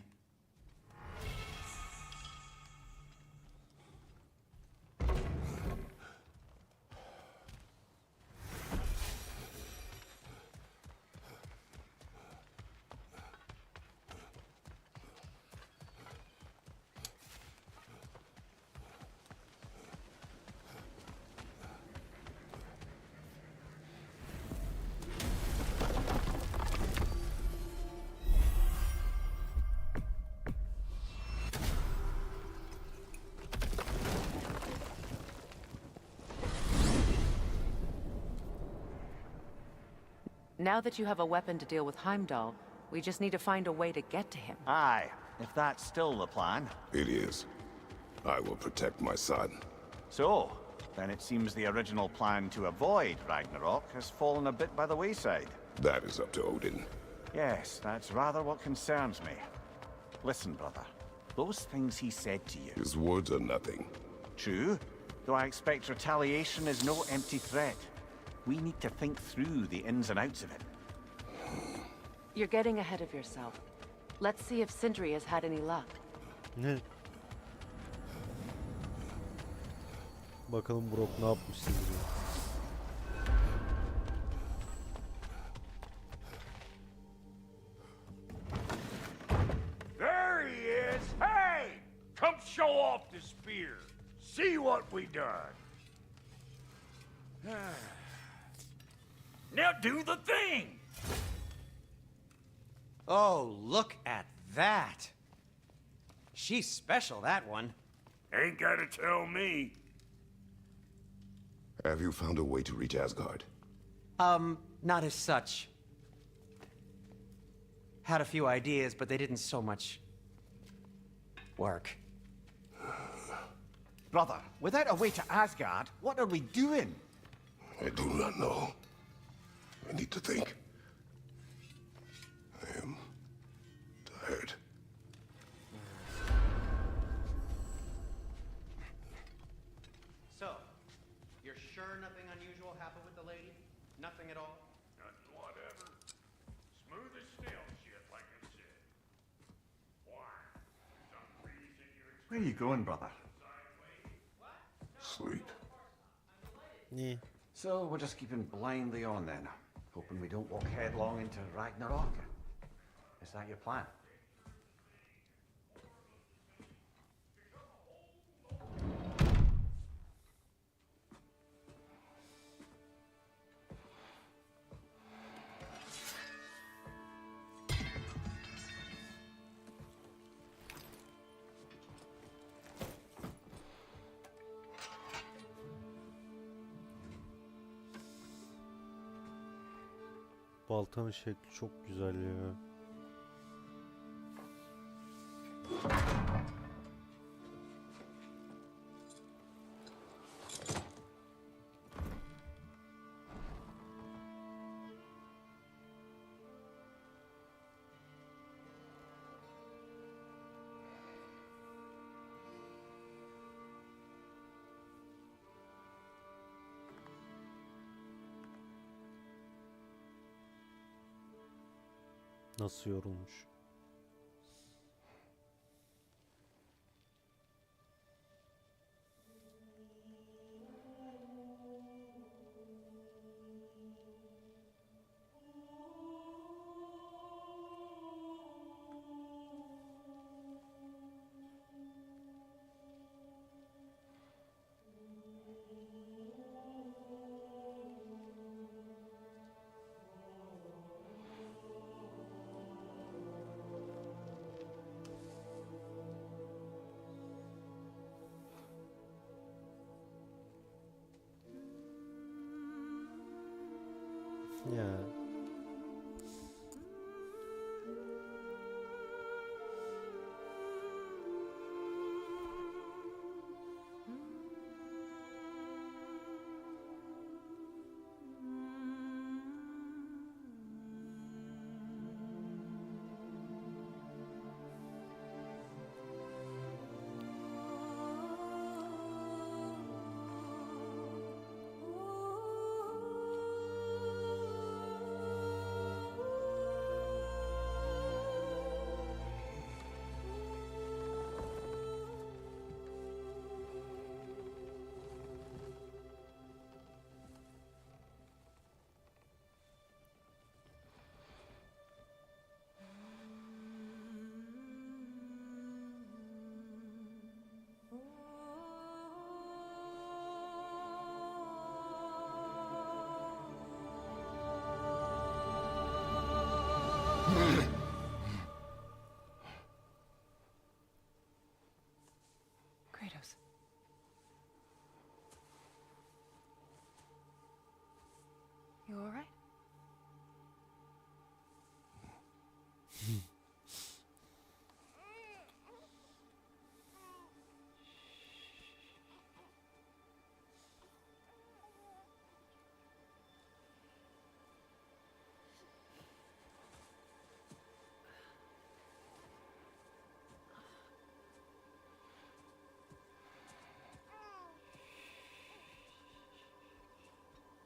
Now that you have a weapon to deal with Heimdall, we just need to find a way to get to him. Aye, if that's still the plan. It is. I will protect my son. So, then it seems the original plan to avoid Ragnarok has fallen a bit by the wayside. That is up to Odin. Yes, that's rather what concerns me. Listen, brother. Those things he said to you... His words are nothing. True, though I expect retaliation is no empty threat. We need to think through the ins and outs of it. You're getting ahead of yourself. Let's see if Sindri has had any luck. Ne? Bakalım Brok ne yapmış Sindri'ye. There he is! Hey! Come show off the spear. See what we done. Now do the thing! Oh, look at that. She's special, that one. Ain't gotta tell me. Have you found a way to reach Asgard? Not as such. Had a few ideas, but they didn't so much work. Brother, without a way to Asgard, what are we doing? I do not know. I need to think. I am tired. So, you're sure nothing unusual happened with the lady? Nothing at all? Nothing whatever. Smooth as snail shit, like I said. Why? For some reason you're... Where are you going, brother? Sleep. Ne? So we're just keeping blindly on then, hoping we don't walk headlong into Ragnarok. Is that your plan? Baltanın şekli çok güzel ya. Nasıl yorulmuş?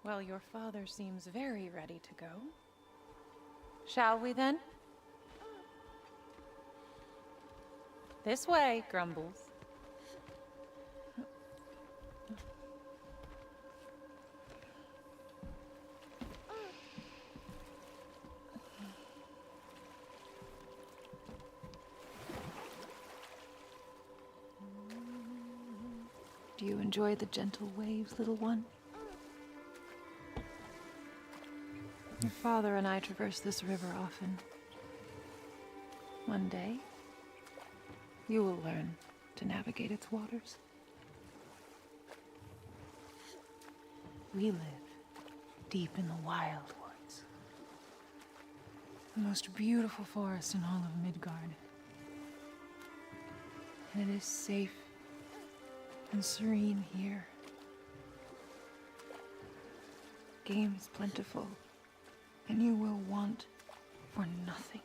Well, your father seems very ready to go. Shall we then? This way, Grumbles. Do you enjoy the gentle waves, little one? Your father and I traverse this river often. One day, you will learn to navigate its waters. We live deep in the wild woods. The most beautiful forest in all of Midgard. And it is safe and serene here. Game is plentiful, and you will want for nothing.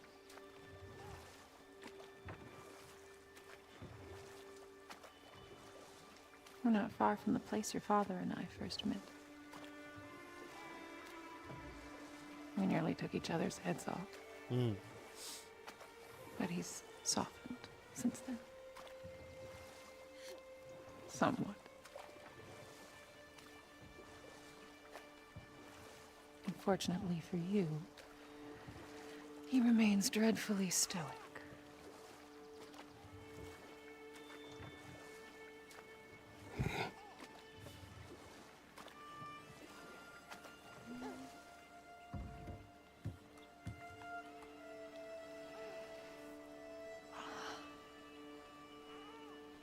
We're not far from the place your father and I first met. We nearly took each other's heads off. But he's softened since then. Somewhat. Unfortunately for you, he remains dreadfully stoic.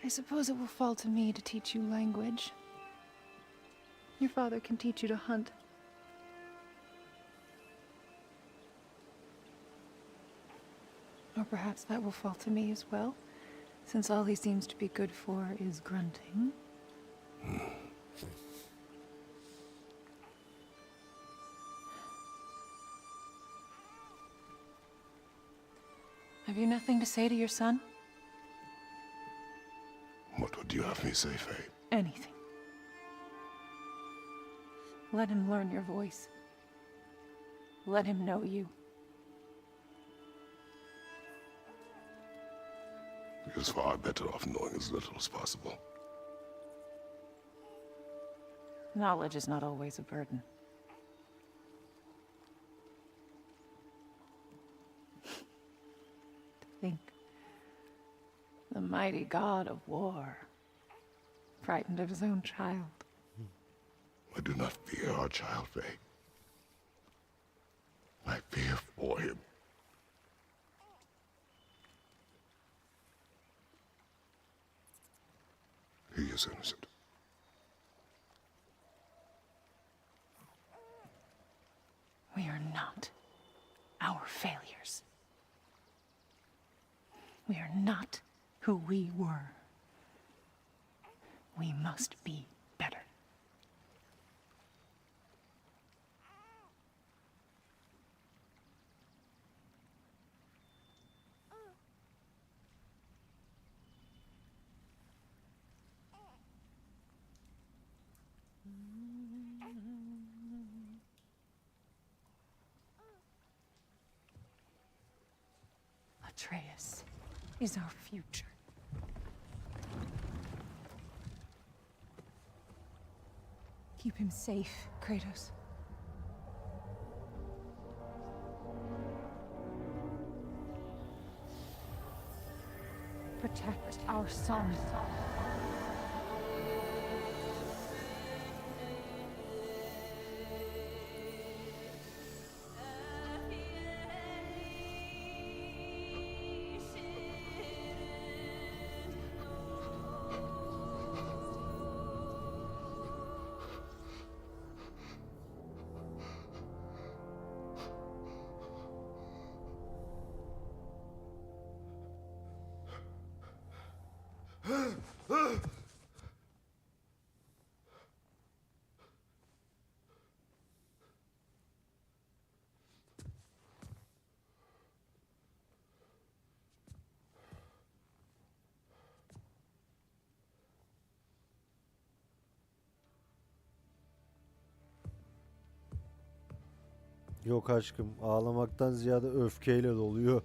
I suppose it will fall to me to teach you language. Your father can teach you to hunt. Or perhaps that will fall to me as well, since all he seems to be good for is grunting. Have you nothing to say to your son? What would you have me say, Faye? Anything. Let him learn your voice. Let him know you. He is far better off knowing as little as possible. Knowledge is not always a burden. To think, the mighty god of war, frightened of his own child. I do not fear our child, Faye. I fear for him. He is innocent. We are not our failures. We are not who we were. We must be better. Atreus is our future. Keep him safe, Kratos. Protect our son. Yok aşkım, ağlamaktan ziyade öfkeyle doluyor.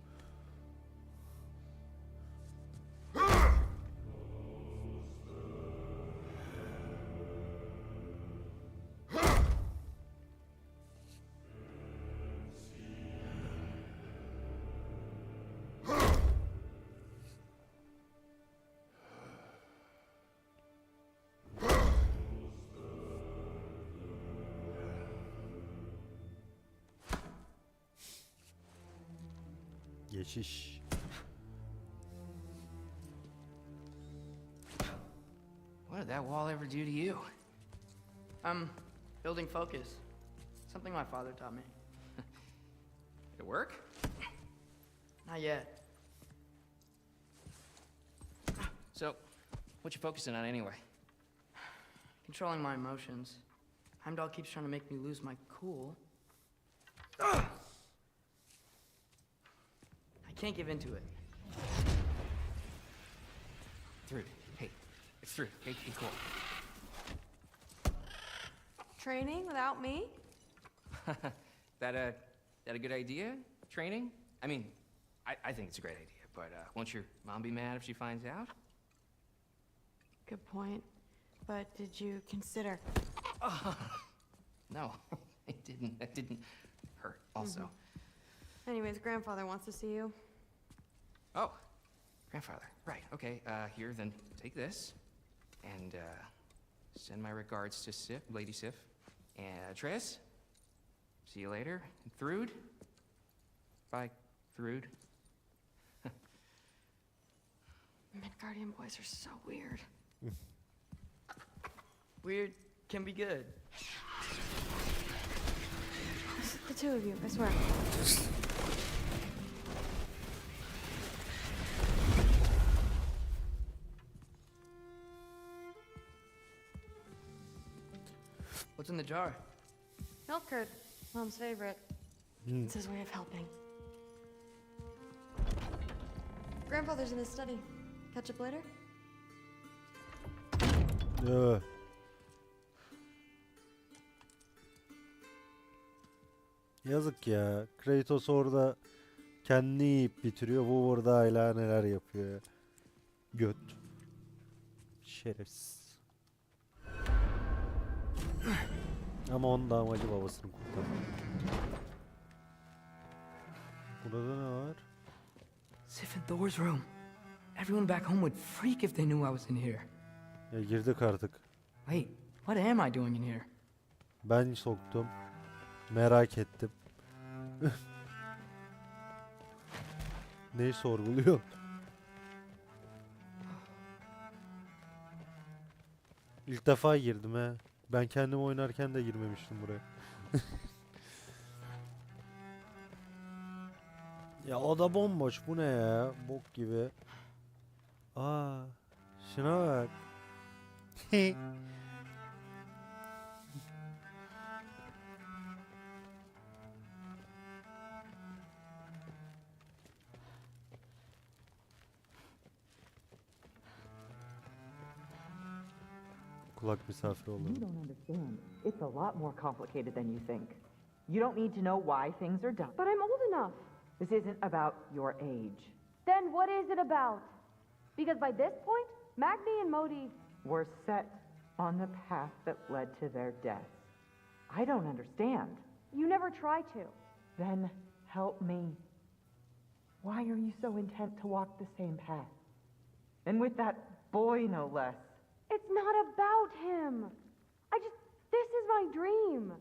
Geçiş. What did that wall ever do to you? I'm building focus. Something my father taught me. Did it work? Not yet. So, what you focusing on anyway? Controlling my emotions. Heimdall keeps trying to make me lose my cool. I can't give into it. Through. Hey, it's through. Hey, be cool. Training without me? That a good idea? Training? I mean, I think it's a great idea, but won't your mom be mad if she finds out? Good point. But did you consider? No, it didn't. That didn't hurt. Also. Anyways, grandfather wants to see you. Oh, grandfather. Right. Okay. Here, then take this, and send my regards to Sif, Lady Sif, and Atreus. See you later. And Thrud. Bye, Thrud. Midgardian boys are so weird. Weird can be good. It's the two of you, I swear. What's in the jar? Milk curd, Mom's favorite. It's his way of helping. Grandfather's in his study. Catch up later? Yeah. Yazık ya. Kratos orada kendini yiyip bitiriyor. Bu burada hala neler yapıyor ya. Göt. Şerefsiz. Ama onun da amacı babasını kurtarmak. Burada ne var? Sif and Thor's room. Everyone back home would freak if they knew I was in here. Ya girdik artık. Wait, what am I doing in here? Ben soktum. Merak ettim. Neyi sorguluyor? İlk defa girdim he. Ben kendim oynarken de girmemiştim buraya. Ya o da bomboş. Bu ne ya? Bok gibi. Aa, şuna bak. Kulak misafiri You olalım. don't understand. It's a lot more complicated than you think. You don't need to know why things are done. But I'm old enough. This isn't about your age. Then what is it about? Because by this point, Magni and Modi... Were set on the path that led to their death. I don't understand. You never try to. Then help me. Why are you so intent to walk the same path? And with that boy, no less. It's not about him. This is my dream.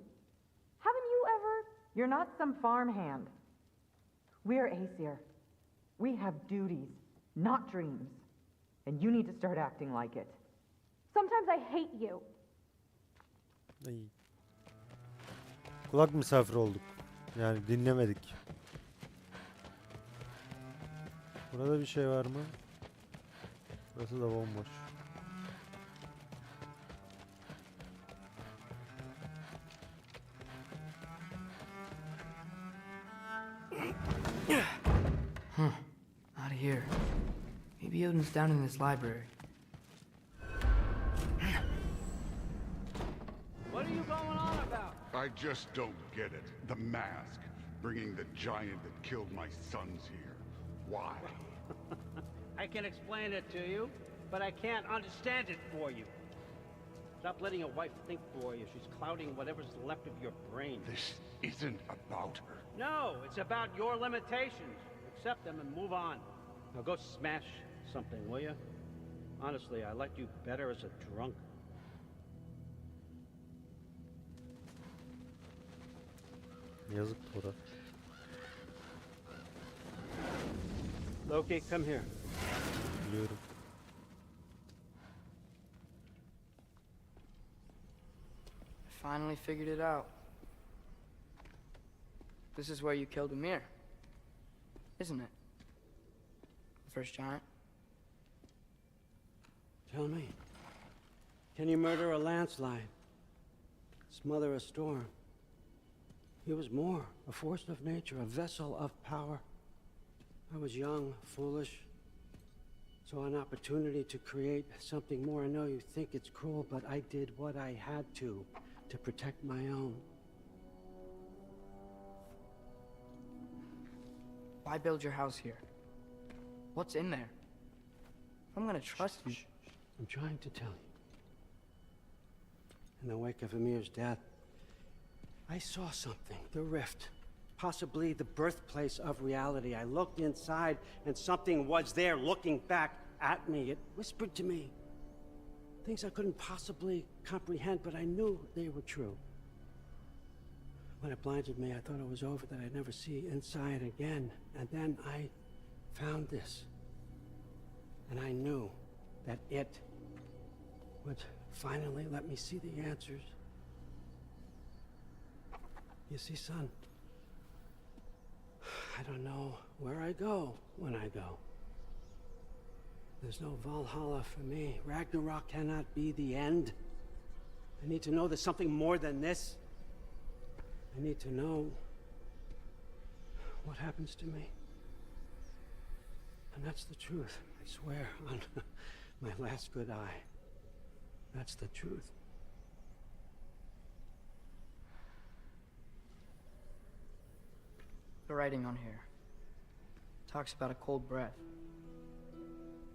Haven't you ever... You're not some farmhand. We're Aesir. We have duties, not dreams. And you need to start acting like it. Sometimes I hate you. Ay. Kulak misafiri olduk. Yani dinlemedik. Burada bir şey var mı? Burası da bomboş. Out of here. Maybe Odin's down in this library. What are you going on about? I just don't get it. The mask, bringing the giant that killed my sons here. Why? I can explain it to you, but I can't understand it for you. Stop letting your wife think for you. She's clouding whatever's left of your brain. This isn't about her. No, it's about your limitations. Accept them and move on. Now go smash something, will you? Honestly, I liked you better as a drunk. Yazık Tora. Loki, come here. Biliyorum. I finally figured it out. This is where you killed Ymir, isn't it? The first giant? Tell me, can you murder a landslide? Smother a storm? He was more, a force of nature, a vessel of power. I was young, foolish, saw an opportunity to create something more. I know you think it's cruel, but I did what I had to protect my own. Why build your house here? What's in there? I'm gonna trust you. I'm trying to tell you. In the wake of Ymir's death, I saw something, the rift, possibly the birthplace of reality. I looked inside and something was there looking back at me. It whispered to me things I couldn't possibly comprehend, but I knew they were true. When it blinded me, I thought it was over, that I'd never see inside again. And then I found this. And I knew that it would finally let me see the answers. You see, son, I don't know where I go when I go. There's no Valhalla for me. Ragnarok cannot be the end. I need to know there's something more than this. I need to know what happens to me. And that's the truth, I swear, on my last good eye. That's the truth. The writing on here talks about a cold breath.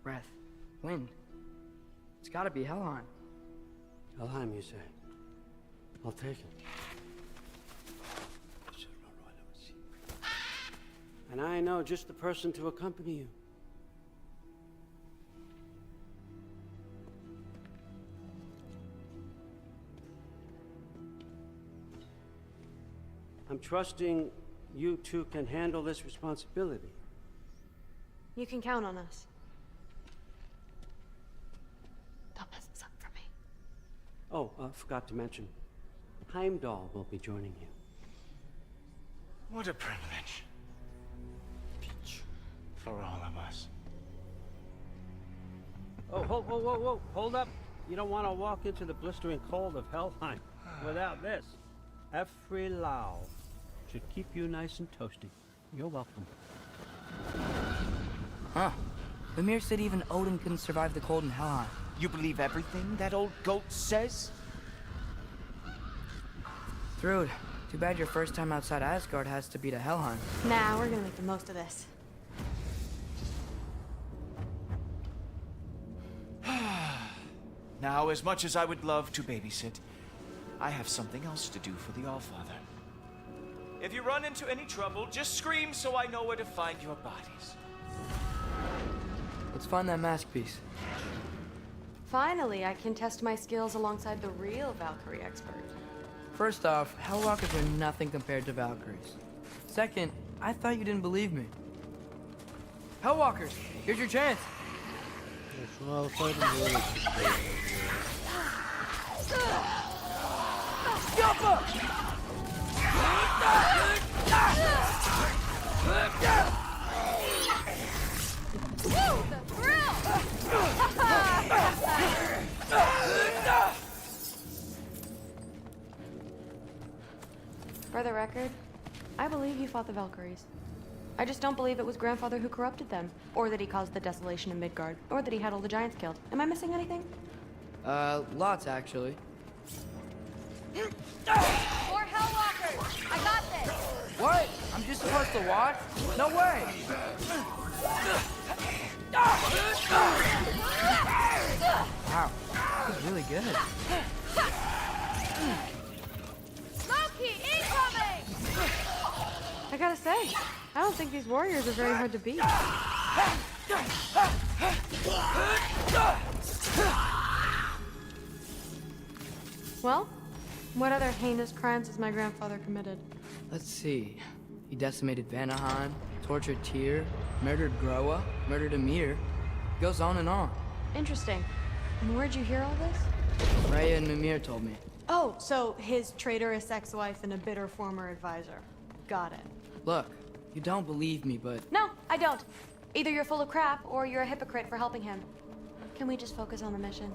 Breath. Wind. It's gotta be Helheim. Helheim, you say? I'll take it. And I know just the person to accompany you. I'm trusting you two can handle this responsibility. You can count on us. Don't mess this up for me. Oh, forgot to mention, Heimdall will be joining you. What a privilege. For all of us. Oh, whoa, hold up. You don't want to walk into the blistering cold of Helheim without this. Every Lau should keep you nice and toasty. You're welcome. Huh. Ymir said even Odin couldn't survive the cold in Helheim. You believe everything that old goat says? Thrud, too bad your first time outside Asgard has to be to Helheim. Nah, we're gonna make the most of this. Now, as much as I would love to babysit, I have something else to do for the Allfather. If you run into any trouble, just scream so I know where to find your bodies. Let's find that mask piece. Finally, I can test my skills alongside the real Valkyrie expert. First off, Hellwalkers are nothing compared to Valkyries. Second, I thought you didn't believe me. Hellwalkers, here's your chance. Şunu alsaydım böyle. For the record, I believe you fought the Valkyries. I just don't believe it was Grandfather who corrupted them, or that he caused the desolation in Midgard, or that he had all the giants killed. Am I missing anything? Lots actually. More help! I got this! What? I'm just supposed to watch? No way! Wow, this is really good. Loki, incoming! I gotta say, I don't think these warriors are very hard to beat. Well, what other heinous crimes has my grandfather committed? Let's see. He decimated Vanaheim, tortured Tyr, murdered Groa, murdered Ymir. Goes on and on. Interesting. And where'd you hear all this? Rhea and Mimir told me. Oh, so his traitorous ex-wife and a bitter former advisor. Got it. Look, you don't believe me, but... No, I don't. Either you're full of crap, or you're a hypocrite for helping him. Can we just focus on the mission?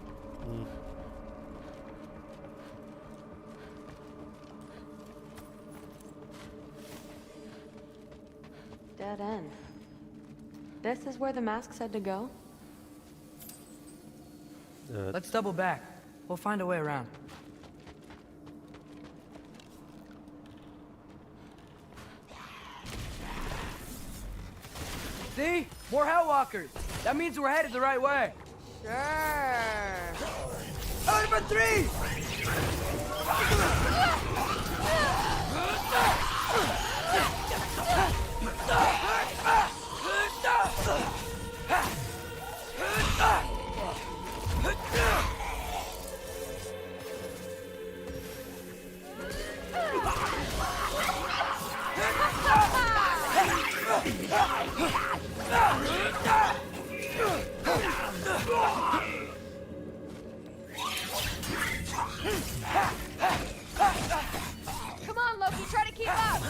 Dead end. This is where the mask said to go? Let's double back. We'll find a way around. See? More Hellwalkers! That means we're headed the right way! Sure. Over 3! Come on, Loki, try to keep up!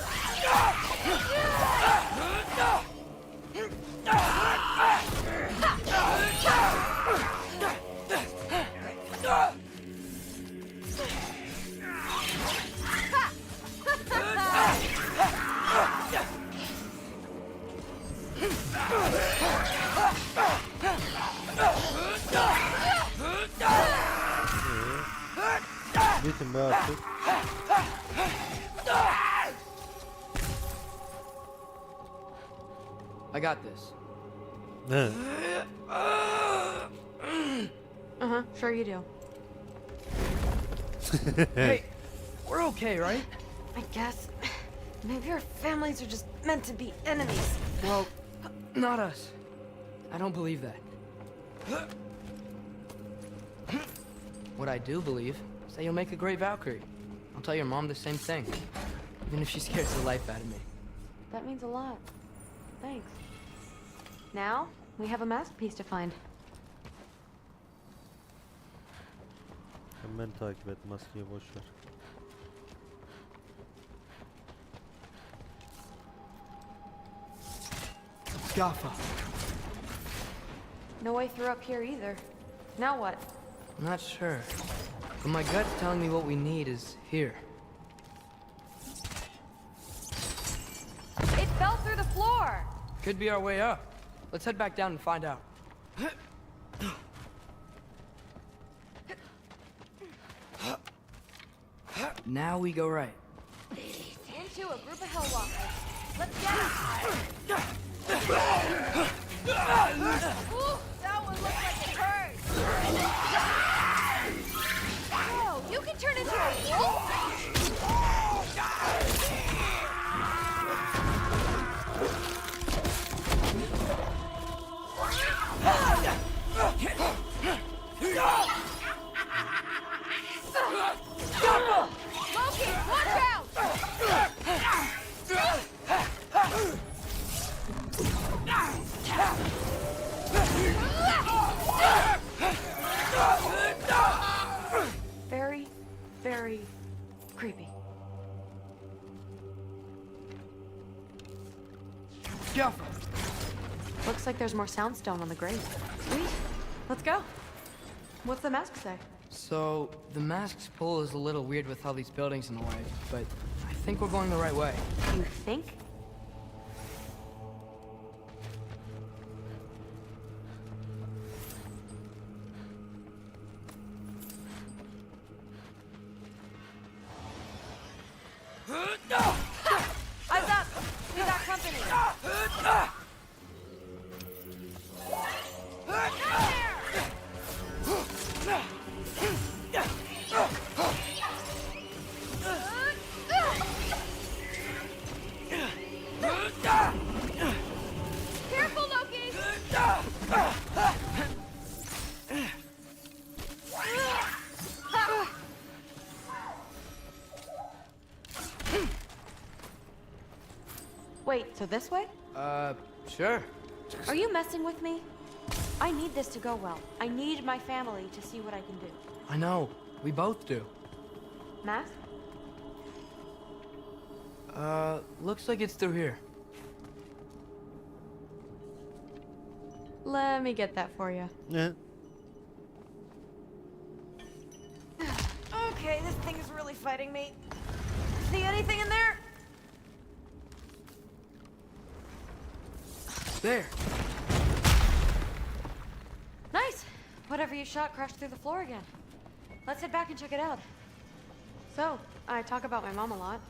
Bitin be artık. I got this. Uh-huh, sure you do. Hey, we're okay, right? I guess. Maybe our families are just meant to be enemies. Well, not us. I don't believe that. What I do believe is that you'll make a great Valkyrie. I'll tell your mom the same thing, even if she scares the life out of me. That means a lot. Thanks. Now, we have a masterpiece to find. Hemen takip et, maskeyi boş ver. Gaffa. No way through up here either. Now what? I'm not sure, but my gut's telling me what we need is here. It fell through the floor! Could be our way up. Let's head back down and find out. Now we go right. Into a group of Hellwalkers. Let's get it! Ooh, that one looks like it hurts! Whoa, you can turn into a wolf? Loki, watch out! Very, very creepy. Gaffa. Looks like there's more soundstone on the grave. Sweet. Let's go. What's the mask say? So, the mask's pull is a little weird with all these buildings in the way, but I think we're going the right way. You think? Wait, so this way? Sure. Are you messing with me? I need this to go well. I need my family to see what I can do. I know. We both do. Mask? Looks like it's through here. Let me get that for you. Yeah. Okay, this thing is really fighting me. See anything in there? There. Nice. Whatever you shot crashed through the floor again. Let's head back and check it out. So, I talk about my mom a lot.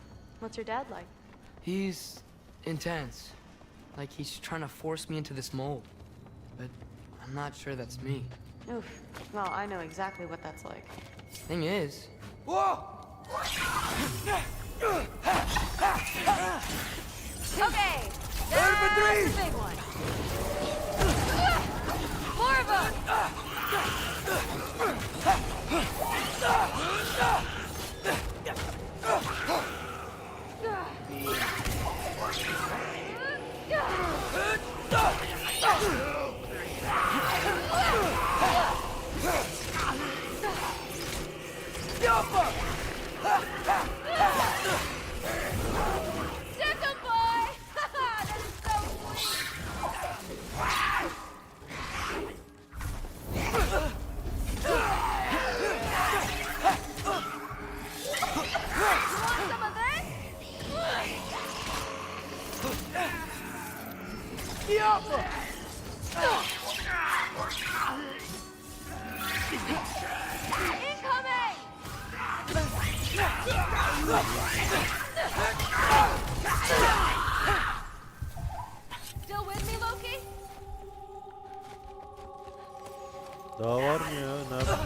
What's your dad like? He's intense. Like he's trying to force me into this mold. But I'm not sure that's me. Oof. Well, I know exactly what that's like. Thing is... Whoa! Okay, that's the big one. More of Stick 'em, boy! That is so sweet! You want some of this? Incoming! Still with me, Loki? Daha var mı ya? Nerede?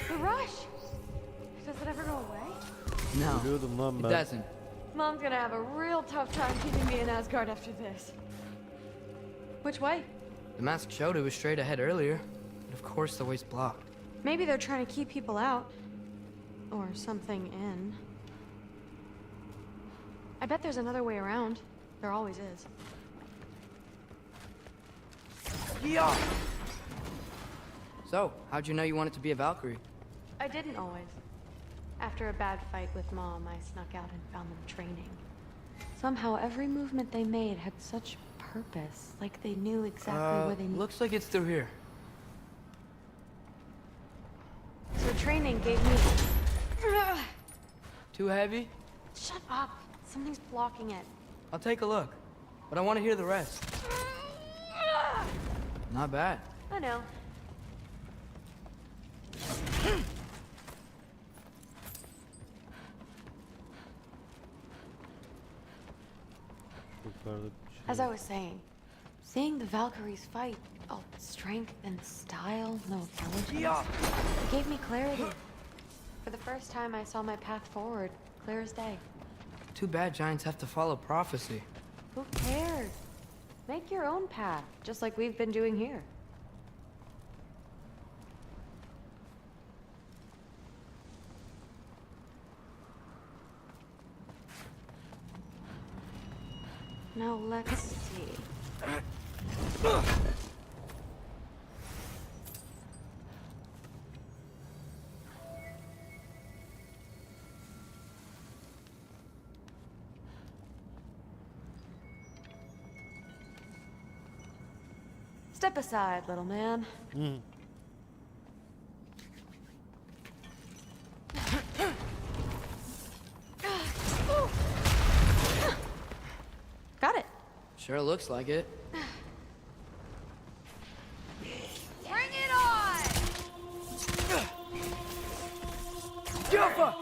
The rush! Does it ever go away? No, Biliyordum lan it ben. doesn't. Mom's gonna have a real tough time keeping me in Asgard after this. Which way? The mask showed it was straight ahead earlier. But of course the way's blocked. Maybe they're trying to keep people out. Or something in. I bet there's another way around. There always is. So, how'd you know you wanted to be a Valkyrie? I didn't always. After a bad fight with Mom, I snuck out and found them training. Somehow every movement they made had such purpose, like they knew exactly where they needed. Looks like it's through here. So training gave me... Too heavy? Shut up! Something's blocking it. I'll take a look. But I want to hear the rest. Not bad. I know. As I was saying, seeing the Valkyries fight, all strength and style, no intelligence, it gave me clarity. For the first time, I saw my path forward, clear as day. Too bad giants have to follow prophecy. Who cares? Make your own path, just like we've been doing here. Now let's see. Step aside, little man. Got it. Sure looks like it. Bring it on! Jumper!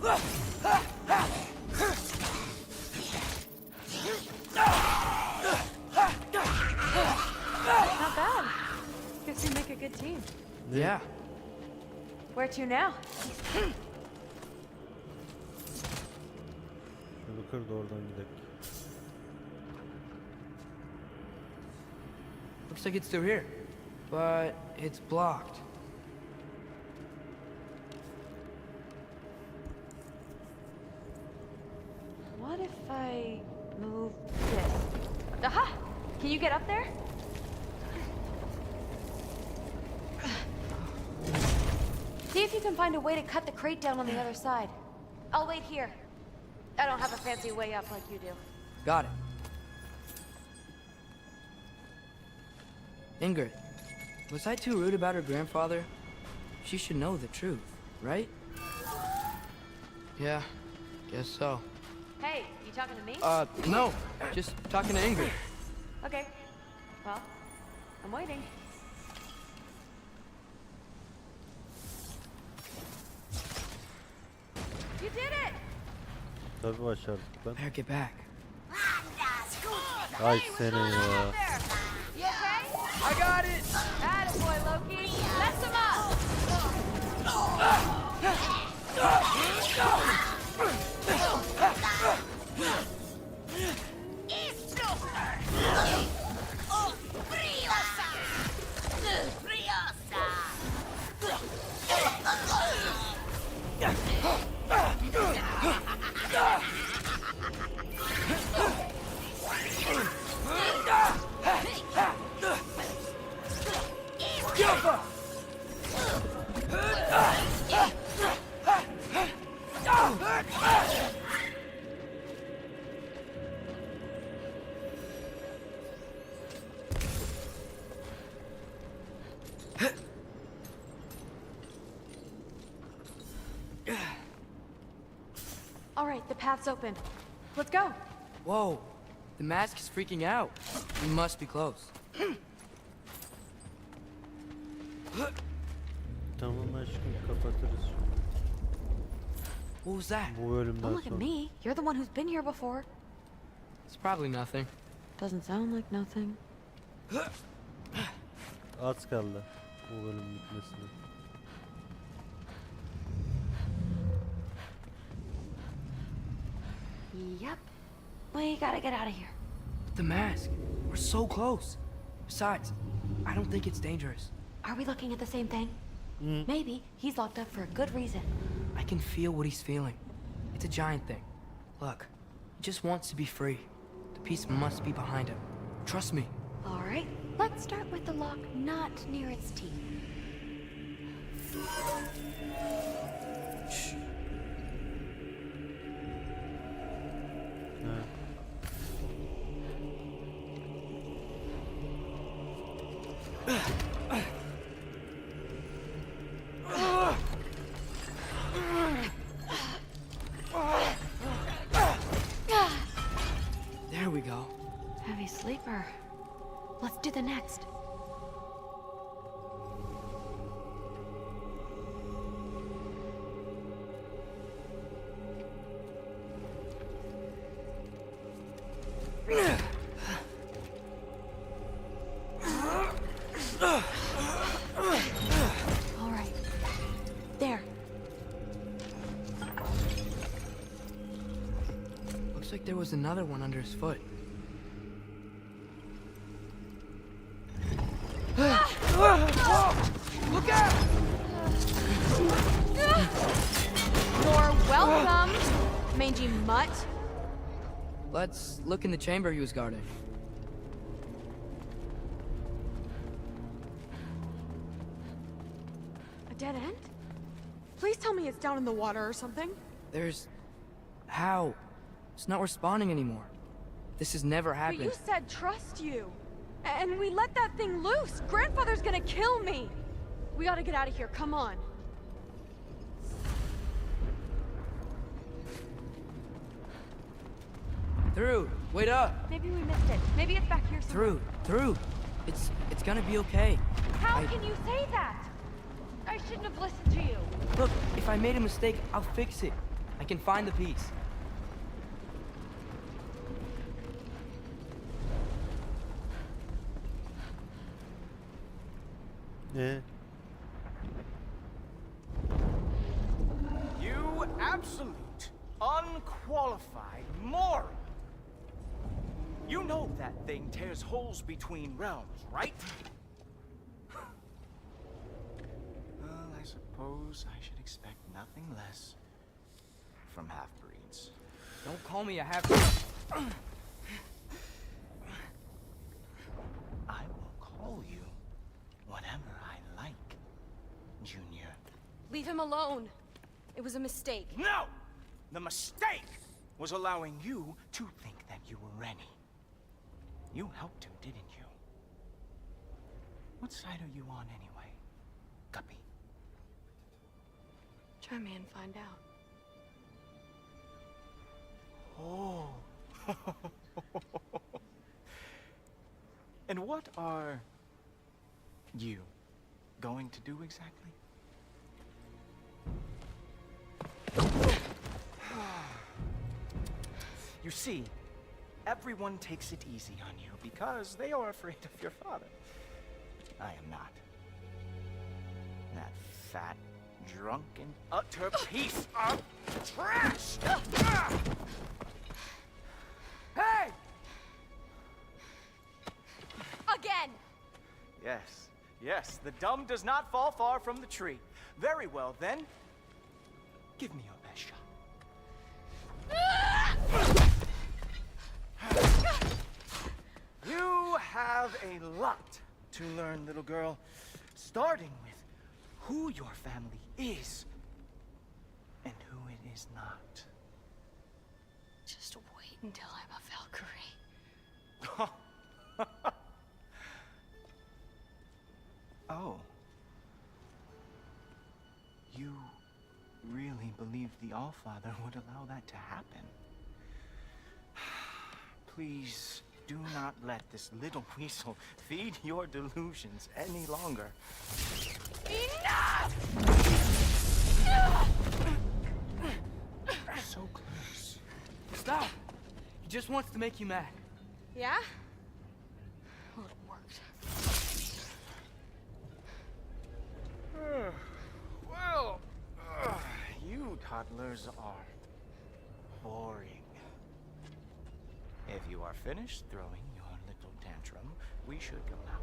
Not bad. Guess we make a good team. Yeah. Where to now? Şunu kır da oradan gidelim. Looks like it's through here, but it's blocked. What if I move this? Aha! Can you get up there? See if you can find a way to cut the crate down on the other side. I'll wait here. I don't have a fancy way up like you do. Got it. Ingrid, was I too rude about her grandfather? She should know the truth, right? Yeah, guess so. Hey, you talking to me? No, just talking to Ingrid. Okay. Well, I'm waiting. You did it! Tabii başardık lan. Better get back. Ay seni ya. You okay? I got it! Attaboy, Loki! Mess him up! All right, the path's open. Let's go. Whoa, the mask is freaking out. We must be close. Tamam aşkım kapatırız. What was that? Bu bölümden Don't look at sonra. me. You're the one who's been here before. It's probably nothing. Doesn't sound like nothing. Az kaldı bu bölüm bitmesine. Yep. We gotta get out of here. The mask. We're so close. Besides, I don't think it's dangerous. Are we looking at the same thing? Maybe he's locked up for a good reason. I can feel what he's feeling. It's a giant thing. Look, he just wants to be free. The peace must be behind him. Trust me. All right, let's start with the lock not near its teeth. Shh. There we go. Heavy sleeper. Let's do the next. All right. There. Looks like there was another one under his foot. Look out! You're welcome, mangy mutt. Let's look in the chamber he was guarding. A dead end? Please tell me it's down in the water or something. There's... How? It's not responding anymore. This has never But happened. you said trust you. And we let that thing loose. Grandfather's gonna kill me. We gotta get out of here. Come on. Through. Wait up. Maybe we missed it. Maybe it's back here somewhere. Through. It's gonna be okay. How can you say that? I shouldn't have listened to you. Look, if I made a mistake, I'll fix it. I can find the piece. Ne? You absolute, unqualified moron! You know that thing tears holes between realms, right? Well, I suppose I should expect nothing less from half-breeds. Don't call me a half-breed. I will call you whatever I like, Junior. Leave him alone. It was a mistake. No! The mistake was allowing you to think that you were Rennie. You helped him, didn't you? What side are you on anyway, Guppy? Try me and find out. Oh. And what are you going to do exactly? You see, everyone takes it easy on you because they are afraid of your father. I am not. That fat, drunken, utter piece of trash! Hey! Again! Yes, yes, the dumb does not fall far from the tree. Very well, then. Give me your best shot. You have a lot to learn, little girl, starting with who your family is and who it is not. Just wait until I'm a Valkyrie. Oh. You really believe the Allfather would allow that to happen? Please do not let this little weasel feed your delusions any longer. Enough! So close. Stop! He just wants to make you mad. Yeah? Well, it worked. Well, you toddlers are boring. If you are finished throwing your little tantrum, we should go now.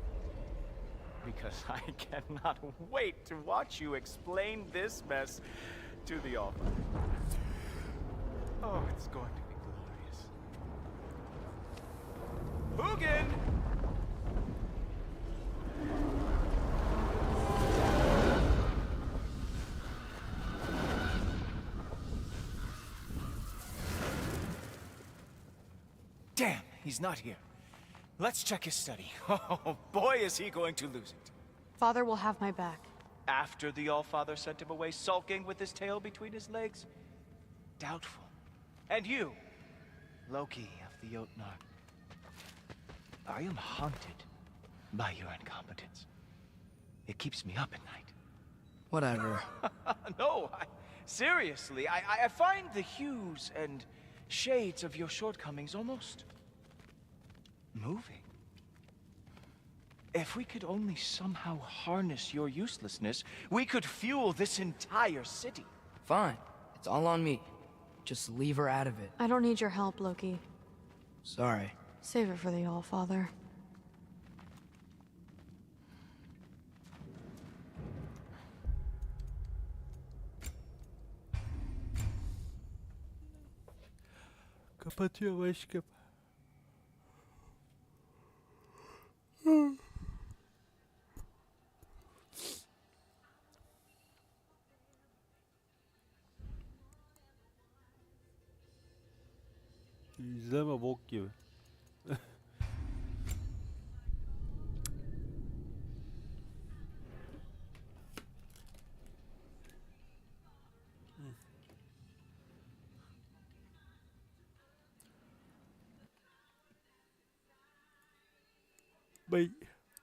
Because I cannot wait to watch you explain this mess to the Allfather. Oh, it's going to be glorious. Hugin! Damn, he's not here. Let's check his study. Oh, boy, is he going to lose it. Father will have my back. After the Allfather sent him away sulking with his tail between his legs? Doubtful. And you, Loki of the Jotnar. I am haunted by your incompetence. It keeps me up at night. Whatever. No, seriously, I find the hues and shades of your shortcomings almost moving. If we could only somehow harness your uselessness, we could fuel this entire city. Fine. It's all on me. Just leave her out of it. I don't need your help, Loki. Sorry. Save it for the Allfather. Kapatıyor başka. İzleme bok gibi. Bye.